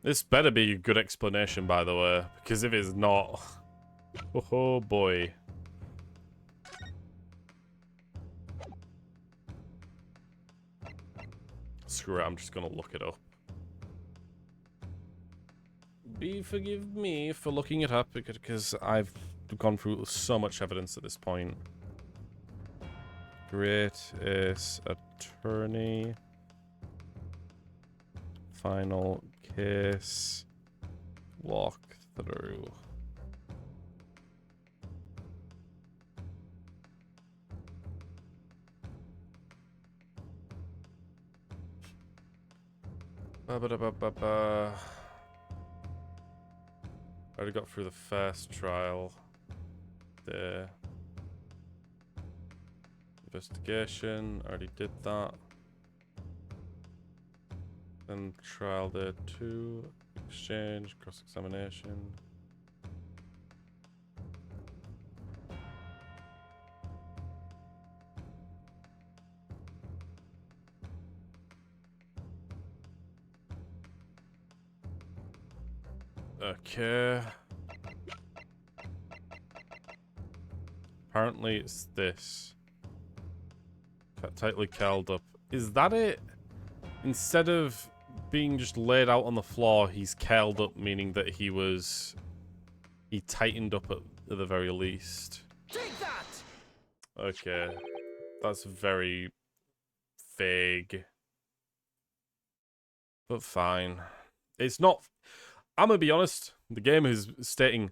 This better be a good explanation, by the way, because if it's not... Oh boy. Screw it, I'm just gonna look it up. Forgive me for looking it up, because I've gone through so much evidence at this point. Greatest attorney. Final case. Walkthrough. Ba-ba-da-ba-ba-ba. Already got through the first trial. There. Investigation. Already did that. Then trial there too. Exchange. Cross-examination. Okay. Apparently it's this. Tightly curled up. Is that it? Instead of being just laid out on the floor, he's curled up, meaning that he tightened up at the very least. Take that! Okay. That's very vague. But fine. It's not... I'm gonna be honest, the game is stating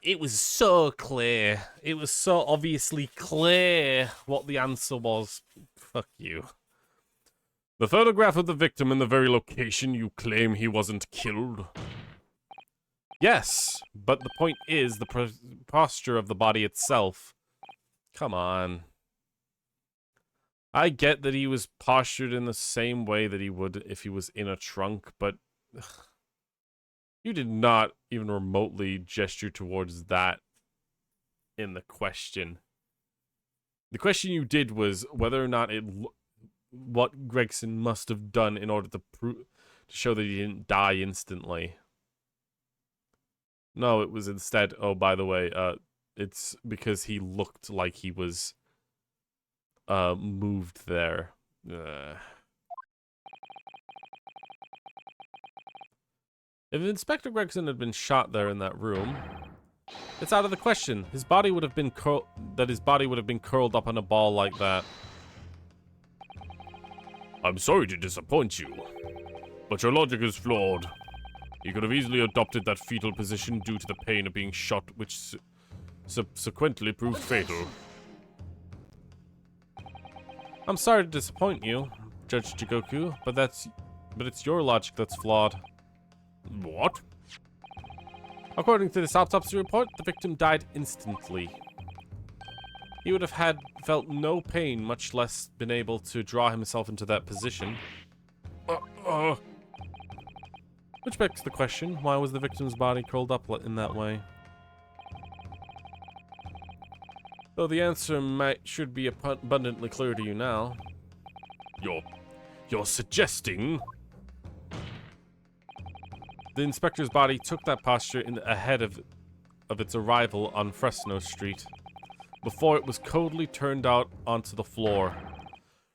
it was so clear. It was so obviously clear what the answer was. Fuck you. The photograph of the victim in the very location you claim he wasn't killed. Yes, but the point is the posture of the body itself. Come on. I get that he was postured in the same way that he would if he was in a trunk, but... You did not even remotely gesture towards that in the question. The question you did was whether or not what Gregson must have done in order to show that he didn't die instantly. No, it was instead, oh, by the way, it's because he looked like he was moved there. If Inspector Gregson had been shot there in that room, it's out of the question. His body would have been curled up on a ball like that. I'm sorry to disappoint you, but your logic is flawed. He could have easily adopted that fetal position due to the pain of being shot, which subsequently proved fatal. I'm sorry to disappoint you, Judge Jigoku, but it's your logic that's flawed. What? According to this autopsy report, the victim died instantly. He would have felt no pain, much less been able to draw himself into that position. Which begs the question, why was the victim's body curled up in that way? Though the answer should be abundantly clear to you now. You're suggesting... The inspector's body took that posture ahead of its arrival on Fresno Street, before it was coldly turned out onto the floor,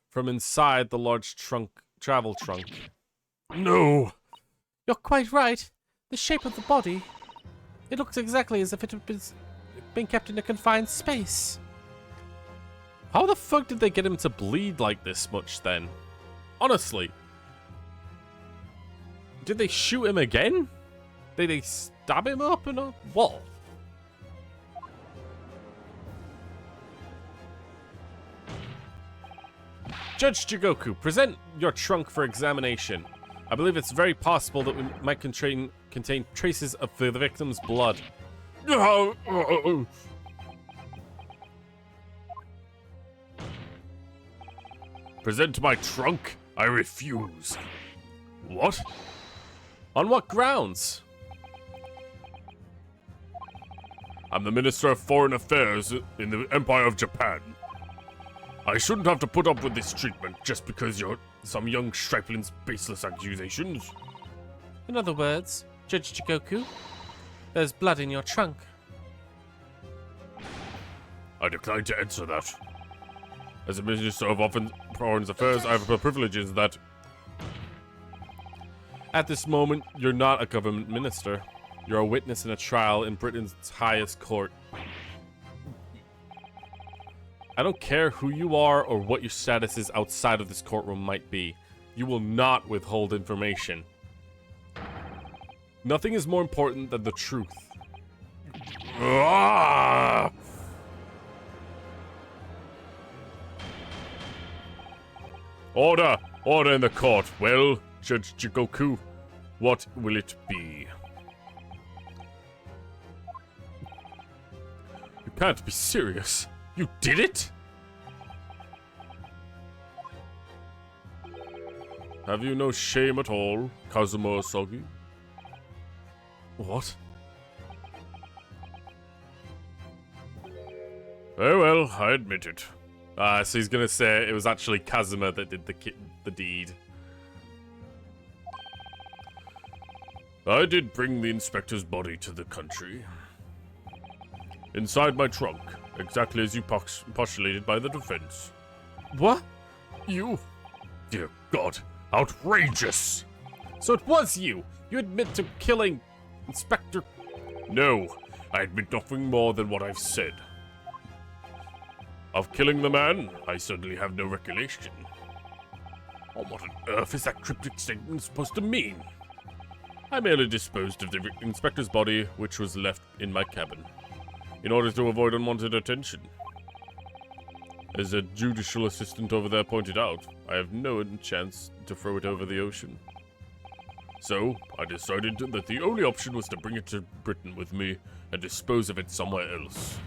from inside the large travel trunk. No! You're quite right. The shape of the body, it looks exactly as if it had been kept in a confined space. How the fuck did they get him to bleed like this much then? Honestly. Did they shoot him again? Did they stab him up in a wall? Judge Jigoku, present your trunk for examination. I believe it's very possible that we might contain traces of the victim's blood. Present my trunk? I refuse. What? On what grounds? I'm the Minister of Foreign Affairs in the Empire of Japan. I shouldn't have to put up with this treatment just because you're some young stripling's baseless accusations. In other words, Judge Jigoku, there's blood in your trunk. I decline to answer that. As a Minister of Foreign Affairs, I have the privileges that... At this moment, you're not a government minister. You're a witness in a trial in Britain's highest court. I don't care who you are or what your status is outside of this courtroom might be. You will not withhold information. Nothing is more important than the truth. Ah! Order! Order in the court. Well, Judge Jigoku, what will it be? You can't be serious. You did it? Have you no shame at all, Kazuma Asogi? What? Very well, I admit it. So he's gonna say it was actually Kazuma that did the deed. I did bring the inspector's body to the country. Inside my trunk, exactly as you postulated by the defense. What? You? Dear God, outrageous! So it was you! You admit to killing Inspector... No, I admit nothing more than what I've said. Of killing the man, I certainly have no recollection. Oh, what on earth is that cryptic statement supposed to mean? I merely disposed of the inspector's body, which was left in my cabin, in order to avoid unwanted attention. As a judicial assistant over there pointed out, I have no chance to throw it over the ocean. So, I decided that the only option was to bring it to Britain with me and dispose of it somewhere else.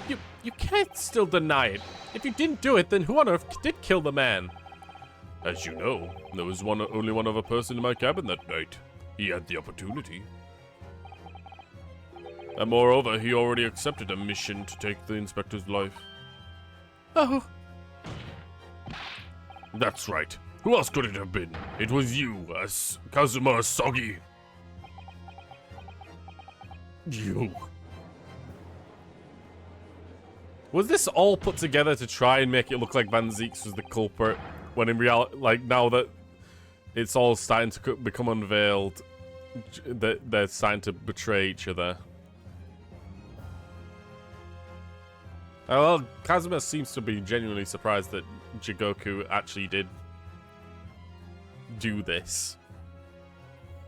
You can't still deny it. If you didn't do it, then who on earth did kill the man? As you know, there was only one other person in my cabin that night. He had the opportunity. And moreover, he already accepted a mission to take the inspector's life. Oh. That's right. Who else could it have been? It was you, Kazuma Asogi. You. Was this all put together to try and make it look like Van Zieks was the culprit? When in reality, like, now that it's all starting to become unveiled, they're starting to betray each other. Well, Kazuma seems to be genuinely surprised that Jigoku actually did do this.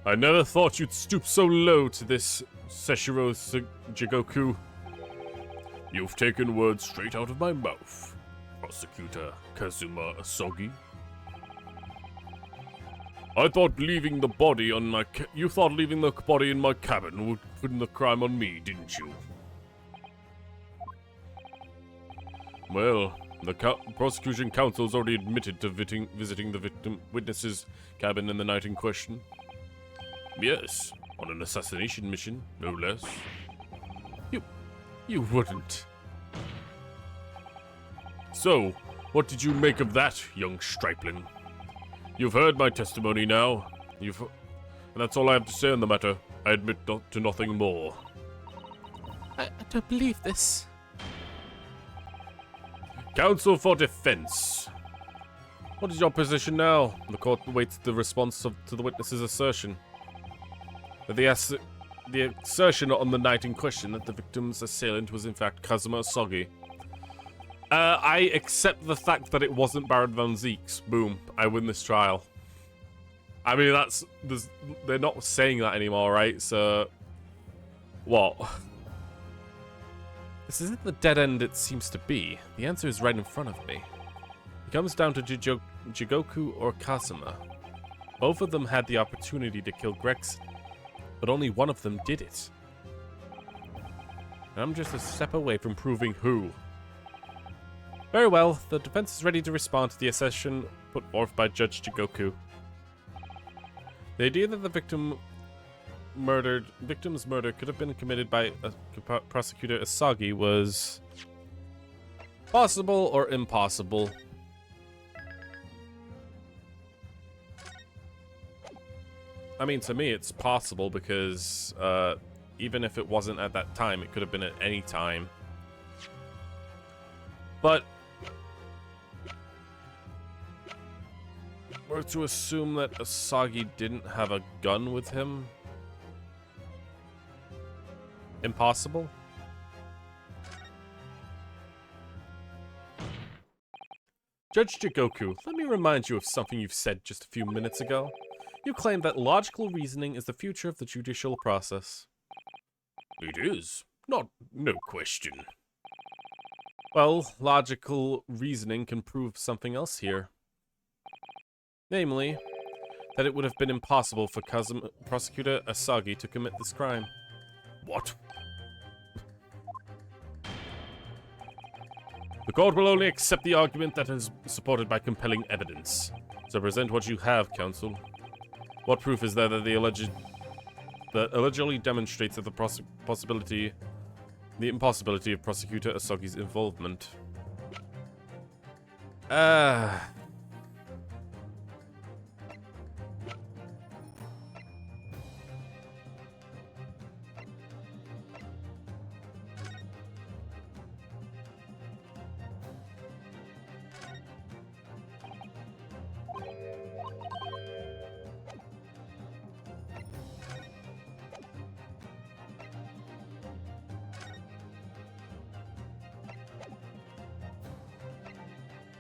I never thought you'd stoop so low to this, Seshiro Jigoku. You've taken words straight out of my mouth, Prosecutor Kazuma Asogi. I thought leaving the body on my you thought leaving the body in my cabin would put the crime on me, didn't you? Well, the prosecution counsel's already admitted to visiting the witness's cabin in the night in question. Yes, on an assassination mission, no less. You wouldn't. So, what did you make of that, young stripling? You've heard my testimony now. And that's all I have to say on the matter. I admit to nothing more. I don't believe this. Counsel for defense. What is your position now? The court awaits the response to the witness's assertion. The assertion on the night in question that the victim's assailant was in fact Kazuma Asogi. I accept the fact that it wasn't Baron Van Zieks. Boom. I win this trial. I mean, they're not saying that anymore, right? So, what? This isn't the dead end it seems to be. The answer is right in front of me. It comes down to Jigoku or Kazuma. Both of them had the opportunity to kill Gregson, but only one of them did it. And I'm just a step away from proving who. Very well, the defense is ready to respond to the assertion put forth by Judge Jigoku. The idea that the victim's murder could have been committed by prosecutor Asagi was possible or impossible. I mean, to me, it's possible because even if it wasn't at that time, it could have been at any time. But we're to assume that Asagi didn't have a gun with him. Impossible? Judge Jigoku, let me remind you of something you've said just a few minutes ago. You claim that logical reasoning is the future of the judicial process. It is. No question. Well, logical reasoning can prove something else here. Namely, that it would have been impossible for Prosecutor Asagi to commit this crime. What? The court will only accept the argument that is supported by compelling evidence. So present what you have, counsel. What proof is there that allegedly demonstrates that the impossibility of Prosecutor Asagi's involvement?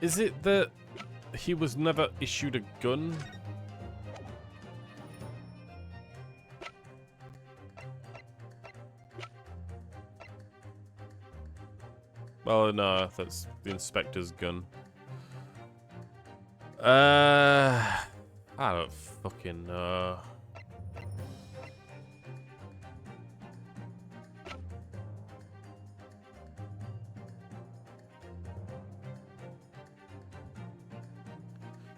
Is it that he was never issued a gun? Well, no, that's the inspector's gun. I don't fucking know.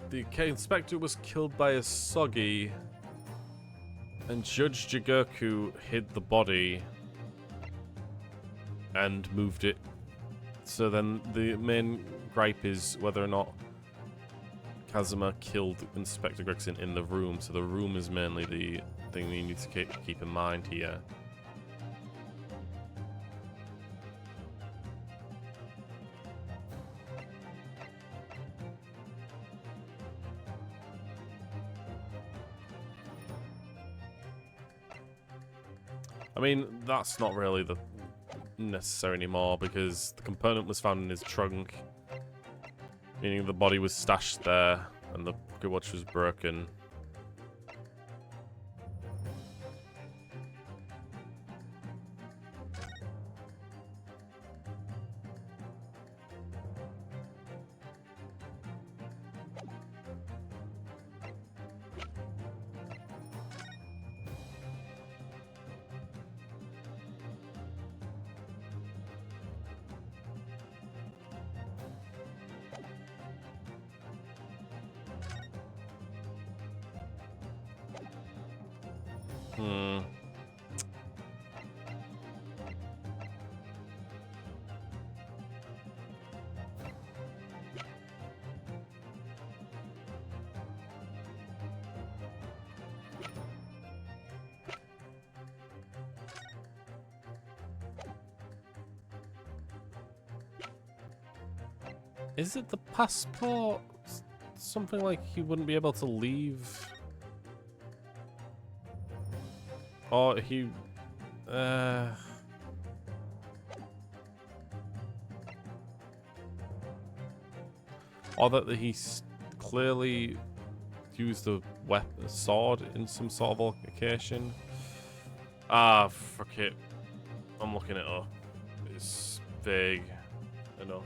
The inspector was killed by Asagi, and Judge Jigoku hid the body and moved it. So then the main gripe is whether or not Kazuma killed Inspector Gregson in the room. So the room is mainly the thing we need to keep in mind here. I mean, that's not really the necessary anymore because the component was found in his trunk, meaning the body was stashed there and the pocket watch was broken. Is it the passport? Something like he wouldn't be able to leave? Or he... Or that he's clearly used a weapon, a sword in some sort of altercation. Ah, fuck it. I'm looking it up. It's vague enough.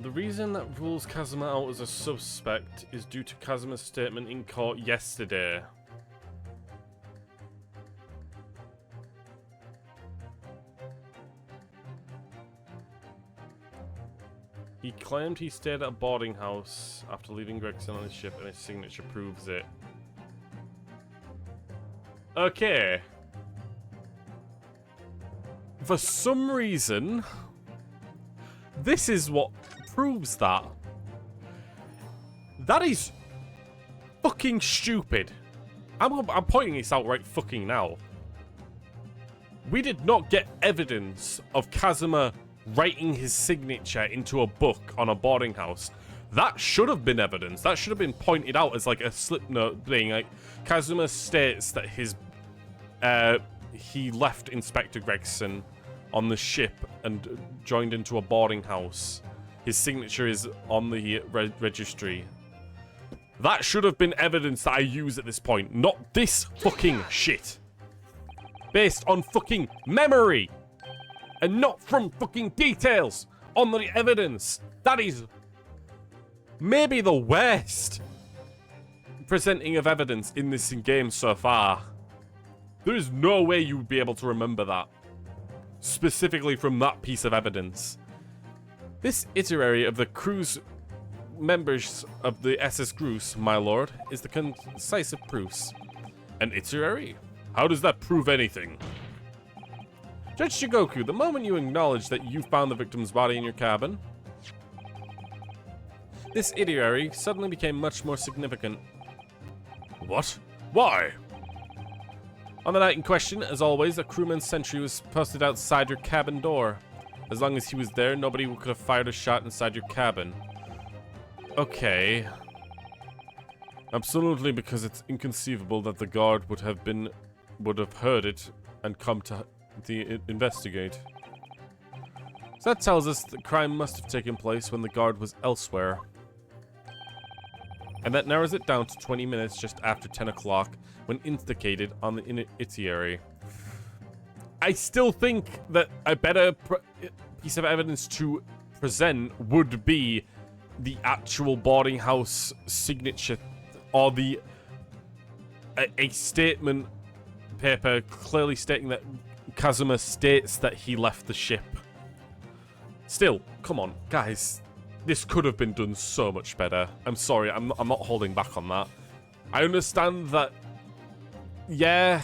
The reason that rules Kazuma out as a suspect is due to Kazuma's statement in court yesterday. He claimed he stayed at a boarding house after leaving Gregson on his ship, and his signature proves it. Okay. For some reason, this is what proves that. That is fucking stupid. I'm pointing this out right fucking now. We did not get evidence of Kazuma writing his signature into a book on a boarding house. That should have been evidence. That should have been pointed out as like a slip note thing. Like, Kazuma states that he left Inspector Gregson on the ship and joined into a boarding house. His signature is on the registry. That should have been evidence that I use at this point, not this fucking shit. Based on fucking memory. And not from fucking details on the evidence. That is maybe the worst presenting of evidence in this game so far. There is no way you would be able to remember that. Specifically from that piece of evidence. This itinerary of the crew's members of the SS Groose, my lord, is the concisive proofs. An itinerary? How does that prove anything? Judge Shigoku, the moment you acknowledge that you found the victim's body in your cabin, this itinerary suddenly became much more significant. What? Why? On the night in question, as always, a crewman's sentry was posted outside your cabin door. As long as he was there, nobody could have fired a shot inside your cabin. Okay. Absolutely, because it's inconceivable that the guard would have heard it and come to investigate. So that tells us the crime must have taken place when the guard was elsewhere. And that narrows it down to 20 minutes just after 10 o'clock when indicated on the itinerary. I still think that a better piece of evidence to present would be the actual boarding house signature or a statement paper clearly stating that Kazuma states that he left the ship. Still, come on, guys. This could have been done so much better. I'm sorry, I'm not holding back on that. I understand that, yeah,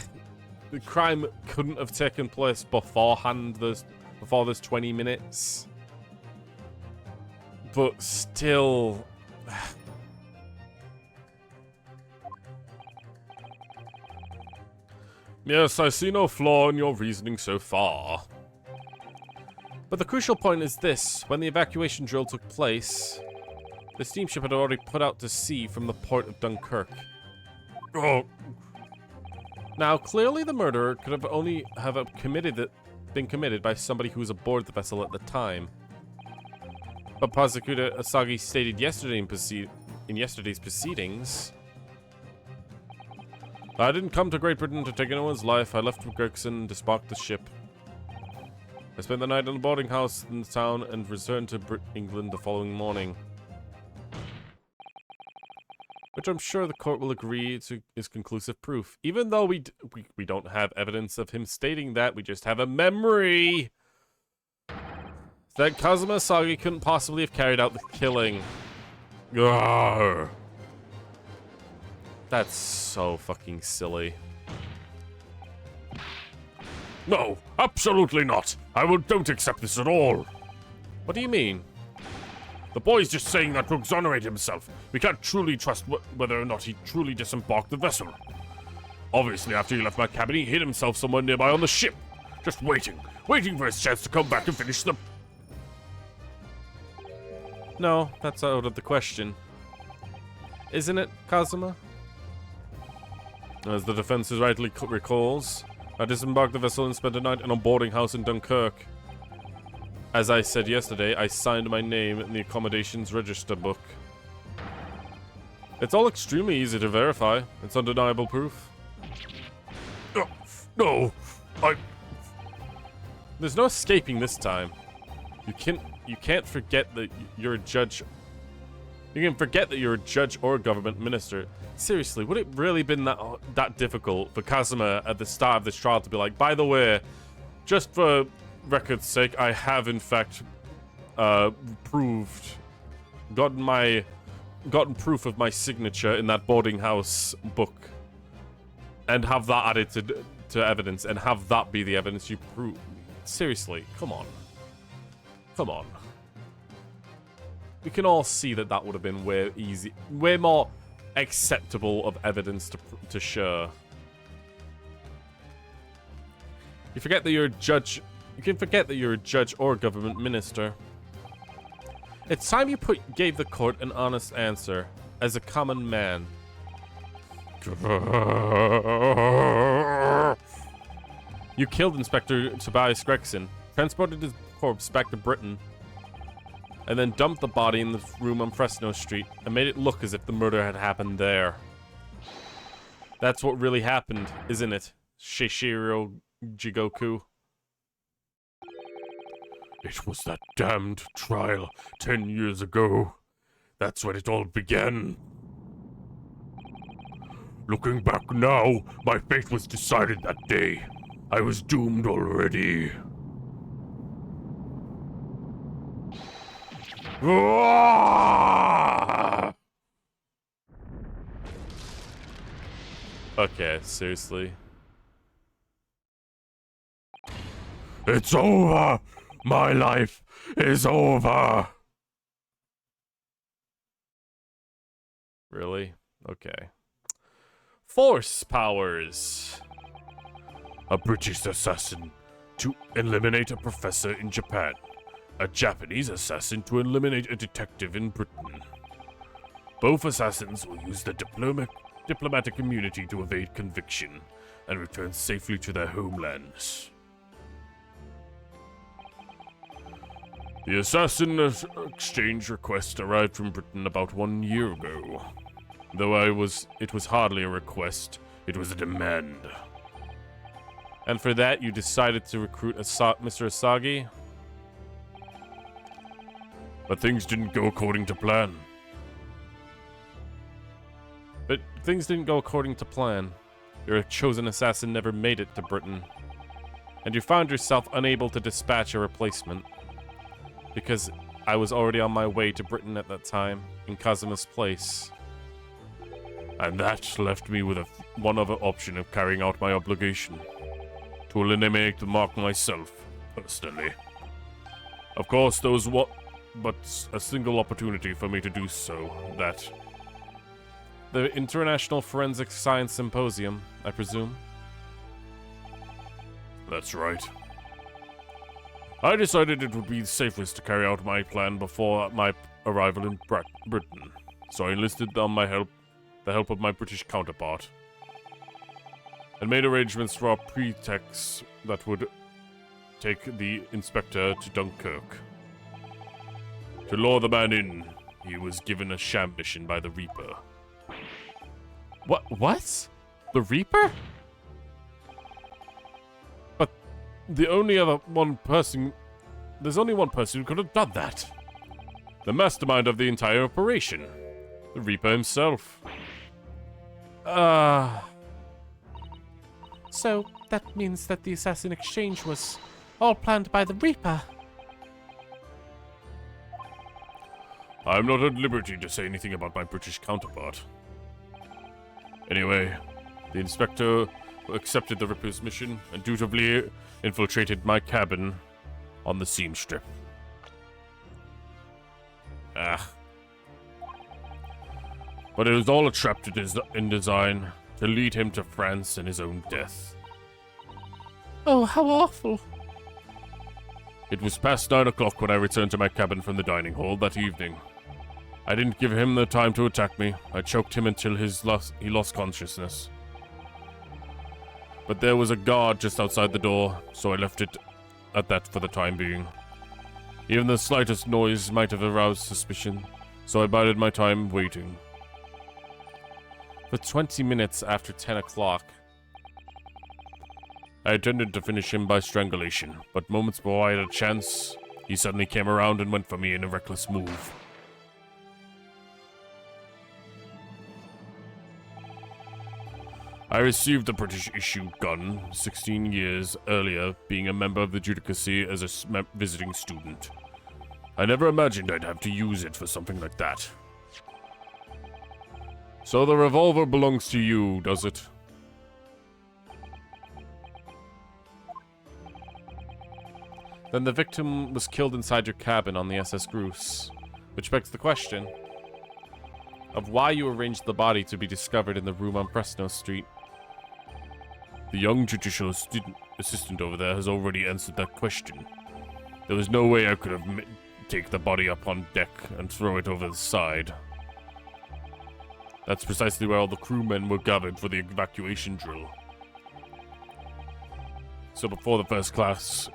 the crime couldn't have taken place beforehand, before there's 20 minutes. But still... Yes, I see no flaw in your reasoning so far. But the crucial point is this. When the evacuation drill took place, the steamship had already put out to sea from the port of Dunkirk. Oh. Now, clearly the murder could have only been committed by somebody who was aboard the vessel at the time. But Prosecutor Asagi stated yesterday in yesterday's proceedings, I didn't come to Great Britain to take anyone's life. I left with Gregson and disembarked the ship. I spent the night in a boarding house in the town and returned to England the following morning. Which I'm sure the court will agree is conclusive proof. Even though we don't have evidence of him stating that, we just have a memory that Kazuma Asagi couldn't possibly have carried out the killing. Arrgh. That's so fucking silly. No, absolutely not. Don't accept this at all. What do you mean? The boy's just saying that to exonerate himself. We can't truly trust whether or not he truly disembarked the vessel. Obviously, after he left my cabin, he hid himself somewhere nearby on the ship. Just waiting for his chance to come back and finish the... No, that's out of the question. Isn't it, Kazuma? As the defense rightly recalls, I disembarked the vessel and spent a night in a boarding house in Dunkirk. As I said yesterday, I signed my name in the accommodations register book. It's all extremely easy to verify. It's undeniable proof. No, There's no escaping this time. You can't forget that you're a judge. You can forget that you're a judge or a government minister. Seriously, would it really been that difficult for Kazuma at the start of this trial to be like, by the way, just for record's sake, I have in fact gotten proof of my signature in that boarding house book, and have that added to evidence, and have that be the evidence you prove? Seriously, come on. Come on. We can all see that that would have been way more acceptable of evidence to show. You forget that you're a judge. You can forget that you're a judge or a government minister. It's time you gave the court an honest answer as a common man. You killed Inspector Tobias Gregson, transported his corpse back to Britain, and then dumped the body in the room on Fresno Street and made it look as if the murder had happened there. That's what really happened, isn't it, Shishiro Jigoku? it was that damned trial 10 years ago. That's when it all began. Looking back now, my fate was decided that day. I was doomed already. Ah! Okay, seriously. It's over! My life is over! Really? Okay. Force powers. A British assassin to eliminate a professor in Japan. A Japanese assassin to eliminate a detective in Britain. Both assassins will use the diplomatic immunity to evade conviction and return safely to their homelands. The assassin exchange request arrived from Britain about 1 year ago. Though it was hardly a request, it was a demand. And for that, you decided to recruit Mr. Asagi? But things didn't go according to plan. But things didn't go according to plan. Your chosen assassin never made it to Britain. And you found yourself unable to dispatch a replacement. Because I was already on my way to Britain at that time, in Kazuma's place. And that left me with one other option of carrying out my obligation. To eliminate the mark myself, personally. Of course, there was but a single opportunity for me to do so, that... The International Forensic Science Symposium, I presume? That's right. I decided it would be safest to carry out my plan before my arrival in Britain, so I enlisted the help of my British counterpart, and made arrangements for a pretext that would take the inspector to Dunkirk. To lure the man in, he was given a sham mission by the Reaper. What? The Reaper? But there's only one person who could have done that. The mastermind of the entire operation. The Reaper himself. So, that means that the assassin exchange was all planned by the Reaper. I'm not at liberty to say anything about my British counterpart. Anyway, the inspector accepted the Reaper's mission and dutifully infiltrated my cabin on the seam strip. But it was all a trap in design to lead him to France and his own death. Oh, how awful. It was past 9 o'clock when I returned to my cabin from the dining hall that evening. I didn't give him the time to attack me. I choked him until he lost consciousness. But there was a guard just outside the door, so I left it at that for the time being. Even the slightest noise might have aroused suspicion, so I bided my time waiting. For 20 minutes after 10 o'clock. I intended to finish him by strangulation, but moments before I had a chance, he suddenly came around and went for me in a reckless move. I received a British-issue gun 16 years earlier, being a member of the Judicacy as a visiting student. I never imagined I'd have to use it for something like that. So the revolver belongs to you, does it? Then the victim was killed inside your cabin on the SS Groose, which begs the question of why you arranged the body to be discovered in the room on Fresno Street. The young judicial assistant over there has already answered that question. There was no way I could have take the body up on deck and throw it over the side. That's precisely where all the crewmen were gathered for the evacuation drill. So before the first class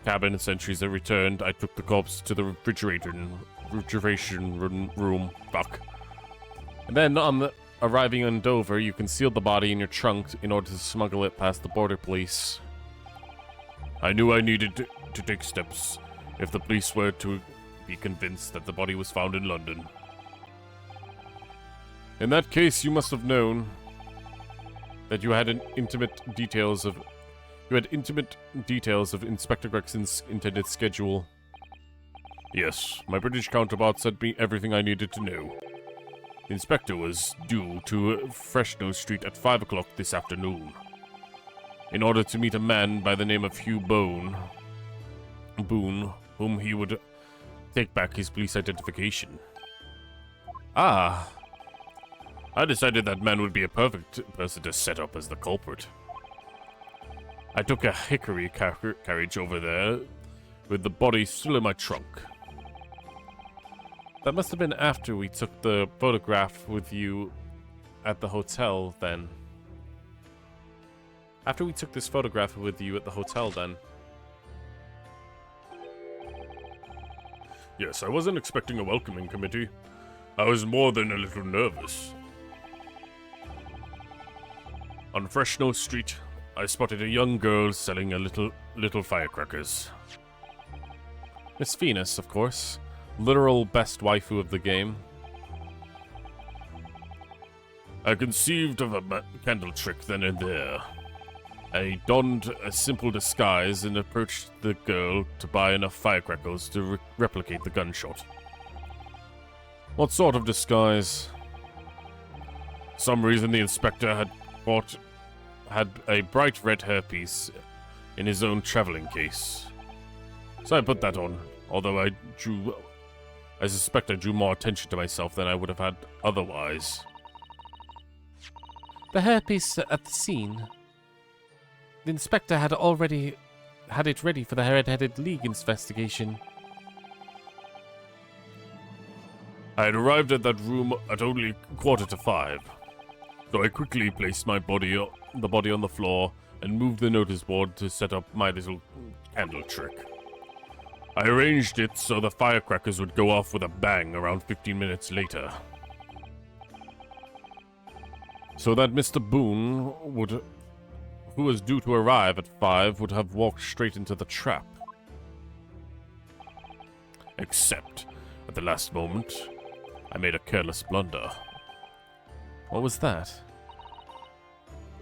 cabin sentries had returned, I took the corpse to the refrigeration room. Fuck. And then arriving in Dover, you concealed the body in your trunk in order to smuggle it past the border police. I knew I needed to take steps if the police were to be convinced that the body was found in London. In that case, you must have known that you had intimate details of Inspector Gregson's intended schedule. Yes, my British counterpart sent me everything I needed to know. The inspector was due to Fresno Street at 5 o'clock this afternoon, in order to meet a man by the name of Hugh Boone, whom he would take back his police identification. Ah. I decided that man would be a perfect person to set up as the culprit. I took a hickory carriage over there, with the body still in my trunk. That must have been after we took the photograph with you at the hotel, then. After we took this photograph with you at the hotel, then. Yes, I wasn't expecting a welcoming committee. I was more than a little nervous. On Fresno Street, I spotted a young girl selling a little firecrackers. Miss Venus, of course. Literal best waifu of the game. I conceived of a candle trick then and there. I donned a simple disguise and approached the girl to buy enough firecrackers to replicate the gunshot. What sort of disguise? Some reason the inspector had a bright red hairpiece in his own traveling case. So I put that on, although I suspect I drew more attention to myself than I would have had otherwise. The hairpiece at the scene. The inspector had already had it ready for the Red-Headed League investigation. I had arrived at that room at only 5:15, so I quickly placed the body on the floor and moved the notice board to set up my little candle trick. I arranged it so the firecrackers would go off with a bang around 15 minutes later. So that Mr. Boone who was due to arrive at 5, would have walked straight into the trap. Except, at the last moment, I made a careless blunder. What was that?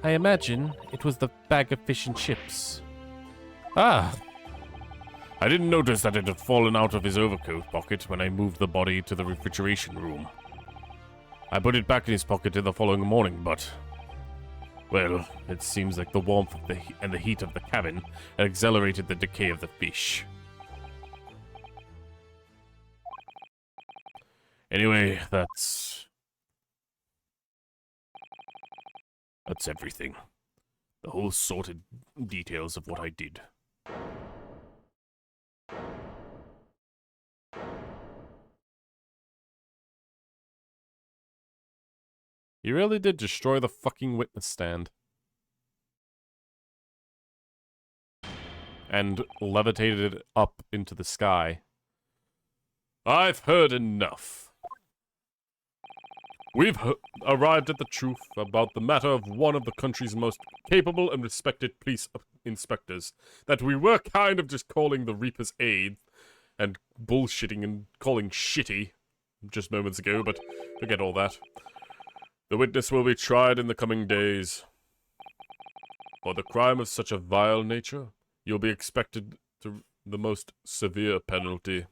I imagine it was the bag of fish and chips. Ah! I didn't notice that it had fallen out of his overcoat pocket when I moved the body to the refrigeration room. I put it back in his pocket in the following morning, but... well, it seems like the warmth of and the heat of the cabin had accelerated the decay of the fish. Anyway, that's everything. The whole sorted details of what I did. He really did destroy the fucking witness stand. And levitated it up into the sky. I've heard enough. We've arrived at the truth about the matter of one of the country's most capable and respected police inspectors that we were kind of just calling the Reaper's Aide and bullshitting and calling shitty just moments ago, but forget all that. The witness will be tried in the coming days. For the crime of such a vile nature, you'll be expected to the most severe penalty.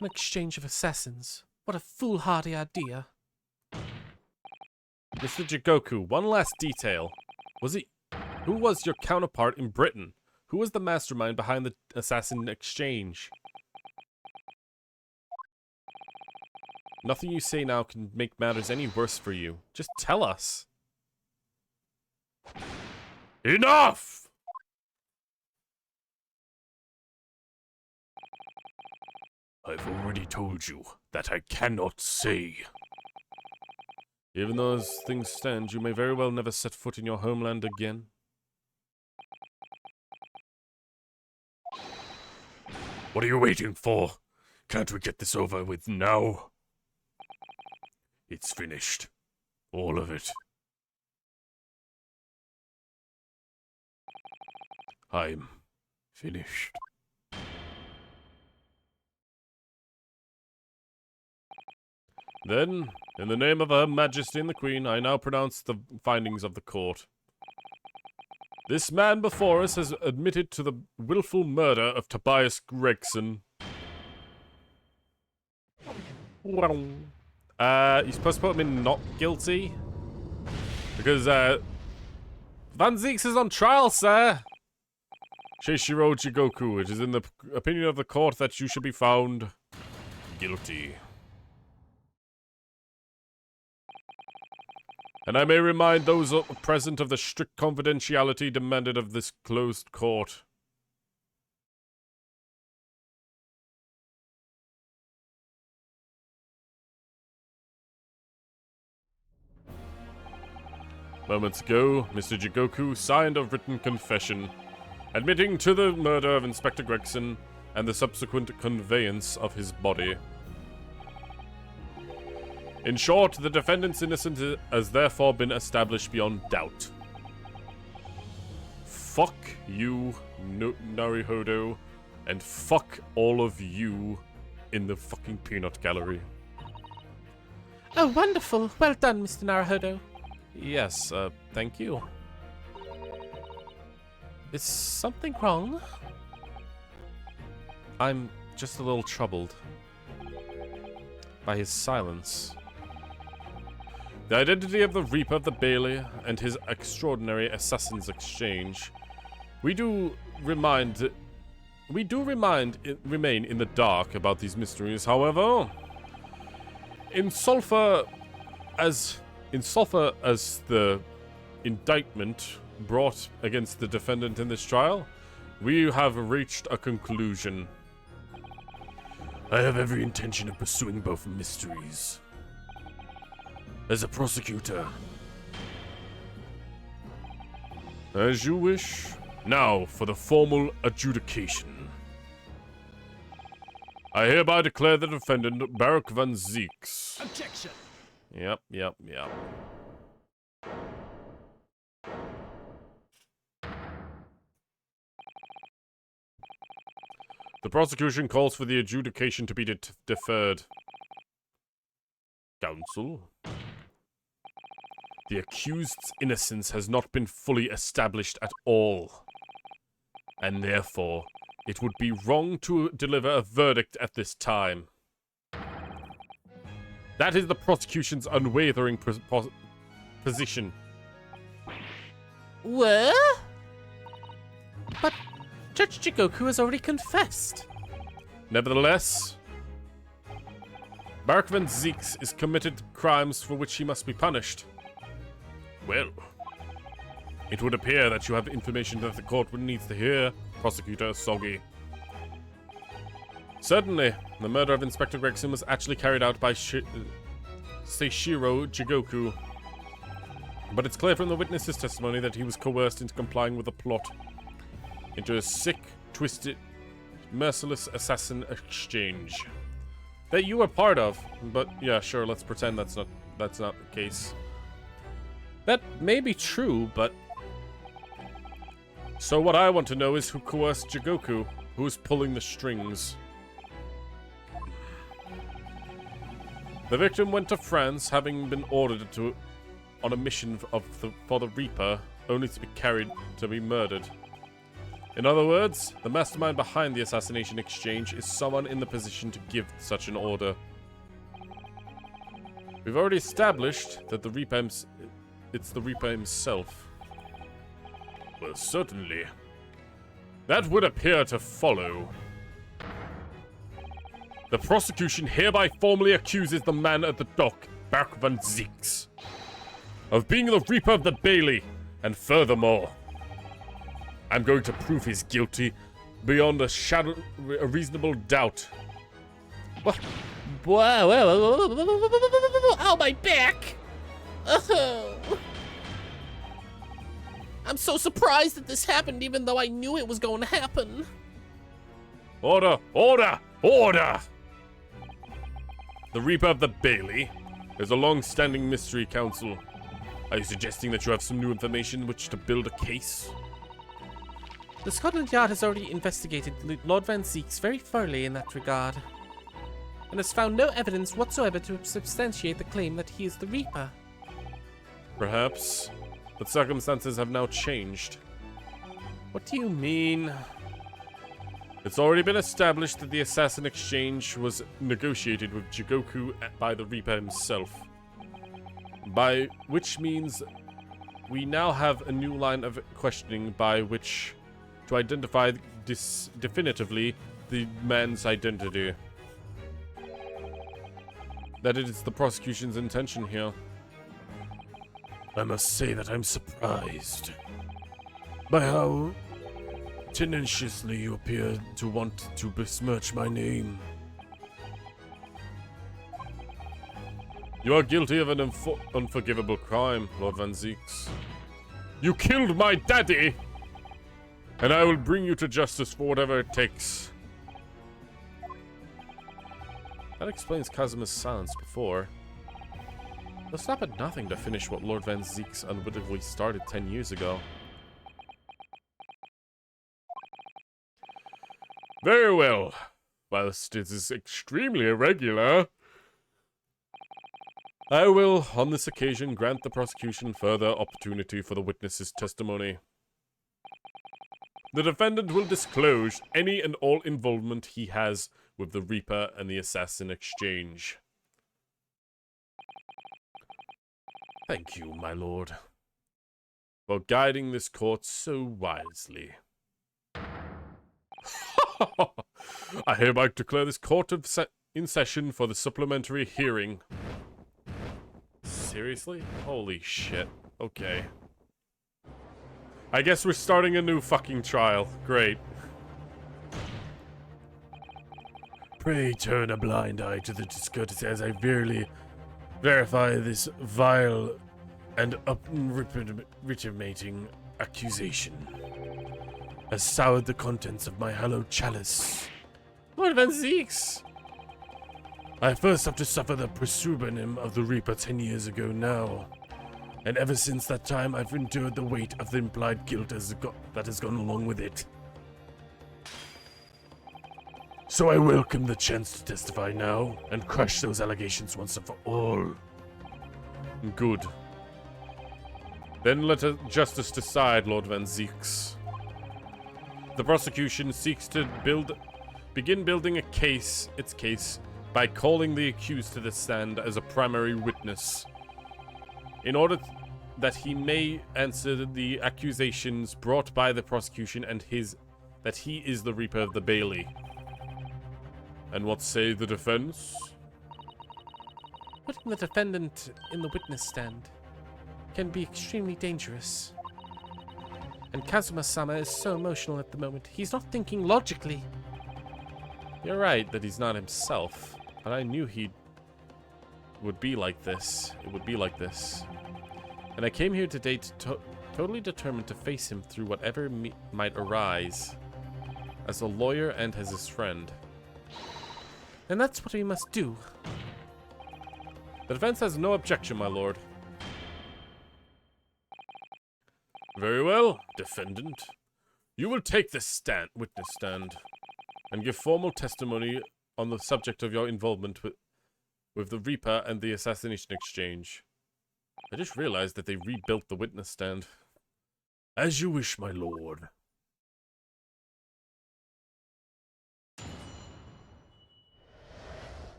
An exchange of assassins. What a foolhardy idea. Mr. Jigoku, one last detail. Who was your counterpart in Britain? Who was the mastermind behind the assassin exchange? Nothing you say now can make matters any worse for you. Just tell us. Enough! I've already told you that I cannot say. Even though as things stand, you may very well never set foot in your homeland again. What are you waiting for? Can't we get this over with now? It's finished. All of it. I'm finished. Then, in the name of Her Majesty and the Queen, I now pronounce the findings of the court. This man before us has admitted to the willful murder of Tobias Gregson. You're supposed to put him in not guilty? Because, Van Zeeks is on trial, sir! Seishiro Jigoku, it is in the opinion of the court that you should be found guilty. And I may remind those present of the strict confidentiality demanded of this closed court. Moments ago, Mr. Jigoku signed a written confession, admitting to the murder of Inspector Gregson and the subsequent conveyance of his body. In short, the defendant's innocence has therefore been established beyond doubt. Fuck you, Naruhodo, and fuck all of you in the fucking peanut gallery. Oh, wonderful. Well done, Mr. Naruhodo. Yes, thank you. Is something wrong? I'm just a little troubled by his silence. The identity of the Reaper of the Bailey and his extraordinary Assassin's Exchange. We remain in the dark about these mysteries, however. Insofar as the indictment brought against the defendant in this trial, we have reached a conclusion. I have every intention of pursuing both mysteries. As a prosecutor. As you wish. Now for the formal adjudication. I hereby declare the defendant Baruch Van Zeeks. Objection! Yep. The prosecution calls for the adjudication to be deferred. Counsel? The accused's innocence has not been fully established at all, and therefore, it would be wrong to deliver a verdict at this time. That is the prosecution's unwavering position. What? But Judge Jigoku has already confessed. Nevertheless, Baruch Van Zeeks is committed crimes for which he must be punished. Well, it would appear that you have information that the court needs to hear, Prosecutor Sogi. Certainly, the murder of Inspector Gregson was actually carried out by Seishiro Jigoku. But it's clear from the witness's testimony that he was coerced into complying with a plot into a sick, twisted, merciless assassin exchange that you were part of. But yeah, sure, let's pretend that's not the case. That may be true, but so what I want to know is who coerced Jigoku, who's pulling the strings. The victim went to France, having been ordered on a mission for the Reaper, only to be murdered. In other words, the mastermind behind the assassination exchange is someone in the position to give such an order. We've already established that it's the Reaper himself. Well, certainly. That would appear to follow. The prosecution hereby formally accuses the man at the dock, Bak van Zieks, of being the Reaper of the Bailey, and furthermore, I'm going to prove he's guilty beyond a reasonable doubt. Whoa, whoa, whoa, whoa, whoa, ow, my back! Oh. I'm so surprised that this happened, even though I knew it was going to happen. Order! Order! Order! The Reaper of the Bailey is a long-standing mystery council. Are you suggesting that you have some new information which to build a case? The Scotland Yard has already investigated Lord Van Zieks very thoroughly in that regard, and has found no evidence whatsoever to substantiate the claim that he is the Reaper. Perhaps, but circumstances have now changed. What do you mean? It's already been established that the assassin exchange was negotiated with Jigoku by the Reaper himself. By which means we now have a new line of questioning by which to identify definitively the man's identity. That it is the prosecution's intention here. I must say that I'm surprised by how tenaciously you appear to want to besmirch my name. You are guilty of an unforgivable crime, Lord Van Zieks. You killed my daddy! And I will bring you to justice for whatever it takes. That explains Kazuma's silence before. They'll stop at nothing to finish what Lord Van Zieks unwittingly started 10 years ago. Very well. Whilst it is extremely irregular, I will, on this occasion, grant the prosecution further opportunity for the witness's testimony. the defendant will disclose any and all involvement he has with the Reaper and the Assassin exchange. Thank you, my lord, for guiding this court so wisely. I hereby declare this court in session for the supplementary hearing. Seriously? Holy shit. Okay. I guess we're starting a new fucking trial. Great. Pray turn a blind eye to the discourtesy as I verify this vile and unreprimating accusation has soured the contents of my hallowed chalice. Lord Van Zieks! I first have to suffer the pseudonym of the Reaper 10 years ago now. And ever since that time, I've endured the weight of the implied guilt that has gone along with it. So I welcome the chance to testify now and crush those allegations once and for all. Good. Then let justice decide, Lord Van Zieks. The prosecution seeks to begin building its case by calling the accused to the stand as a primary witness, in order that he may answer the accusations brought by the prosecution and that he is the Reaper of the Bailey. And what say the defense? Putting the defendant in the witness stand can be extremely dangerous. And Kazuma-sama is so emotional at the moment. He's not thinking logically. You're right that he's not himself, but I knew he would be like this. It would be like this. And I came here today totally determined to face him through whatever might arise, as a lawyer and as his friend. And that's what we must do. The defense has no objection, my lord. Very well, defendant. You will take this witness stand and give formal testimony on the subject of your involvement with the Reaper and the Assassination Exchange. I just realized that they rebuilt the witness stand. As you wish, my lord.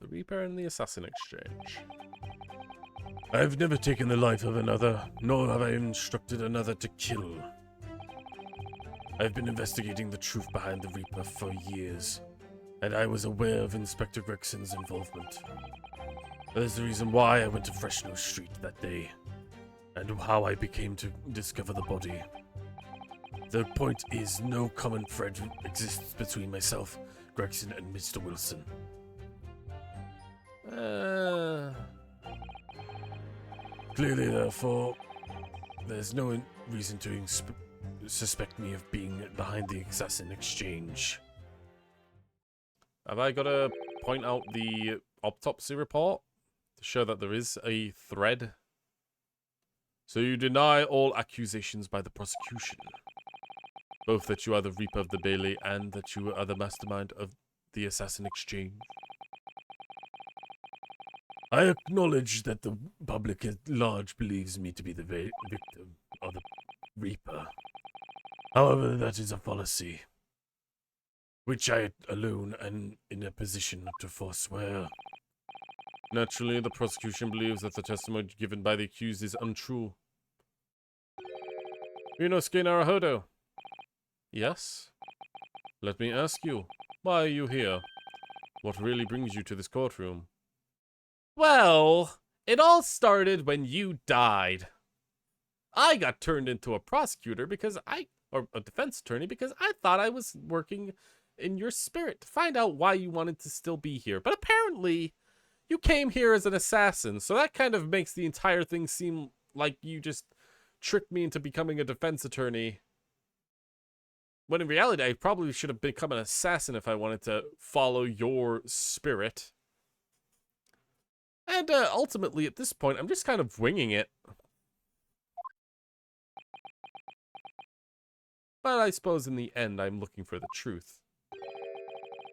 The Reaper and the Assassin Exchange. I've never taken the life of another, nor have I instructed another to kill. I've been investigating the truth behind the Reaper for years, and I was aware of Inspector Gregson's involvement. That is the reason why I went to Fresno Street that day, and how I became to discover the body. The point is, no common thread exists between myself, Gregson, and Mr. Wilson. Clearly, therefore, there's no reason to suspect me of being behind the Assassin Exchange. Have I got to point out the autopsy report to show that there is a thread? So you deny all accusations by the prosecution, both that you are the Reaper of the Bailey and that you are the mastermind of the Assassin Exchange? I acknowledge that the public at large believes me to be the victim of the Reaper. However, that is a fallacy, which I alone am in a position to forswear. Naturally, the prosecution believes that the testimony given by the accused is untrue. Inosuke Naruhodo. Yes? Let me ask you, why are you here? What really brings you to this courtroom? Well, it all started when you died. I got turned into a prosecutor or a defense attorney because I thought I was working in your spirit to find out why you wanted to still be here. But apparently, you came here as an assassin, so that kind of makes the entire thing seem like you just tricked me into becoming a defense attorney. When in reality, I probably should have become an assassin if I wanted to follow your spirit. And ultimately, at this point, I'm just kind of winging it. But I suppose in the end, I'm looking for the truth.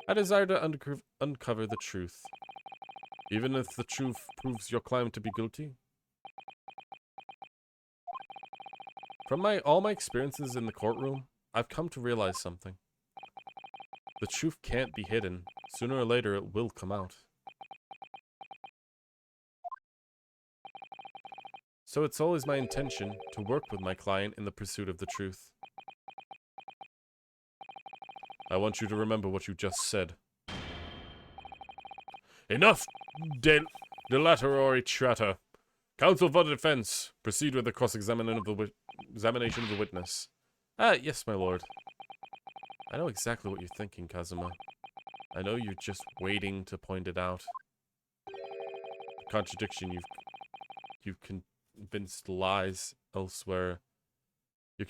I desire to uncover the truth. Even if the truth proves your client to be guilty. From all my experiences in the courtroom, I've come to realize something. The truth can't be hidden. Sooner or later, it will come out. So it's always my intention to work with my client in the pursuit of the truth. I want you to remember what you just said. Enough dilatory chatter. Counsel for the defense, proceed with the cross-examination of the witness. Yes, my lord. I know exactly what you're thinking, Kazuma. I know you're just waiting to point it out. The contradiction you've convinced lies elsewhere. The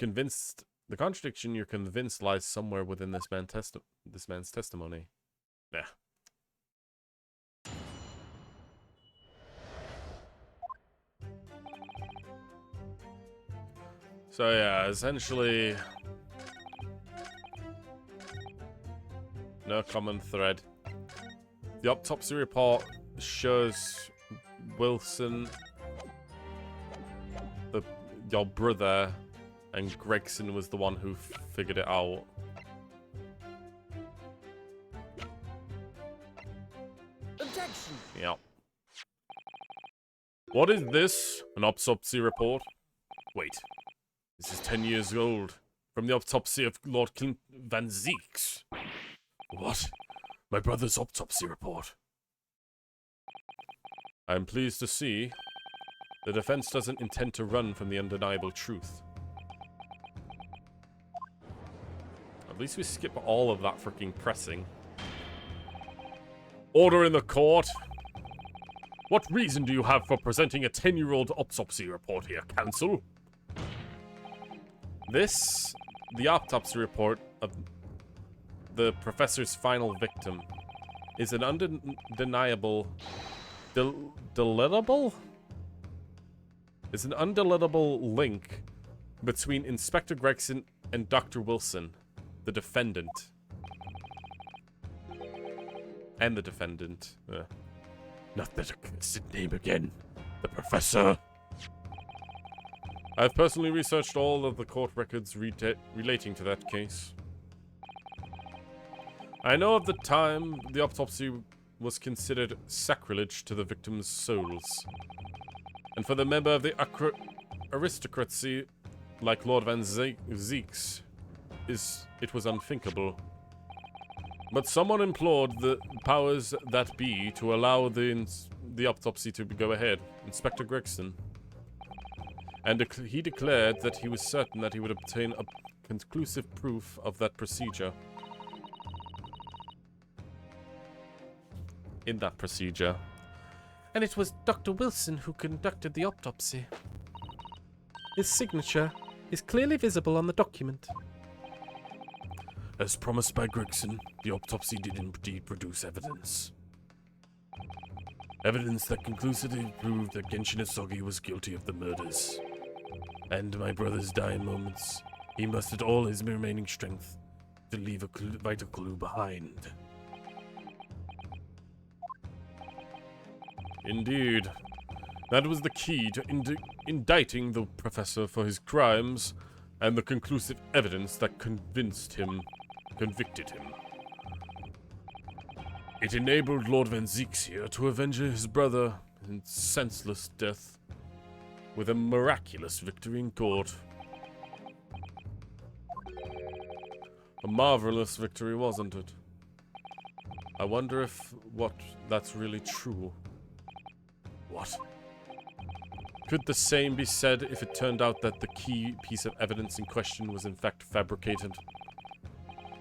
contradiction you're convinced lies somewhere within this man's testimony. Yeah. So yeah, essentially no common thread. The autopsy report shows Wilson, your brother, and Gregson was the one who figured it out. Objection! Yep. What is this? An autopsy report? Wait. This is 10 years old. From the autopsy of Lord Clint Van Zeeks. What? My brother's autopsy report. I'm pleased to see the defense doesn't intend to run from the undeniable truth. At least we skip all of that freaking pressing. Order in the court. What reason do you have for presenting a 10-year-old autopsy report here, counsel? The autopsy report of the professor's final victim, is an undeniable, deletable link between Inspector Gregson and Dr. Wilson, the defendant. And the defendant. Not that accursed name again. The professor. I've personally researched all of the court records relating to that case. I know at the time the autopsy was considered sacrilege to the victim's souls. And for the member of the aristocracy like Lord Van Zeeks, it was unthinkable. But someone implored the powers that be to allow the autopsy to go ahead, Inspector Gregson. And he declared that he was certain that he would obtain a conclusive proof of that procedure. In that procedure. And it was Dr. Wilson who conducted the autopsy. His signature is clearly visible on the document. As promised by Gregson, the autopsy did indeed produce evidence. Evidence that conclusively proved that Genshin Asogi was guilty of the murders. And my brother's dying moments, he mustered all his remaining strength to leave a vital clue behind. Indeed. That was the key to indicting the professor for his crimes, and the conclusive evidence that convicted him. It enabled Lord Van Zeeks here to avenge his brother in senseless death with a miraculous victory in court. A marvelous victory, wasn't it? I wonder if that's really true. What? Could the same be said if it turned out that the key piece of evidence in question was in fact fabricated?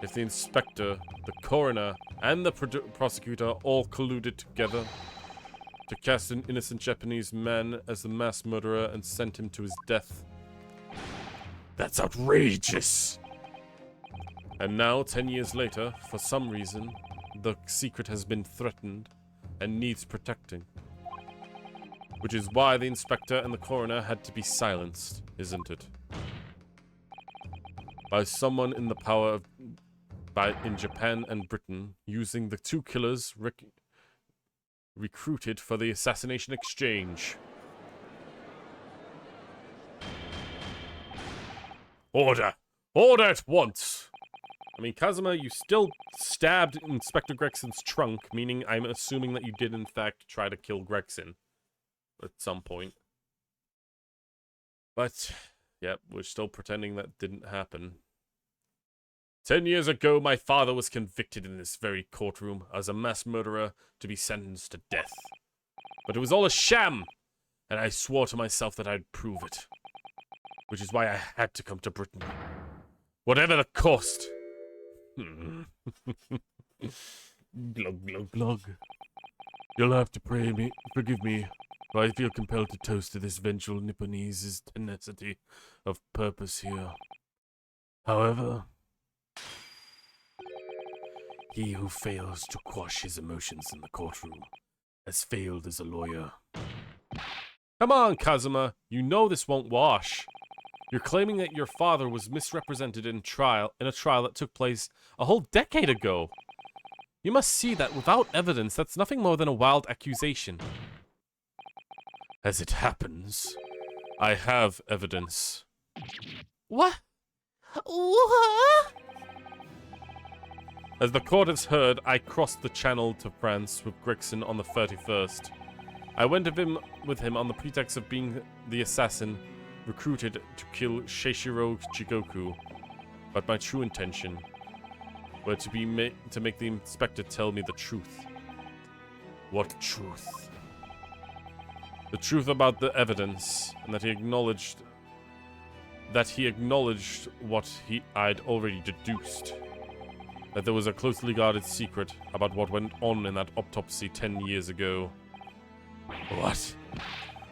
If the inspector, the coroner, and the prosecutor all colluded together to cast an innocent Japanese man as the mass murderer and sent him to his death? That's outrageous! And now, 10 years later, for some reason, the secret has been threatened and needs protecting. Which is why the inspector and the coroner had to be silenced, isn't it? By someone in the power of... in Japan and Britain, using the two killers recruited for the assassination exchange. Order! Order at once! I mean, Kazuma, you still stabbed Inspector Gregson's trunk, meaning I'm assuming that you did in fact try to kill Gregson. At some point. But, yeah, we're still pretending that didn't happen. 10 years ago, my father was convicted in this very courtroom as a mass murderer to be sentenced to death. But it was all a sham, and I swore to myself that I'd prove it. Which is why I had to come to Britain. Whatever the cost. Glug, glug, glug. You'll have to forgive me, for I feel compelled to toast to this vengeful Nipponese's tenacity of purpose here. However, he who fails to quash his emotions in the courtroom has failed as a lawyer. Come on, Kazuma. You know this won't wash. You're claiming that your father was misrepresented in a trial that took place a whole decade ago. You must see that without evidence, that's nothing more than a wild accusation. As it happens, I have evidence. What? What? As the court has heard, I crossed the channel to France with Gregson on the 31st. I went with him on the pretext of being the assassin recruited to kill Seishiro Jigoku, but my true intention were to make the inspector tell me the truth. What truth? The truth about the evidence, and that he acknowledged what I'd already deduced. that there was a closely guarded secret about what went on in that autopsy 10 years ago. What?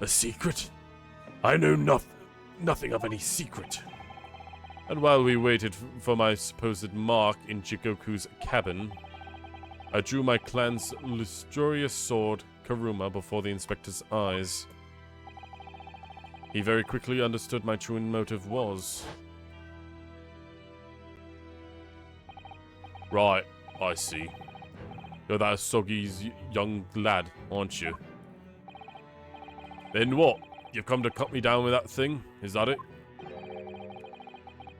A secret? I know nothing of any secret. And while we waited for my supposed mark in Jigoku's cabin, I drew my clan's lustrous sword, Karuma, before the inspector's eyes. He very quickly understood my true motive was. Right, I see. You're that Asogi's young lad, aren't you? Then what? You've come to cut me down with that thing? Is that it?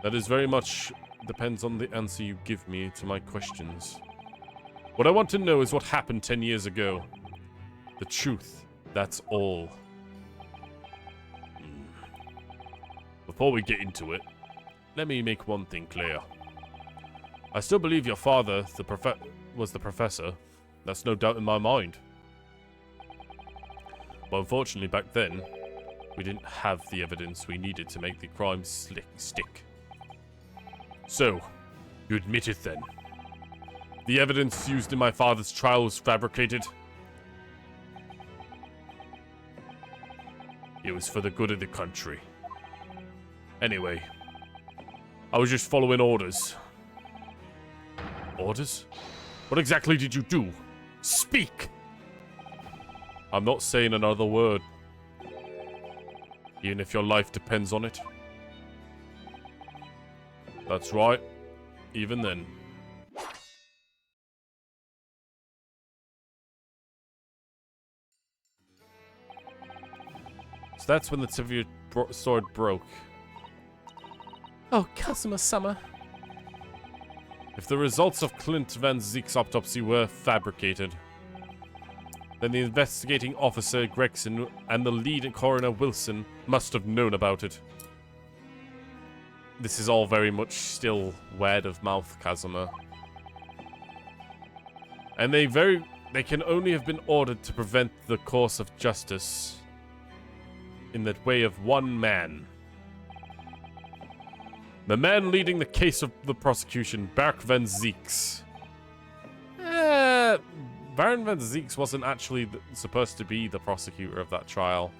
That is very much depends on the answer you give me to my questions. What I want to know is what happened 10 years ago. The truth, that's all. Before we get into it, let me make one thing clear. I still believe your father was the professor. That's no doubt in my mind. But unfortunately back then, we didn't have the evidence we needed to make the crime stick. So, you admit it then? The evidence used in my father's trial was fabricated. It was for the good of the country. Anyway, I was just following orders. Orders? What exactly did you do? Speak! I'm not saying another word. Even if your life depends on it. That's right. Even then. So that's when the severe sword broke. Oh, Kazuma-sama. If the results of Clint Van Zeek's autopsy were fabricated, then the investigating officer Gregson and the lead coroner Wilson must have known about it. This is all very much still word of mouth, Kazuma. And they can only have been ordered to prevent the course of justice in the way of one man. The man leading the case of the prosecution, Baron Van Zeeks. Baron Van Zeeks wasn't actually supposed to be the prosecutor of that trial.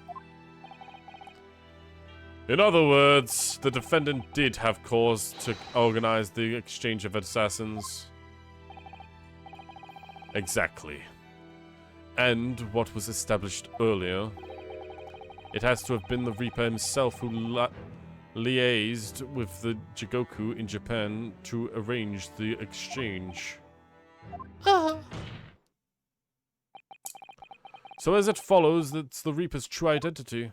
In other words, the defendant did have cause to organize the exchange of assassins. Exactly. And what was established earlier, it has to have been the Reaper himself who liaised with the Jigoku in Japan to arrange the exchange. So as it follows that the Reaper's true identity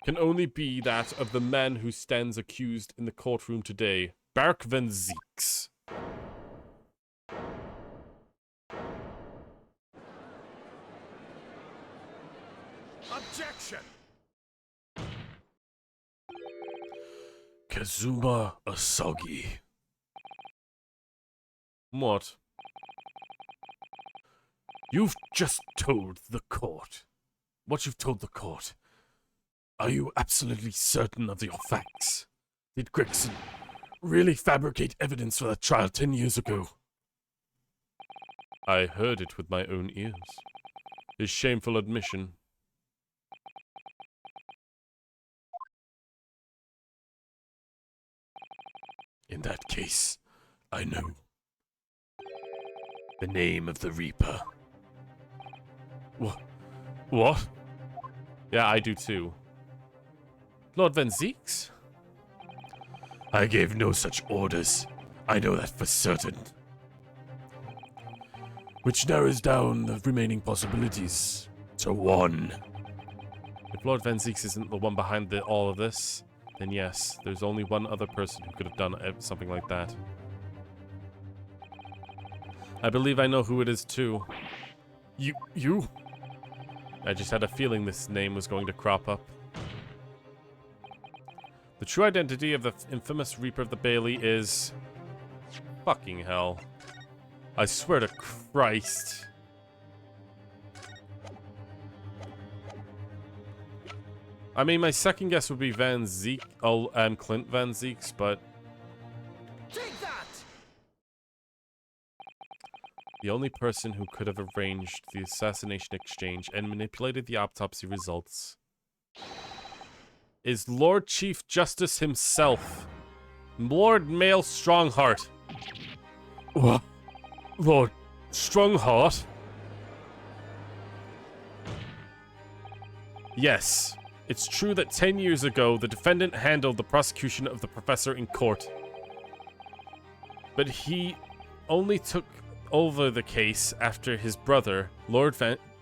can only be that of the man who stands accused in the courtroom today, Baron Van Zeeks. Objection! Kazuma Asogi. What? You've just told the court. What you've told the court. Are you absolutely certain of your facts? Did Gregson really fabricate evidence for that trial 10 years ago? I heard it with my own ears. His shameful admission. In that case, I know. The name of the Reaper. What? Yeah, I do too. Lord Van Zeeks? I gave no such orders. I know that for certain. Which narrows down the remaining possibilities to one. If Lord Van Zeeks isn't the one behind all of this, then yes, there's only one other person who could have done something like that. I believe I know who it is too. You? I just had a feeling this name was going to crop up. The true identity of the infamous Reaper of the Bailey is... Fucking hell. I swear to Christ. I mean, my second guess would be Van Zeek, Clint Van Zeeks, but The only person who could have arranged the assassination exchange and manipulated the autopsy results is Lord Chief Justice himself, Lord Mail Strongheart. What? Lord Strongheart? Yes, it's true that 10 years ago, the defendant handled the prosecution of the professor in court. But he only took over the case after his brother,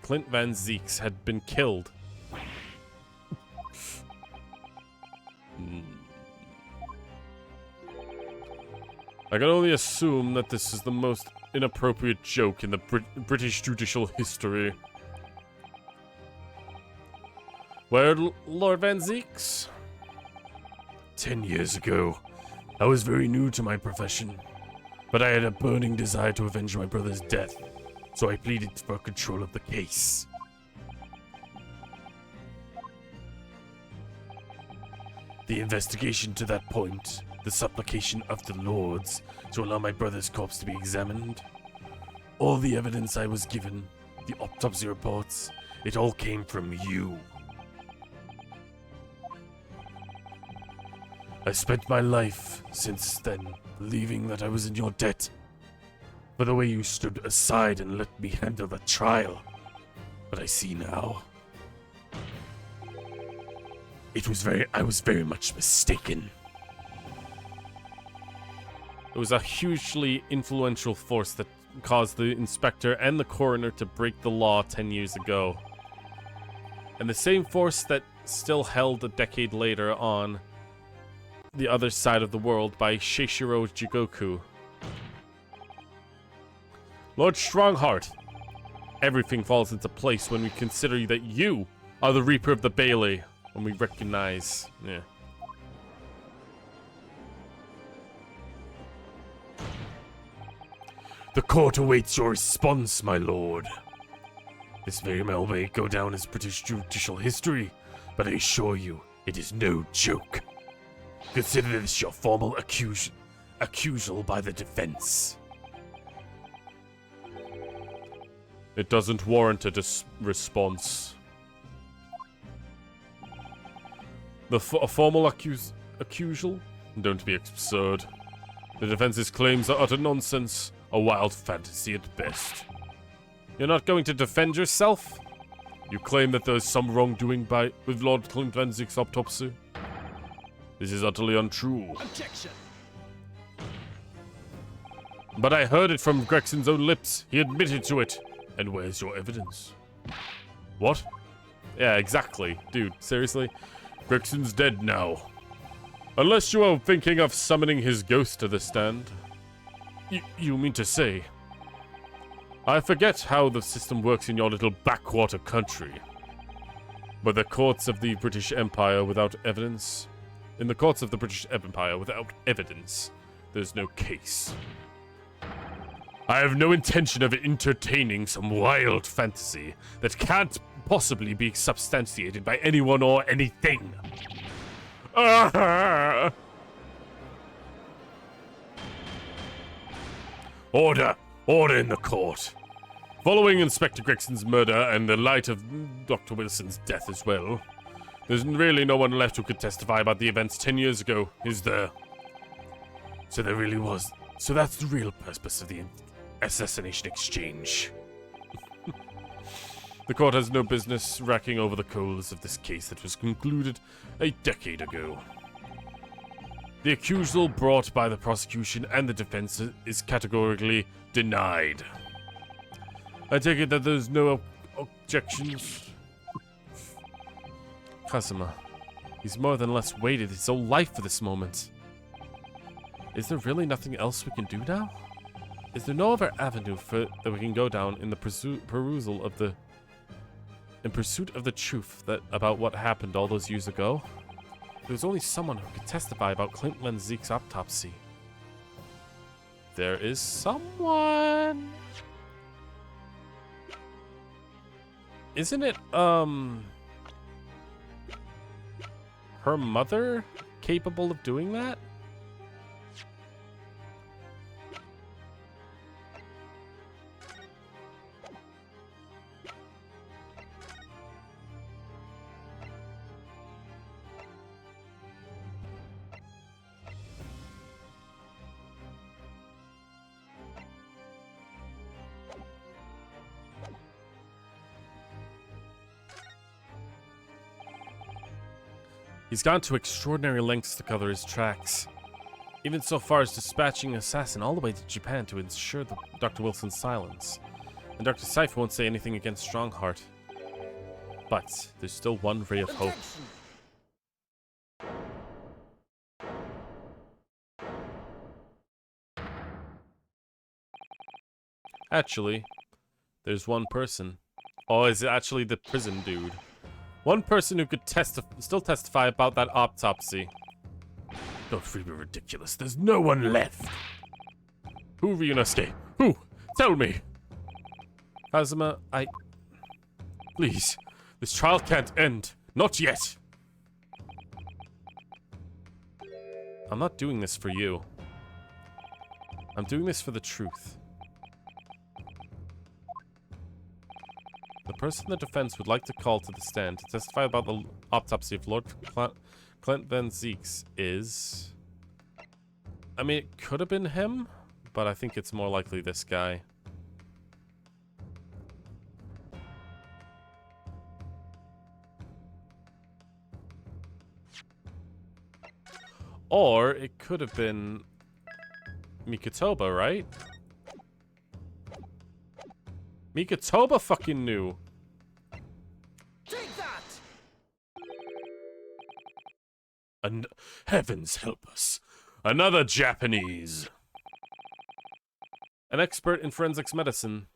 Clint Van Zeeks, had been killed. I can only assume that this is the most inappropriate joke in the British judicial history. Where, Lord Van Zeeks? 10 years ago, I was very new to my profession, but I had a burning desire to avenge my brother's death, so I pleaded for control of the case. The investigation to that point, the supplication of the lords to allow my brother's corpse to be examined, all the evidence I was given, the autopsy reports, it all came from you. I spent my life since then believing that I was in your debt for the way you stood aside and let me handle the trial. But I see now. I was very much mistaken. It was a hugely influential force that caused the inspector and the coroner to break the law 10 years ago. And the same force that still held a decade later on the other side of the world by Seishiro Jigoku. Lord Strongheart, everything falls into place when we consider that you are the Reaper of the Bailey, when we recognize, The court awaits your response, my lord. This very well may go down as British judicial history, but I assure you, it is no joke. Consider this your formal accusal by the defense. It doesn't warrant a response. A formal accusal? Don't be absurd. The defense's claims are utter nonsense, a wild fantasy at best. You're not going to defend yourself? You claim that there's some wrongdoing with Lord Clint Van Zeek's autopsy? This is utterly untrue. Objection! But I heard it from Gregson's own lips. He admitted to it. And where's your evidence? What? Yeah, exactly. Dude, seriously? Gregson's dead now. Unless you are thinking of summoning his ghost to the stand. You mean to say? I forget how the system works in your little backwater country. But the courts of the British Empire without evidence... In the courts of the British Empire without evidence, there's no case. I have no intention of entertaining some wild fantasy that can't possibly be substantiated by anyone or anything. Order! Order in the court! Following Inspector Gregson's murder and the light of Dr. Wilson's death as well, there's really no one left who could testify about the events 10 years ago, is there? So there really was. So that's the real purpose of the assassination exchange. The court has no business racking over the coals of this case that was concluded a decade ago. The accusal brought by the prosecution and the defense is categorically denied. I take it that there's no objections? Kazuma, he's more than less waited his whole life for this moment. Is there really nothing else we can do now? Is there no other avenue that we can go down in the perusal of the... in pursuit of the truth about what happened all those years ago? There's only someone who could testify about Clint Van Zeek's autopsy. There is someone... Isn't it, her mother capable of doing that? He's gone to extraordinary lengths to cover his tracks, even so far as dispatching an assassin all the way to Japan to ensure Dr. Wilson's silence. And Dr. Cypher won't say anything against Strongheart. But there's still one ray of hope. Objection. Actually, there's one person. Oh, is it actually the prison dude? One person who could still testify about that autopsy. Don't be ridiculous. There's no one left. Who, Ryunosuke? Who? Tell me! Kazuma, Please. This trial can't end. Not yet. I'm not doing this for you. I'm doing this for the truth. The person the defense would like to call to the stand to testify about the autopsy of Lord Clint Van Zeeks is... I mean, it could have been him, but I think it's more likely this guy. Or it could have been Mikotoba, right? Mikotoba fucking knew. Take that! And heavens help us. Another Japanese. An expert in forensics medicine,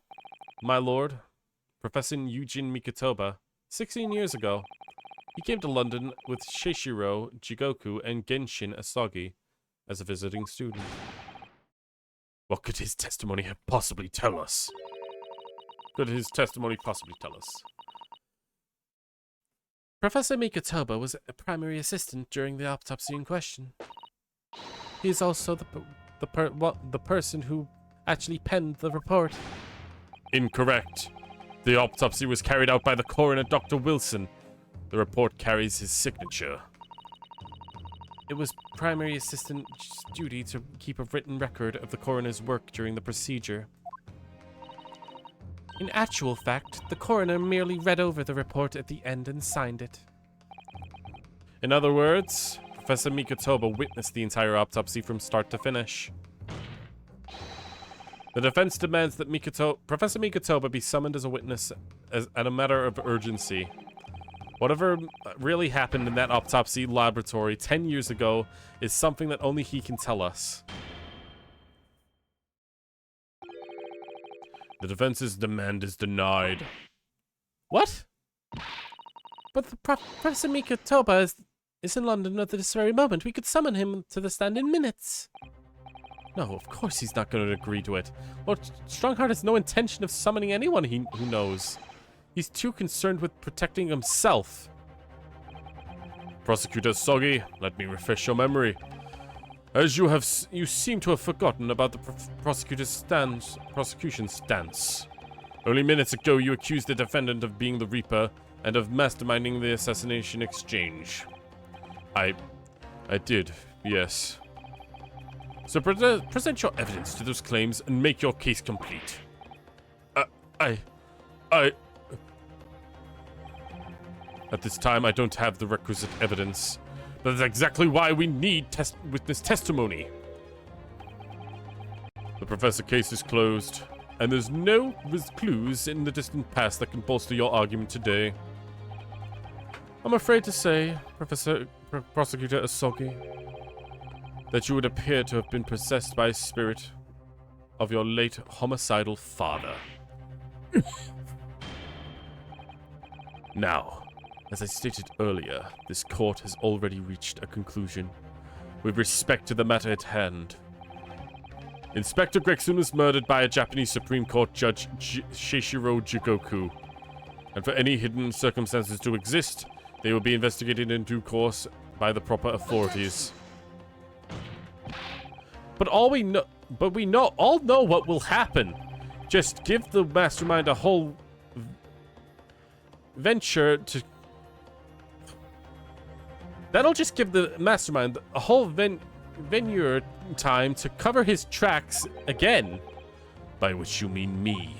my lord, Professor Eugene Mikotoba, 16 years ago, he came to London with Seishiro Jigoku and Genshin Asagi as a visiting student. What could his testimony possibly tell us? Professor Mikotoba was a primary assistant during the autopsy in question. He is also the person who actually penned the report. Incorrect. The autopsy was carried out by the coroner, Dr. Wilson. The report carries his signature. It was primary assistant's duty to keep a written record of the coroner's work during the procedure. In actual fact, the coroner merely read over the report at the end and signed it. In other words, Professor Mikotoba witnessed the entire autopsy from start to finish. The defense demands that Professor Mikotoba be summoned as a witness as a matter of urgency. Whatever really happened in that autopsy laboratory 10 years ago is something that only he can tell us. The defense's demand is denied. What? But the Professor Mikotoba is in London at this very moment. We could summon him to the stand in minutes. No, of course he's not going to agree to it. Lord Strongheart has no intention of summoning anyone who knows. He's too concerned with protecting himself. Prosecutor Sogi, let me refresh your memory. As you seem to have forgotten about the prosecution's stance. Only minutes ago, you accused the defendant of being the Reaper and of masterminding the assassination exchange. I did, yes. So present your evidence to those claims and make your case complete. At this time, I don't have the requisite evidence. But that's exactly why we need witness testimony. The professor case is closed, and there's no clues in the distant past that can bolster your argument today. I'm afraid to say, Prosecutor Asogi, that you would appear to have been possessed by a spirit of your late homicidal father. Now, as I stated earlier, this court has already reached a conclusion with respect to the matter at hand. Inspector Gregson was murdered by a Japanese Supreme Court Judge Seishiro Jigoku, and for any hidden circumstances to exist, they will be investigated in due course by the proper authorities. But all we know what will happen. Just give the mastermind a whole venture to... That'll just give the mastermind a whole venue time to cover his tracks again. By which you mean me.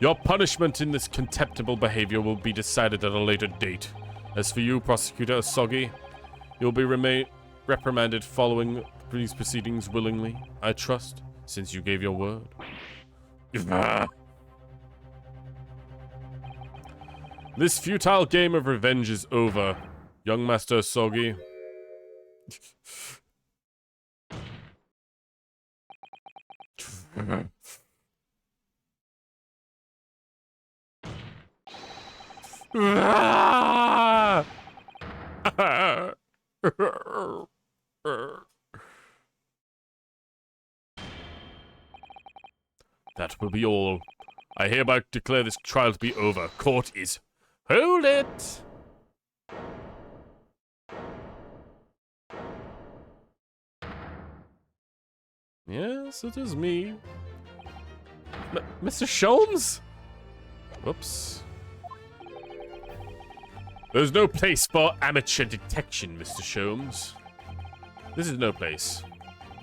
Your punishment in this contemptible behavior will be decided at a later date. As for you, Prosecutor Osogi, you'll be reprimanded following these proceedings willingly, I trust, since you gave your word. This futile game of revenge is over, young Master Osogi. That will be all. I hereby declare this trial to be over. Court is... Hold it! Yes, it is me. Mr. Sholmes? Whoops. There's no place for amateur detection, Mr. Sholmes. This is no place.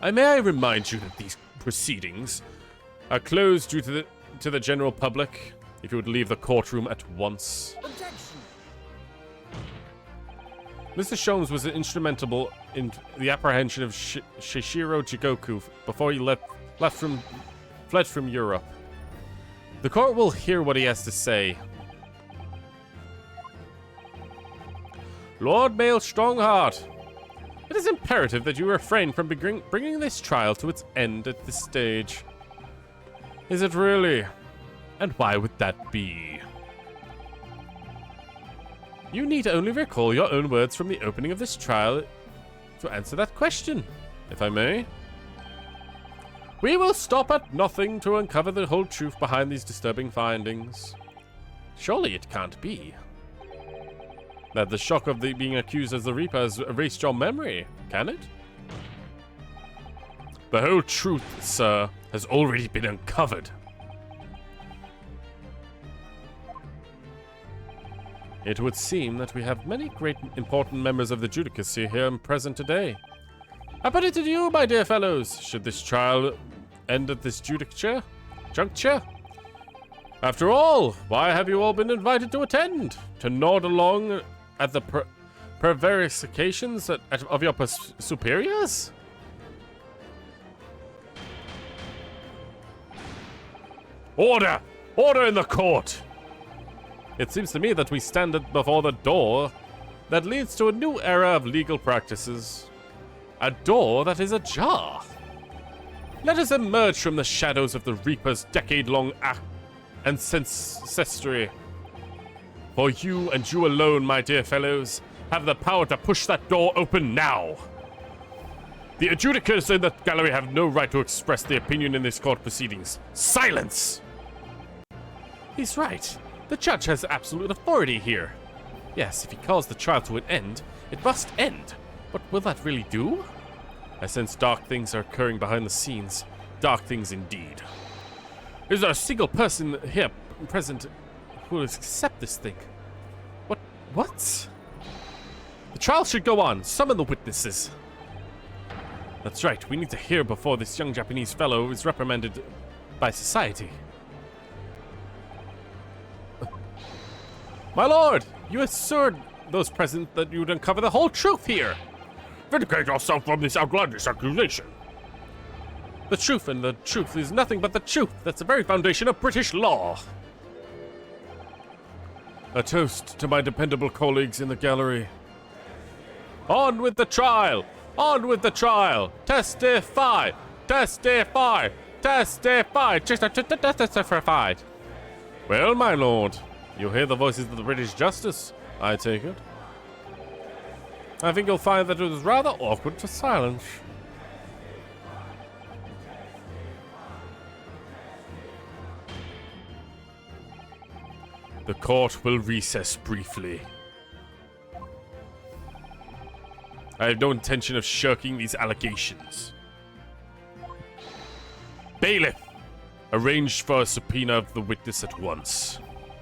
May I remind you that these proceedings are closed due to the general public. If you would leave the courtroom at once. Objection! Mr. Sholmes was instrumental in the apprehension of Shishiro Jigoku before he fled from Europe. The court will hear what he has to say. Lord Mail Strongheart, it is imperative that you refrain from bringing this trial to its end at this stage. Is it really? And why would that be? You need only recall your own words from the opening of this trial to answer that question, if I may. We will stop at nothing to uncover the whole truth behind these disturbing findings. Surely it can't be that the shock of being accused as the Reaper has erased your memory, can it? The whole truth, sir, has already been uncovered. It would seem that we have many great important members of the Judicacy here present today. I put it to you, my dear fellows, should this trial end at this juncture? After all, why have you all been invited to attend? To nod along at the prevarications of your superiors? Order! Order in the court! It seems to me that we stand before the door that leads to a new era of legal practices. A door that is ajar. Let us emerge from the shadows of the Reaper's decade-long ancestry. For you and you alone, my dear fellows, have the power to push that door open now. The adjudicators in the gallery have no right to express their opinion in this court proceedings. Silence! He's right. The judge has absolute authority here. Yes, if he calls the trial to an end, it must end. But will that really do? I sense dark things are occurring behind the scenes. Dark things indeed. Is there a single person here present who will accept this thing? What? The trial should go on. Summon the witnesses. That's right. We need to hear before this young Japanese fellow is reprimanded by society. My lord, you assured those present that you would uncover the whole truth here. Vindicate yourself from this outlandish accusation. The truth and the truth is nothing but the truth. That's the very foundation of British law. A toast to my dependable colleagues in the gallery. On with the trial! On with the trial! Testify! Testify! Testify! Testify! Well, my lord, you hear the voices of the British Justice, I take it. I think you'll find that it was rather awkward to silence. The court will recess briefly. I have no intention of shirking these allegations. Bailiff, arrange for a subpoena of the witness at once.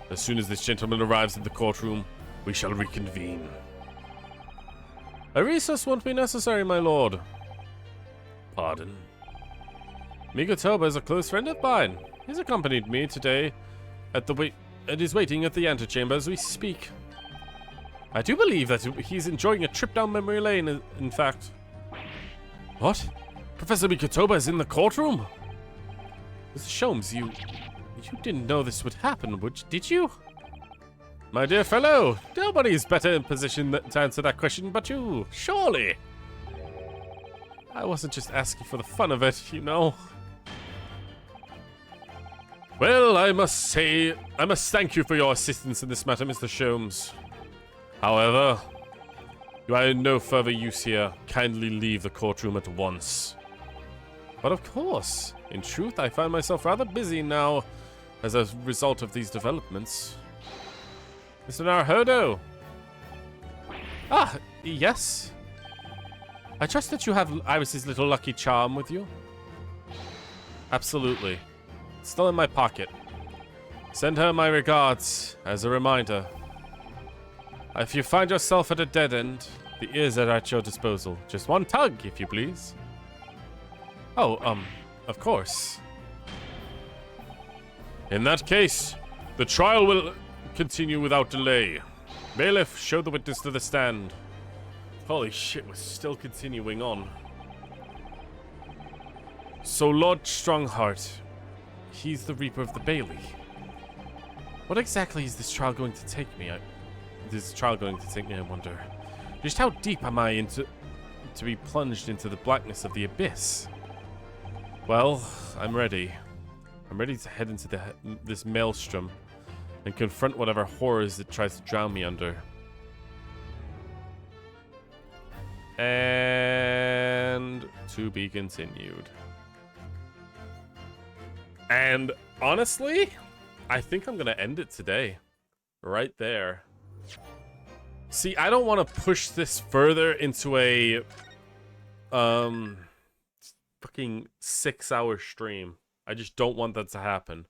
As soon as this gentleman arrives in the courtroom, we shall reconvene. A recess won't be necessary, my lord. Pardon. Mikotoba is a close friend of mine. He's accompanied me today at the and is waiting at the antechamber as we speak. I do believe that he's enjoying a trip down memory lane, in fact. What? Professor Mikotoba is in the courtroom? Mr. Sholmes, you didn't know this would happen, did you? My dear fellow, nobody's better in position to answer that question but you, surely. I wasn't just asking for the fun of it, you know. Well, I must thank you for your assistance in this matter, Mr. Sholmes. However, you are in no further use here. Kindly leave the courtroom at once. But of course, in truth, I find myself rather busy now as a result of these developments. Mr. Naruhodo! Ah, yes. I trust that you have Iris's little lucky charm with you. Absolutely. It's still in my pocket. Send her my regards as a reminder. If you find yourself at a dead end, the ears are at your disposal. Just one tug, if you please. Oh, of course. In that case, the trial will continue without delay. Bailiff, show the witness to the stand. Holy shit, we're still continuing on. So Lord Strongheart, he's the Reaper of the Bailey. What exactly is this trial going to take me? I wonder. Just how deep am I to be plunged into the blackness of the abyss? Well, I'm ready. I'm ready to head into this maelstrom and confront whatever horrors it tries to drown me under. And to be continued. And honestly, I think I'm gonna end it today. Right there. See, I don't want to push this further into a fucking 6-hour stream. I just don't want that to happen.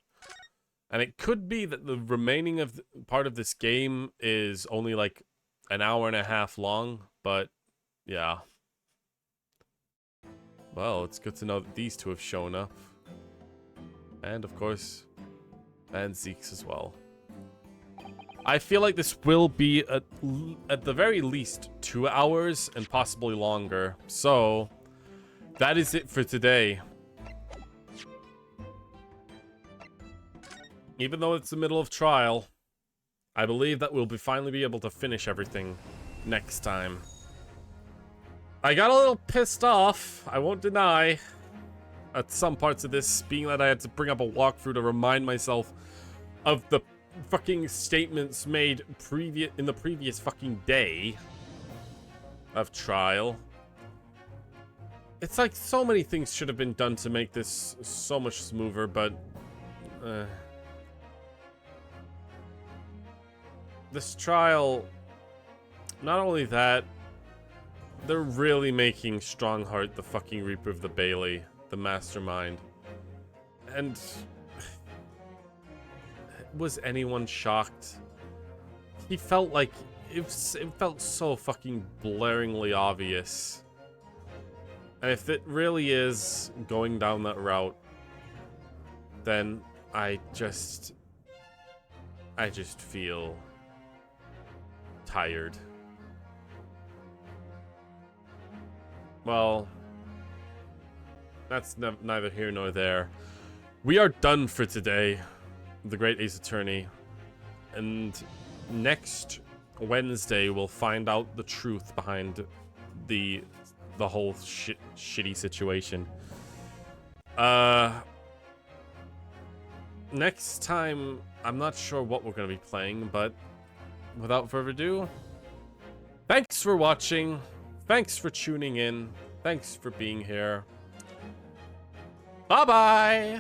And it could be that the remaining of part of this game is only like an hour and a half long, but yeah. Well, it's good to know that these two have shown up. And of course, Van Zeke's as well. I feel like this will be at the very least 2 hours and possibly longer. So that is it for today. Even though it's the middle of trial, I believe that we'll finally be able to finish everything next time. I got a little pissed off, I won't deny, at some parts of this, being that I had to bring up a walkthrough to remind myself of the fucking statements made in the previous fucking day of trial. It's like so many things should have been done to make this so much smoother, but this trial, not only that, they're really making Strongheart the fucking Reaper of the Bailey, the mastermind. And was anyone shocked? He felt like it felt so fucking blaringly obvious. And if it really is going down that route, then I just feel tired. Well, that's neither here nor there. We are done for today, the Great Ace Attorney, and next Wednesday we'll find out the truth behind the whole shitty situation. Next time, I'm not sure what we're gonna be playing, but without further ado, thanks for watching, thanks for tuning in, thanks for being here. Bye-bye!